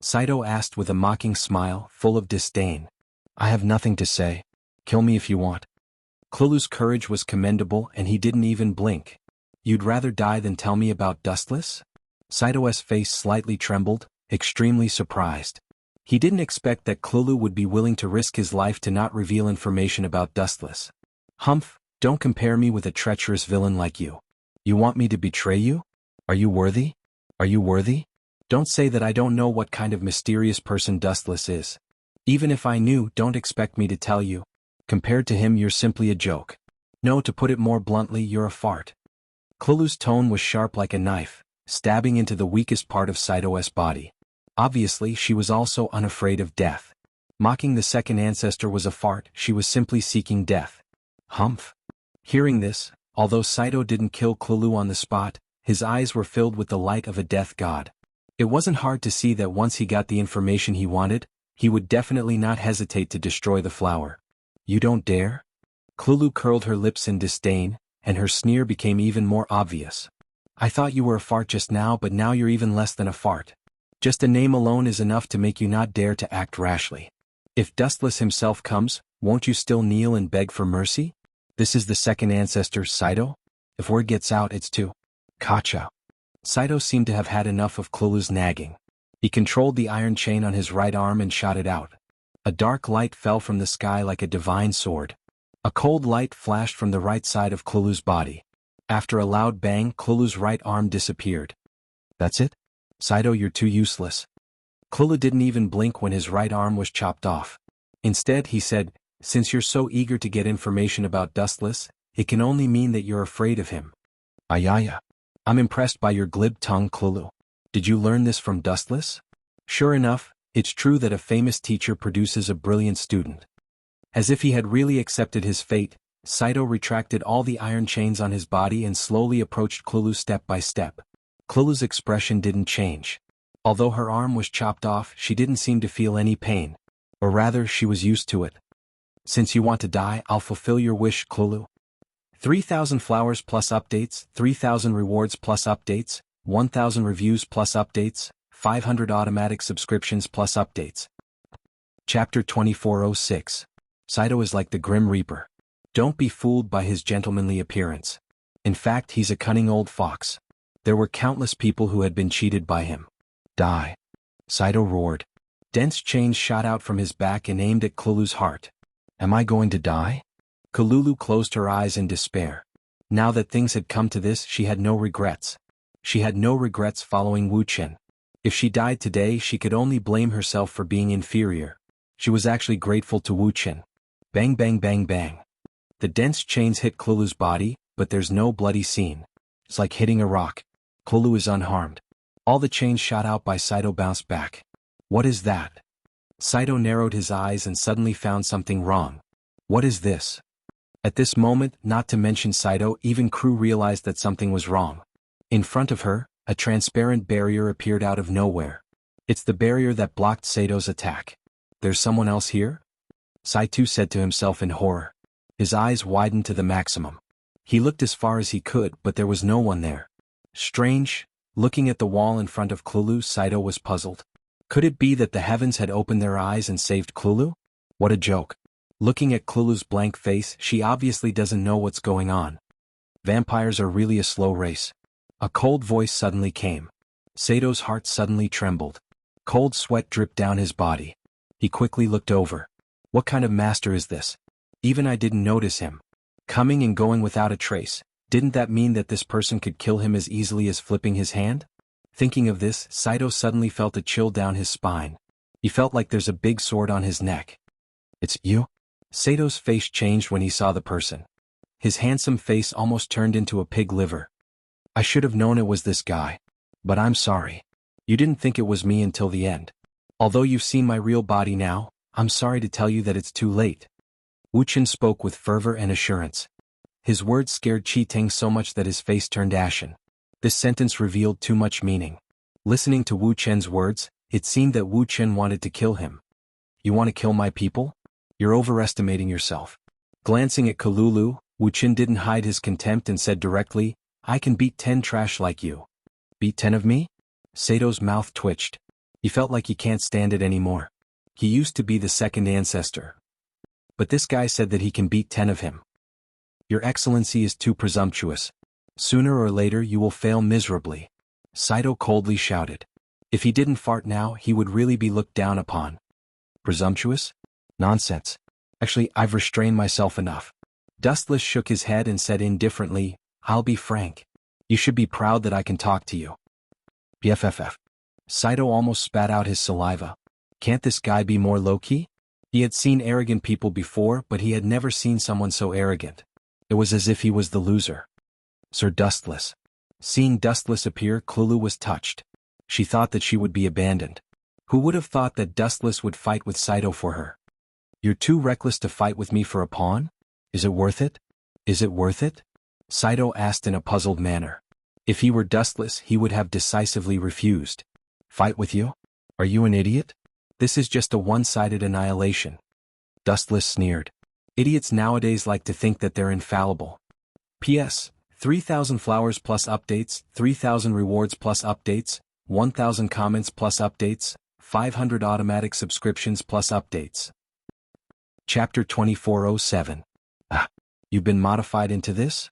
Saito asked with a mocking smile, full of disdain. I have nothing to say. Kill me if you want. Klulu's courage was commendable and he didn't even blink. You'd rather die than tell me about Dustless? Saito's face slightly trembled, extremely surprised. He didn't expect that Klulu would be willing to risk his life to not reveal information about Dustless. Humph, don't compare me with a treacherous villain like you. You want me to betray you? Are you worthy? Are you worthy? Don't say that I don't know what kind of mysterious person Dustless is. Even if I knew, don't expect me to tell you. Compared to him you're simply a joke. No, to put it more bluntly, you're a fart. Klulu's tone was sharp like a knife, stabbing into the weakest part of Saito's body. Obviously she was also unafraid of death. Mocking the second ancestor was a fart, she was simply seeking death. Humph. Hearing this, although Saito didn't kill Klulu on the spot, his eyes were filled with the light of a death god. It wasn't hard to see that once he got the information he wanted, he would definitely not hesitate to destroy the flower. You don't dare? Klulu curled her lips in disdain, and her sneer became even more obvious. I thought you were a fart just now, but now you're even less than a fart. Just a name alone is enough to make you not dare to act rashly. If Dustless himself comes, won't you still kneel and beg for mercy? This is the second ancestor, Saito? If word gets out, it's to Kacha. Saito seemed to have had enough of Klulu's nagging. He controlled the iron chain on his right arm and shot it out. A dark light fell from the sky like a divine sword. A cold light flashed from the right side of Klulu's body. After a loud bang, Klulu's right arm disappeared. That's it? Saito, you're too useless. Klulu didn't even blink when his right arm was chopped off. Instead, he said, since you're so eager to get information about Dustless, it can only mean that you're afraid of him. Ayaya. I'm impressed by your glib tongue, Klulu. Did you learn this from Dustless? Sure enough, it's true that a famous teacher produces a brilliant student. As if he had really accepted his fate, Saito retracted all the iron chains on his body and slowly approached Klulu step by step. Klulu's expression didn't change. Although her arm was chopped off, she didn't seem to feel any pain. Or rather, she was used to it. Since you want to die, I'll fulfill your wish, Klulu. 3,000 flowers plus updates, 3,000 rewards plus updates, 1,000 reviews plus updates, 500 automatic subscriptions plus updates. Chapter 2406. Saito is like the Grim Reaper. Don't be fooled by his gentlemanly appearance. In fact, he's a cunning old fox. There were countless people who had been cheated by him. Die. Saito roared. Dense chains shot out from his back and aimed at Kululu's heart. Am I going to die? Kululu closed her eyes in despair. Now that things had come to this, she had no regrets. She had no regrets following Wuxian. If she died today, she could only blame herself for being inferior. She was actually grateful to Wuxian. Bang bang bang bang. The dense chains hit Kululu's body, but there's no bloody scene. It's like hitting a rock. Kululu is unharmed. All the chains shot out by Saito bounced back. What is that? Saito narrowed his eyes and suddenly found something wrong. What is this? At this moment, not to mention Saito, even Crew realized that something was wrong. In front of her, a transparent barrier appeared out of nowhere. It's the barrier that blocked Saito's attack. There's someone else here? Saito said to himself in horror. His eyes widened to the maximum. He looked as far as he could, but there was no one there. Strange. Looking at the wall in front of Kululu, Saito was puzzled. Could it be that the heavens had opened their eyes and saved Kululu? What a joke. Looking at Kululu's blank face, she obviously doesn't know what's going on. Vampires are really a slow race. A cold voice suddenly came. Saito's heart suddenly trembled. Cold sweat dripped down his body. He quickly looked over. What kind of master is this? Even I didn't notice him. Coming and going without a trace. Didn't that mean that this person could kill him as easily as flipping his hand? Thinking of this, Saito suddenly felt a chill down his spine. He felt like there's a big sword on his neck. It's you? Sato's face changed when he saw the person. His handsome face almost turned into a pig liver. I should have known it was this guy. But I'm sorry. You didn't think it was me until the end. Although you've seen my real body now, I'm sorry to tell you that it's too late. Wuxian spoke with fervor and assurance. His words scared Chi-Teng so much that his face turned ashen. This sentence revealed too much meaning. Listening to Wuxian's words, it seemed that Wuxian wanted to kill him. You want to kill my people? You're overestimating yourself. Glancing at Kululu, Wuxian didn't hide his contempt and said directly, I can beat 10 trash like you. Beat 10 of me? Sato's mouth twitched. He felt like he can't stand it anymore. He used to be the second ancestor. But this guy said that he can beat 10 of him. Your Excellency is too presumptuous. Sooner or later you will fail miserably. Saito coldly shouted. If he didn't fart now, he would really be looked down upon. Presumptuous? Nonsense. Actually, I've restrained myself enough. Dustless shook his head and said indifferently, I'll be frank. You should be proud that I can talk to you. BFFF. Saito almost spat out his saliva. Can't this guy be more low-key? He had seen arrogant people before, but he had never seen someone so arrogant. It was as if he was the loser. Sir Dustless. Seeing Dustless appear, Kululu was touched. She thought that she would be abandoned. Who would have thought that Dustless would fight with Saito for her? You're too reckless to fight with me for a pawn? Is it worth it? Is it worth it? Saito asked in a puzzled manner. If he were Dustless, he would have decisively refused. Fight with you? Are you an idiot? This is just a one-sided annihilation. Dustless sneered. Idiots nowadays like to think that they're infallible. P.S. 3,000 flowers plus updates, 3,000 rewards plus updates, 1,000 comments plus updates, 500 automatic subscriptions plus updates. Chapter 2407. You've been modified into this?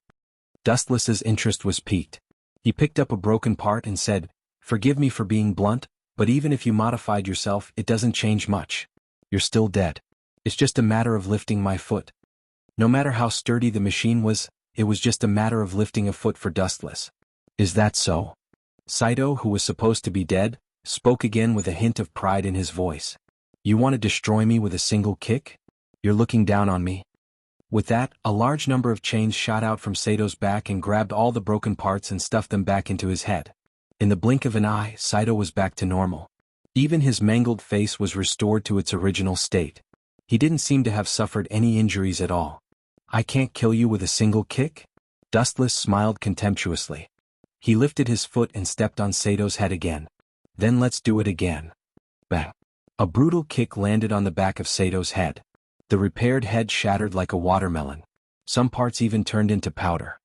Dustless's interest was piqued. He picked up a broken part and said, Forgive me for being blunt, but even if you modified yourself, it doesn't change much. You're still dead. It's just a matter of lifting my foot. No matter how sturdy the machine was, it was just a matter of lifting a foot for Dustless. Is that so? Saito, who was supposed to be dead, spoke again with a hint of pride in his voice. You want to destroy me with a single kick? You're looking down on me. With that, a large number of chains shot out from Sato's back and grabbed all the broken parts and stuffed them back into his head. In the blink of an eye, Saito was back to normal. Even his mangled face was restored to its original state. He didn't seem to have suffered any injuries at all. I can't kill you with a single kick? Dustless smiled contemptuously. He lifted his foot and stepped on Sato's head again. Then let's do it again. Bang. A brutal kick landed on the back of Sato's head. The repaired head shattered like a watermelon. Some parts even turned into powder.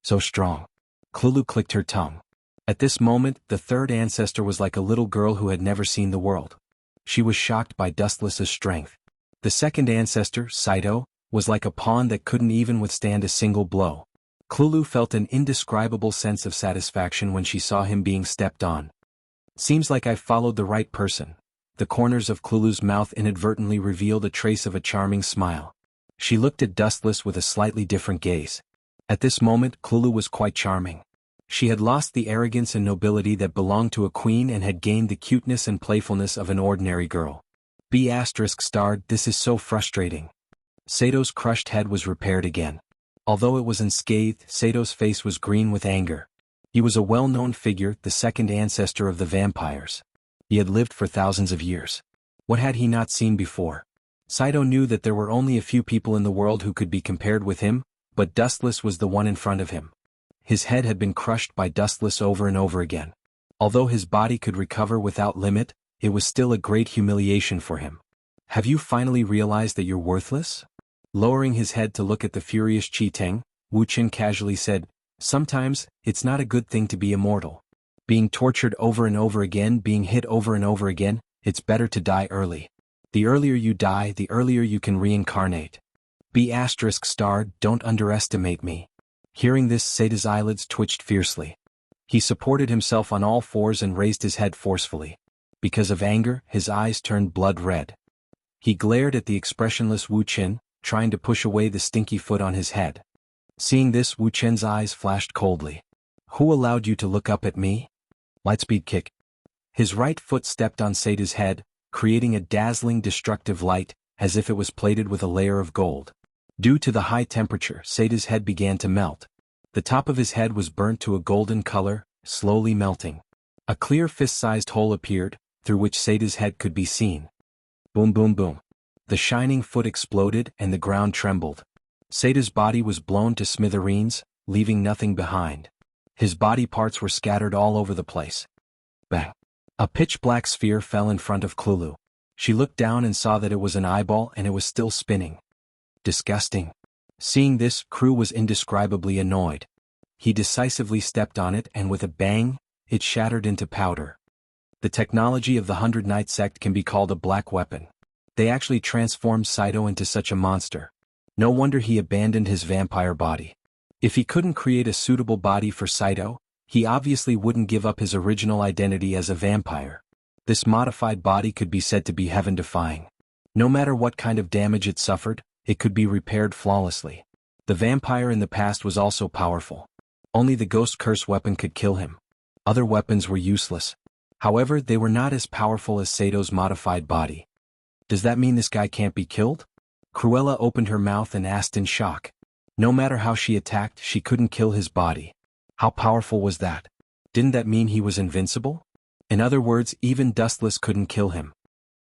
So strong. Kululu clicked her tongue. At this moment, the third ancestor was like a little girl who had never seen the world. She was shocked by Dustless's strength. The second ancestor, Saito, was like a pawn that couldn't even withstand a single blow. Kululu felt an indescribable sense of satisfaction when she saw him being stepped on. Seems like I followed the right person. the corners of Klulu's mouth inadvertently revealed a trace of a charming smile. She looked at Dustless with a slightly different gaze. At this moment, Klulu was quite charming. She had lost the arrogance and nobility that belonged to a queen and had gained the cuteness and playfulness of an ordinary girl. B** starred, this is so frustrating. Sato's crushed head was repaired again. Although it was unscathed, Sato's face was green with anger. He was a well-known figure, the second ancestor of the vampires. He had lived for thousands of years. What had he not seen before? Saito knew that there were only a few people in the world who could be compared with him, but Dustless was the one in front of him. His head had been crushed by Dustless over and over again. Although his body could recover without limit, it was still a great humiliation for him. Have you finally realized that you're worthless? Lowering his head to look at the furious Chi-Teng, Wu Qin casually said, sometimes, it's not a good thing to be immortal. Being tortured over and over again, being hit over and over again, it's better to die early. The earlier you die, the earlier you can reincarnate. B** don't underestimate me. Hearing this, Sato's eyelids twitched fiercely. He supported himself on all fours and raised his head forcefully. Because of anger, his eyes turned blood red. He glared at the expressionless Wu Qin, trying to push away the stinky foot on his head. Seeing this, Wu Qin's eyes flashed coldly. Who allowed you to look up at me? Lightspeed kick. His right foot stepped on Sato's head, creating a dazzling destructive light, as if it was plated with a layer of gold. Due to the high temperature, Sato's head began to melt. The top of his head was burnt to a golden color, slowly melting. A clear fist-sized hole appeared, through which Sato's head could be seen. Boom boom boom. The shining foot exploded and the ground trembled. Sato's body was blown to smithereens, leaving nothing behind. His body parts were scattered all over the place. Bang! A pitch-black sphere fell in front of Klulu. She looked down and saw that it was an eyeball and it was still spinning. Disgusting. Seeing this, Crew was indescribably annoyed. He decisively stepped on it and with a bang, it shattered into powder. The technology of the 100 Knight sect can be called a black weapon. They actually transformed Saito into such a monster. No wonder he abandoned his vampire body. If he couldn't create a suitable body for Saito, he obviously wouldn't give up his original identity as a vampire. This modified body could be said to be heaven-defying. No matter what kind of damage it suffered, it could be repaired flawlessly. The vampire in the past was also powerful. Only the ghost curse weapon could kill him. Other weapons were useless. However, they were not as powerful as Sato's modified body. Does that mean this guy can't be killed? Cruella opened her mouth and asked in shock. No matter how she attacked, she couldn't kill his body. How powerful was that? Didn't that mean he was invincible? In other words, even Dustless couldn't kill him.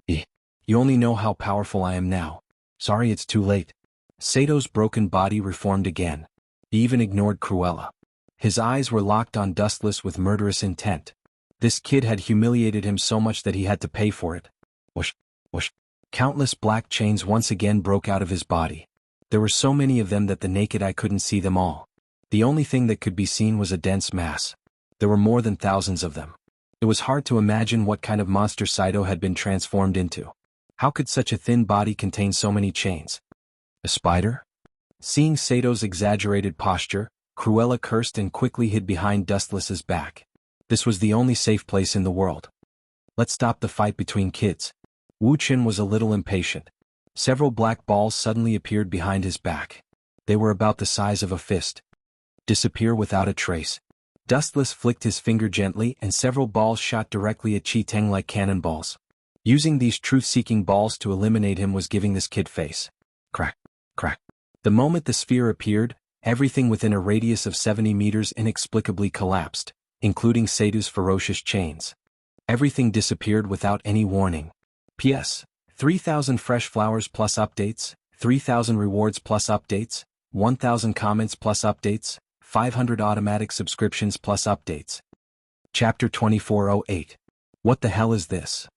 You only know how powerful I am now. Sorry, it's too late. Sato's broken body reformed again. He even ignored Cruella. His eyes were locked on Dustless with murderous intent. This kid had humiliated him so much that he had to pay for it. Whoosh, whoosh. Countless black chains once again broke out of his body. There were so many of them that the naked eye couldn't see them all. The only thing that could be seen was a dense mass. There were more than thousands of them. It was hard to imagine what kind of monster Saito had been transformed into. How could such a thin body contain so many chains? A spider? Seeing Sato's exaggerated posture, Cruella cursed and quickly hid behind Dustless's back. This was the only safe place in the world. Let's stop the fight between kids. Wu Qin was a little impatient. Several black balls suddenly appeared behind his back. They were about the size of a fist. Disappear without a trace. Dustless flicked his finger gently and several balls shot directly at Chi-Teng like cannonballs. Using these truth-seeking balls to eliminate him was giving this kid face. Crack, crack. The moment the sphere appeared, everything within a radius of 70 meters inexplicably collapsed, including Sato's ferocious chains. Everything disappeared without any warning. P.S. 3,000 fresh flowers plus updates, 3,000 rewards plus updates, 1,000 comments plus updates, 500 automatic subscriptions plus updates. Chapter 2408. What the hell is this?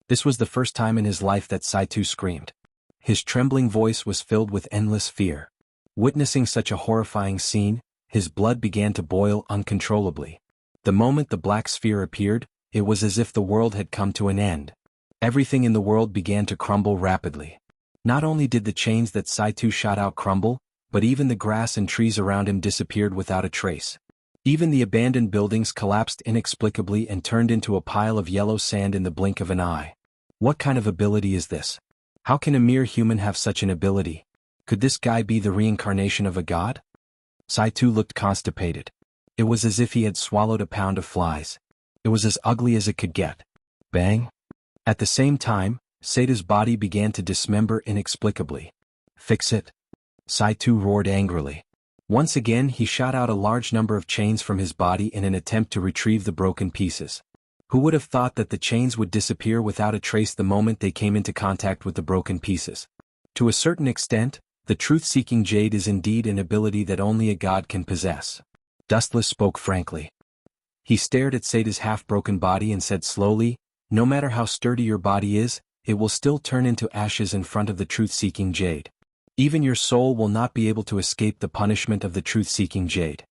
This was the first time in his life that Saito screamed. His trembling voice was filled with endless fear. Witnessing such a horrifying scene, his blood began to boil uncontrollably. The moment the black sphere appeared, it was as if the world had come to an end. Everything in the world began to crumble rapidly. Not only did the chains that Saito shot out crumble, but even the grass and trees around him disappeared without a trace. Even the abandoned buildings collapsed inexplicably and turned into a pile of yellow sand in the blink of an eye. What kind of ability is this? How can a mere human have such an ability? Could this guy be the reincarnation of a god? Saitu looked constipated. It was as if he had swallowed a pound of flies. It was as ugly as it could get. Bang! At the same time, Seida's body began to dismember inexplicably. Fix it! Saitu roared angrily. Once again he shot out a large number of chains from his body in an attempt to retrieve the broken pieces. Who would have thought that the chains would disappear without a trace the moment they came into contact with the broken pieces? To a certain extent, the truth-seeking jade is indeed an ability that only a god can possess. Dustless spoke frankly. He stared at Seida's half-broken body and said slowly, "No matter how sturdy your body is, it will still turn into ashes in front of the truth-seeking jade. Even your soul will not be able to escape the punishment of the truth-seeking jade.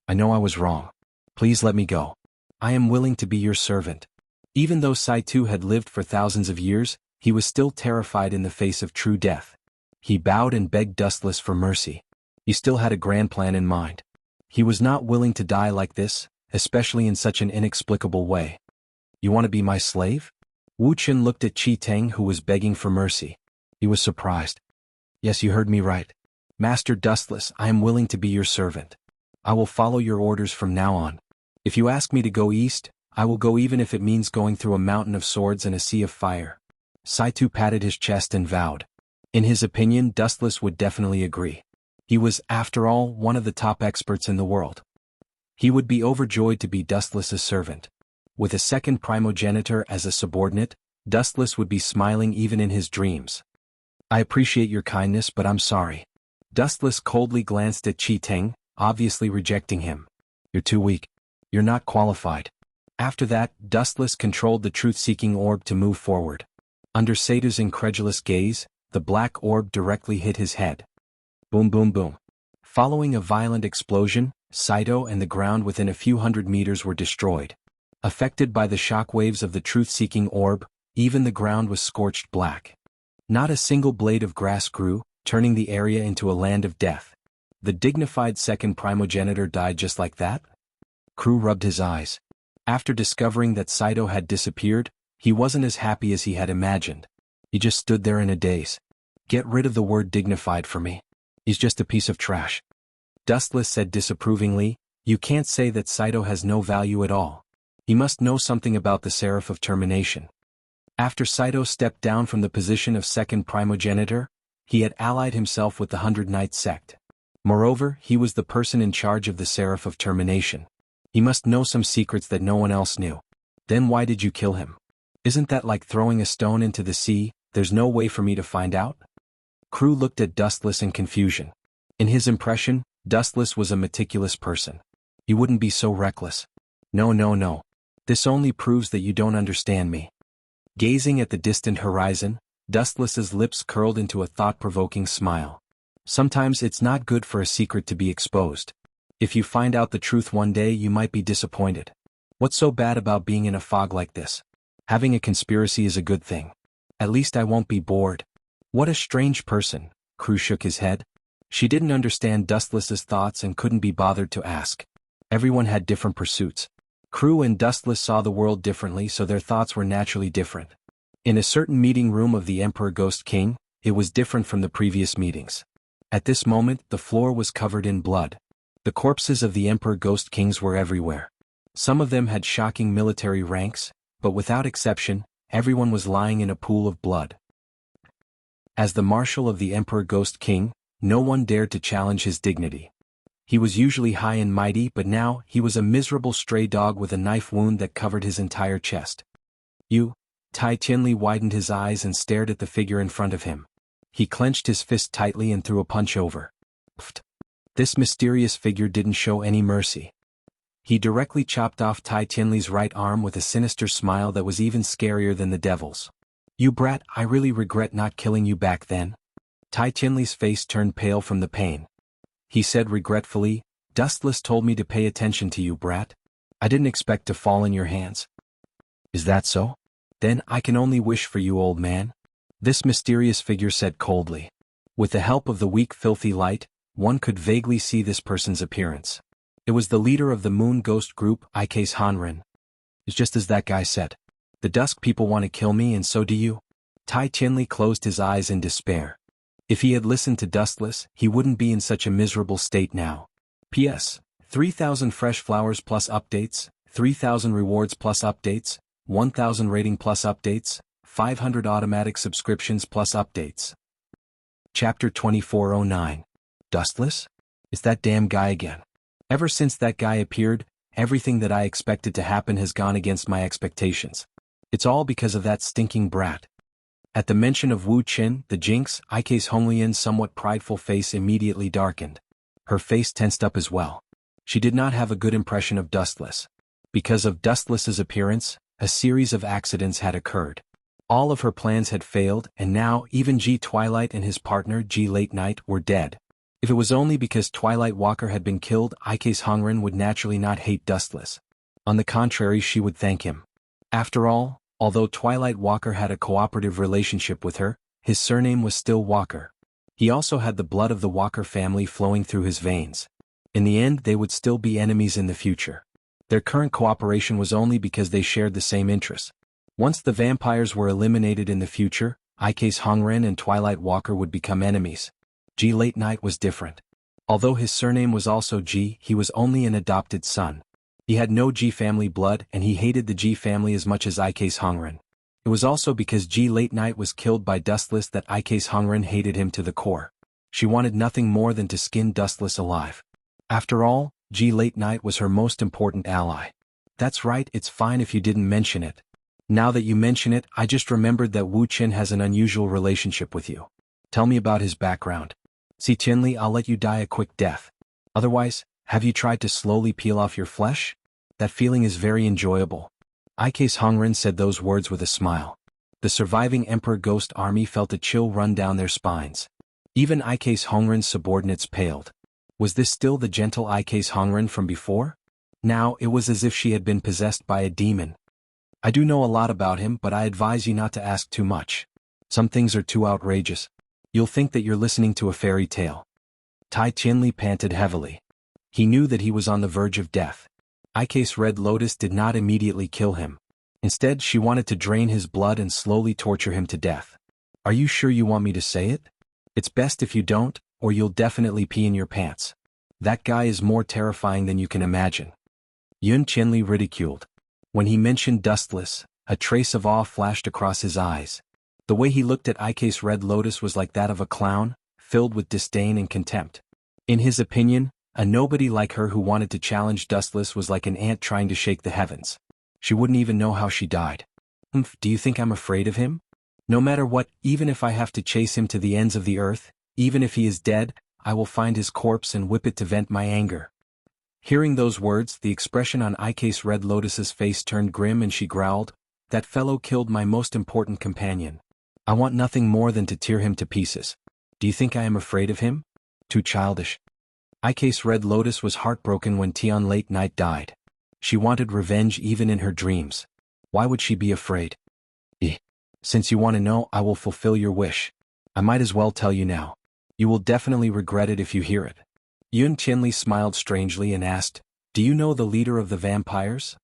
I know I was wrong. Please let me go. I am willing to be your servant." Even though Saitu had lived for thousands of years, he was still terrified in the face of true death. He bowed and begged Dustless for mercy. He still had a grand plan in mind. He was not willing to die like this, especially in such an inexplicable way. "You want to be my slave?" Wu Chen looked at Qi Teng, who was begging for mercy. He was surprised. "Yes, you heard me right. Master Dustless, I am willing to be your servant. I will follow your orders from now on. If you ask me to go east, I will go even if it means going through a mountain of swords and a sea of fire." Saitu patted his chest and vowed. In his opinion, Dustless would definitely agree. He was, after all, one of the top experts in the world. He would be overjoyed to be Dustless's servant. With a second primogenitor as a subordinate, Dustless would be smiling even in his dreams. "I appreciate your kindness, but I'm sorry." Dustless coldly glanced at Qi Teng, obviously rejecting him. "You're too weak. You're not qualified." After that, Dustless controlled the truth-seeking orb to move forward. Under Seida's incredulous gaze, the black orb directly hit his head. Boom boom boom. Following a violent explosion, Saito and the ground within a few hundred meters were destroyed. Affected by the shockwaves of the truth-seeking orb, even the ground was scorched black. Not a single blade of grass grew, turning the area into a land of death. The dignified second primogenitor died just like that? Crew rubbed his eyes. After discovering that Saito had disappeared, he wasn't as happy as he had imagined. He just stood there in a daze. "Get rid of the word dignified for me. He's just a piece of trash." Dustless said disapprovingly, "You can't say that Saito has no value at all. He must know something about the Seraph of Termination." After Saito stepped down from the position of second primogenitor, he had allied himself with the 100 Knights sect. Moreover, he was the person in charge of the Seraph of Termination. He must know some secrets that no one else knew. Then why did you kill him? Isn't that like throwing a stone into the sea? There's no way for me to find out? Crew looked at Dustless in confusion. In his impression, Dustless was a meticulous person. He wouldn't be so reckless. No. This only proves that you don't understand me." Gazing at the distant horizon, Dustless's lips curled into a thought-provoking smile. Sometimes it's not good for a secret to be exposed. If you find out the truth one day, you might be disappointed. What's so bad about being in a fog like this? Having a conspiracy is a good thing. At least I won't be bored. What a strange person. Crew shook his head. She didn't understand Dustless's thoughts and couldn't be bothered to ask. Everyone had different pursuits. Crew and Dustless saw the world differently, so their thoughts were naturally different. In a certain meeting room of the Emperor Ghost King, it was different from the previous meetings. At this moment, the floor was covered in blood. The corpses of the Emperor Ghost Kings were everywhere. Some of them had shocking military ranks, but without exception, everyone was lying in a pool of blood. As the marshal of the Emperor Ghost King, no one dared to challenge his dignity. He was usually high and mighty, but now he was a miserable stray dog with a knife wound that covered his entire chest. "You?" Tai Tianli widened his eyes and stared at the figure in front of him. He clenched his fist tightly and threw a punch over. Pfft. This mysterious figure didn't show any mercy. He directly chopped off Tai Tianli's right arm with a sinister smile that was even scarier than the devil's. "You brat, I really regret not killing you back then." Tai Tianli's face turned pale from the pain. He said regretfully, "Dustless told me to pay attention to you, brat. I didn't expect to fall in your hands." "Is that so? Then I can only wish for you, old man," this mysterious figure said coldly. With the help of the weak filthy light, one could vaguely see this person's appearance. It was the leader of the Moon Ghost Group, Ike's Hanren. It's just as that guy said. The dusk people want to kill me and so do you? Tai Qianli closed his eyes in despair. If he had listened to Dustless, he wouldn't be in such a miserable state now. P.S. 3,000 fresh flowers plus updates, 3,000 rewards plus updates, 1,000 rating plus updates, 500 automatic subscriptions plus updates. Chapter 2409. Dustless? It's that damn guy again. Ever since that guy appeared, everything that I expected to happen has gone against my expectations. It's all because of that stinking brat. At the mention of Wu Qin, the jinx, xianxia's somewhat prideful face immediately darkened. Her face tensed up as well. She did not have a good impression of Dustless. Because of Dustless's appearance, a series of accidents had occurred. All of her plans had failed, and now even Ji Twilight and his partner Ji Late Night were dead. If it was only because Twilight Walker had been killed, xianxia would naturally not hate Dustless. On the contrary, she would thank him. After all, although Twilight Walker had a cooperative relationship with her, his surname was still Walker. He also had the blood of the Walker family flowing through his veins. In the end, they would still be enemies in the future. Their current cooperation was only because they shared the same interests. Once the vampires were eliminated in the future, xianxia and Twilight Walker would become enemies. Ji Late Night was different. Although his surname was also Ji, he was only an adopted son. He had no Ji family blood and he hated the Ji family as much as xianxia. It was also because Ji Late Night was killed by Dustless that xianxia hated him to the core. She wanted nothing more than to skin Dustless alive. After all, Ji Late Night was her most important ally. That's right, it's fine if you didn't mention it. Now that you mention it, I just remembered that Wu Qin has an unusual relationship with you. Tell me about his background. See Qianli, I'll let you die a quick death. Otherwise, have you tried to slowly peel off your flesh? That feeling is very enjoyable. xianxia said those words with a smile. The surviving Emperor Ghost Army felt a chill run down their spines. Even xianxia's subordinates paled. Was this still the gentle xianxia from before? Now it was as if she had been possessed by a demon. I do know a lot about him, but I advise you not to ask too much. Some things are too outrageous. You'll think that you're listening to a fairy tale. Tai Qianli panted heavily. He knew that he was on the verge of death. Ike's Red Lotus did not immediately kill him. Instead, she wanted to drain his blood and slowly torture him to death. Are you sure you want me to say it? It's best if you don't, or you'll definitely pee in your pants. That guy is more terrifying than you can imagine. Yun Qianli ridiculed. When he mentioned Dustless, a trace of awe flashed across his eyes. The way he looked at Ike's Red Lotus was like that of a clown, filled with disdain and contempt. In his opinion, a nobody like her who wanted to challenge Dustless was like an ant trying to shake the heavens. She wouldn't even know how she died. Do you think I'm afraid of him? No matter what, even if I have to chase him to the ends of the earth, even if he is dead, I will find his corpse and whip it to vent my anger. Hearing those words, the expression on Ike's Red Lotus's face turned grim and she growled, "That fellow killed my most important companion. I want nothing more than to tear him to pieces. Do you think I am afraid of him? Too childish." Ike's Red Lotus was heartbroken when Tian Late Night died. She wanted revenge even in her dreams. Why would she be afraid? Since you want to know, I will fulfill your wish. I might as well tell you now. You will definitely regret it if you hear it. Yun Qianli smiled strangely and asked, "Do you know the leader of the vampires?"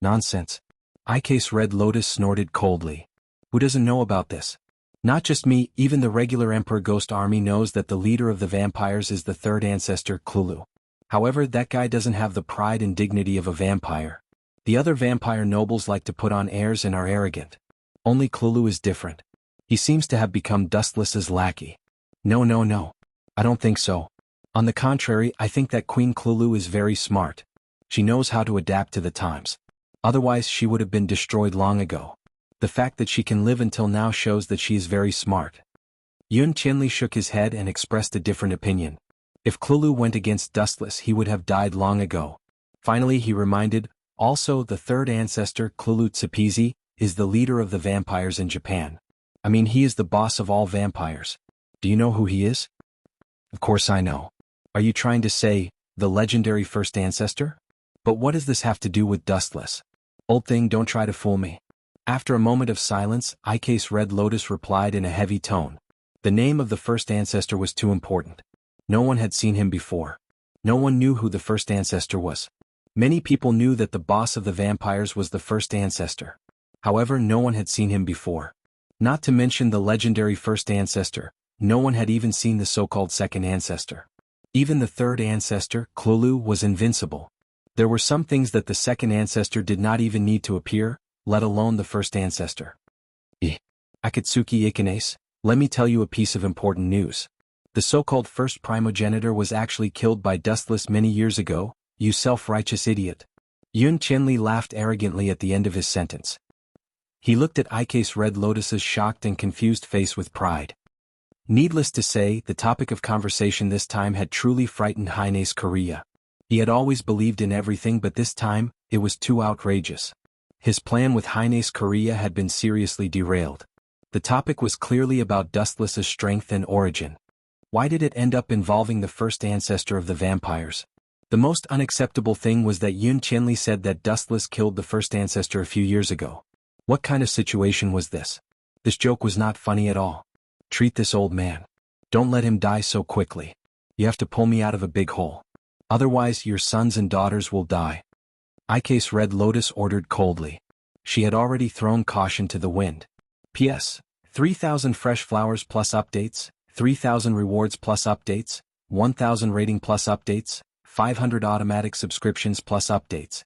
Nonsense. Ike's Red Lotus snorted coldly. Who doesn't know about this? Not just me, even the regular Emperor Ghost Army knows that the leader of the vampires is the third ancestor, Klulu. However, that guy doesn't have the pride and dignity of a vampire. The other vampire nobles like to put on airs and are arrogant. Only Klulu is different. He seems to have become Dustless's lackey. No. I don't think so. On the contrary, I think that Queen Klulu is very smart. She knows how to adapt to the times. Otherwise, she would have been destroyed long ago. The fact that she can live until now shows that she is very smart. Yun Qianli shook his head and expressed a different opinion. If Klulu went against Dustless, he would have died long ago. Finally, he reminded, also the third ancestor, Klulu Tsupizi, is the leader of the vampires in Japan. I mean, he is the boss of all vampires. Do you know who he is? Of course I know. Are you trying to say, the legendary first ancestor? But what does this have to do with Dustless? Old thing, don't try to fool me. After a moment of silence, Ike's Red Lotus replied in a heavy tone. The name of the first ancestor was too important. No one had seen him before. No one knew who the first ancestor was. Many people knew that the boss of the vampires was the first ancestor. However, no one had seen him before. Not to mention the legendary first ancestor, no one had even seen the so-called second ancestor. Even the third ancestor, Clolu, was invincible. There were some things that the second ancestor did not even need to appear, let alone the first ancestor. Akatsuki Ikanes, let me tell you a piece of important news. The so-called first primogenitor was actually killed by Dustless many years ago, you self-righteous idiot. Yun Qianli laughed arrogantly at the end of his sentence. He looked at Ike's Red Lotus's shocked and confused face with pride. Needless to say, the topic of conversation this time had truly frightened Heine's Korea. He had always believed in everything, but this time, it was too outrageous. His plan with Heine's Korea had been seriously derailed. The topic was clearly about Dustless's strength and origin. Why did it end up involving the first ancestor of the vampires? The most unacceptable thing was that Yun Qianli said that Dustless killed the first ancestor a few years ago. What kind of situation was this? This joke was not funny at all. Treat this old man. Don't let him die so quickly. You have to pull me out of a big hole. Otherwise, your sons and daughters will die. Ike's Red Lotus ordered coldly. She had already thrown caution to the wind. P.S. 3,000 fresh flowers plus updates, 3,000 rewards plus updates, 1,000 rating plus updates, 500 automatic subscriptions plus updates,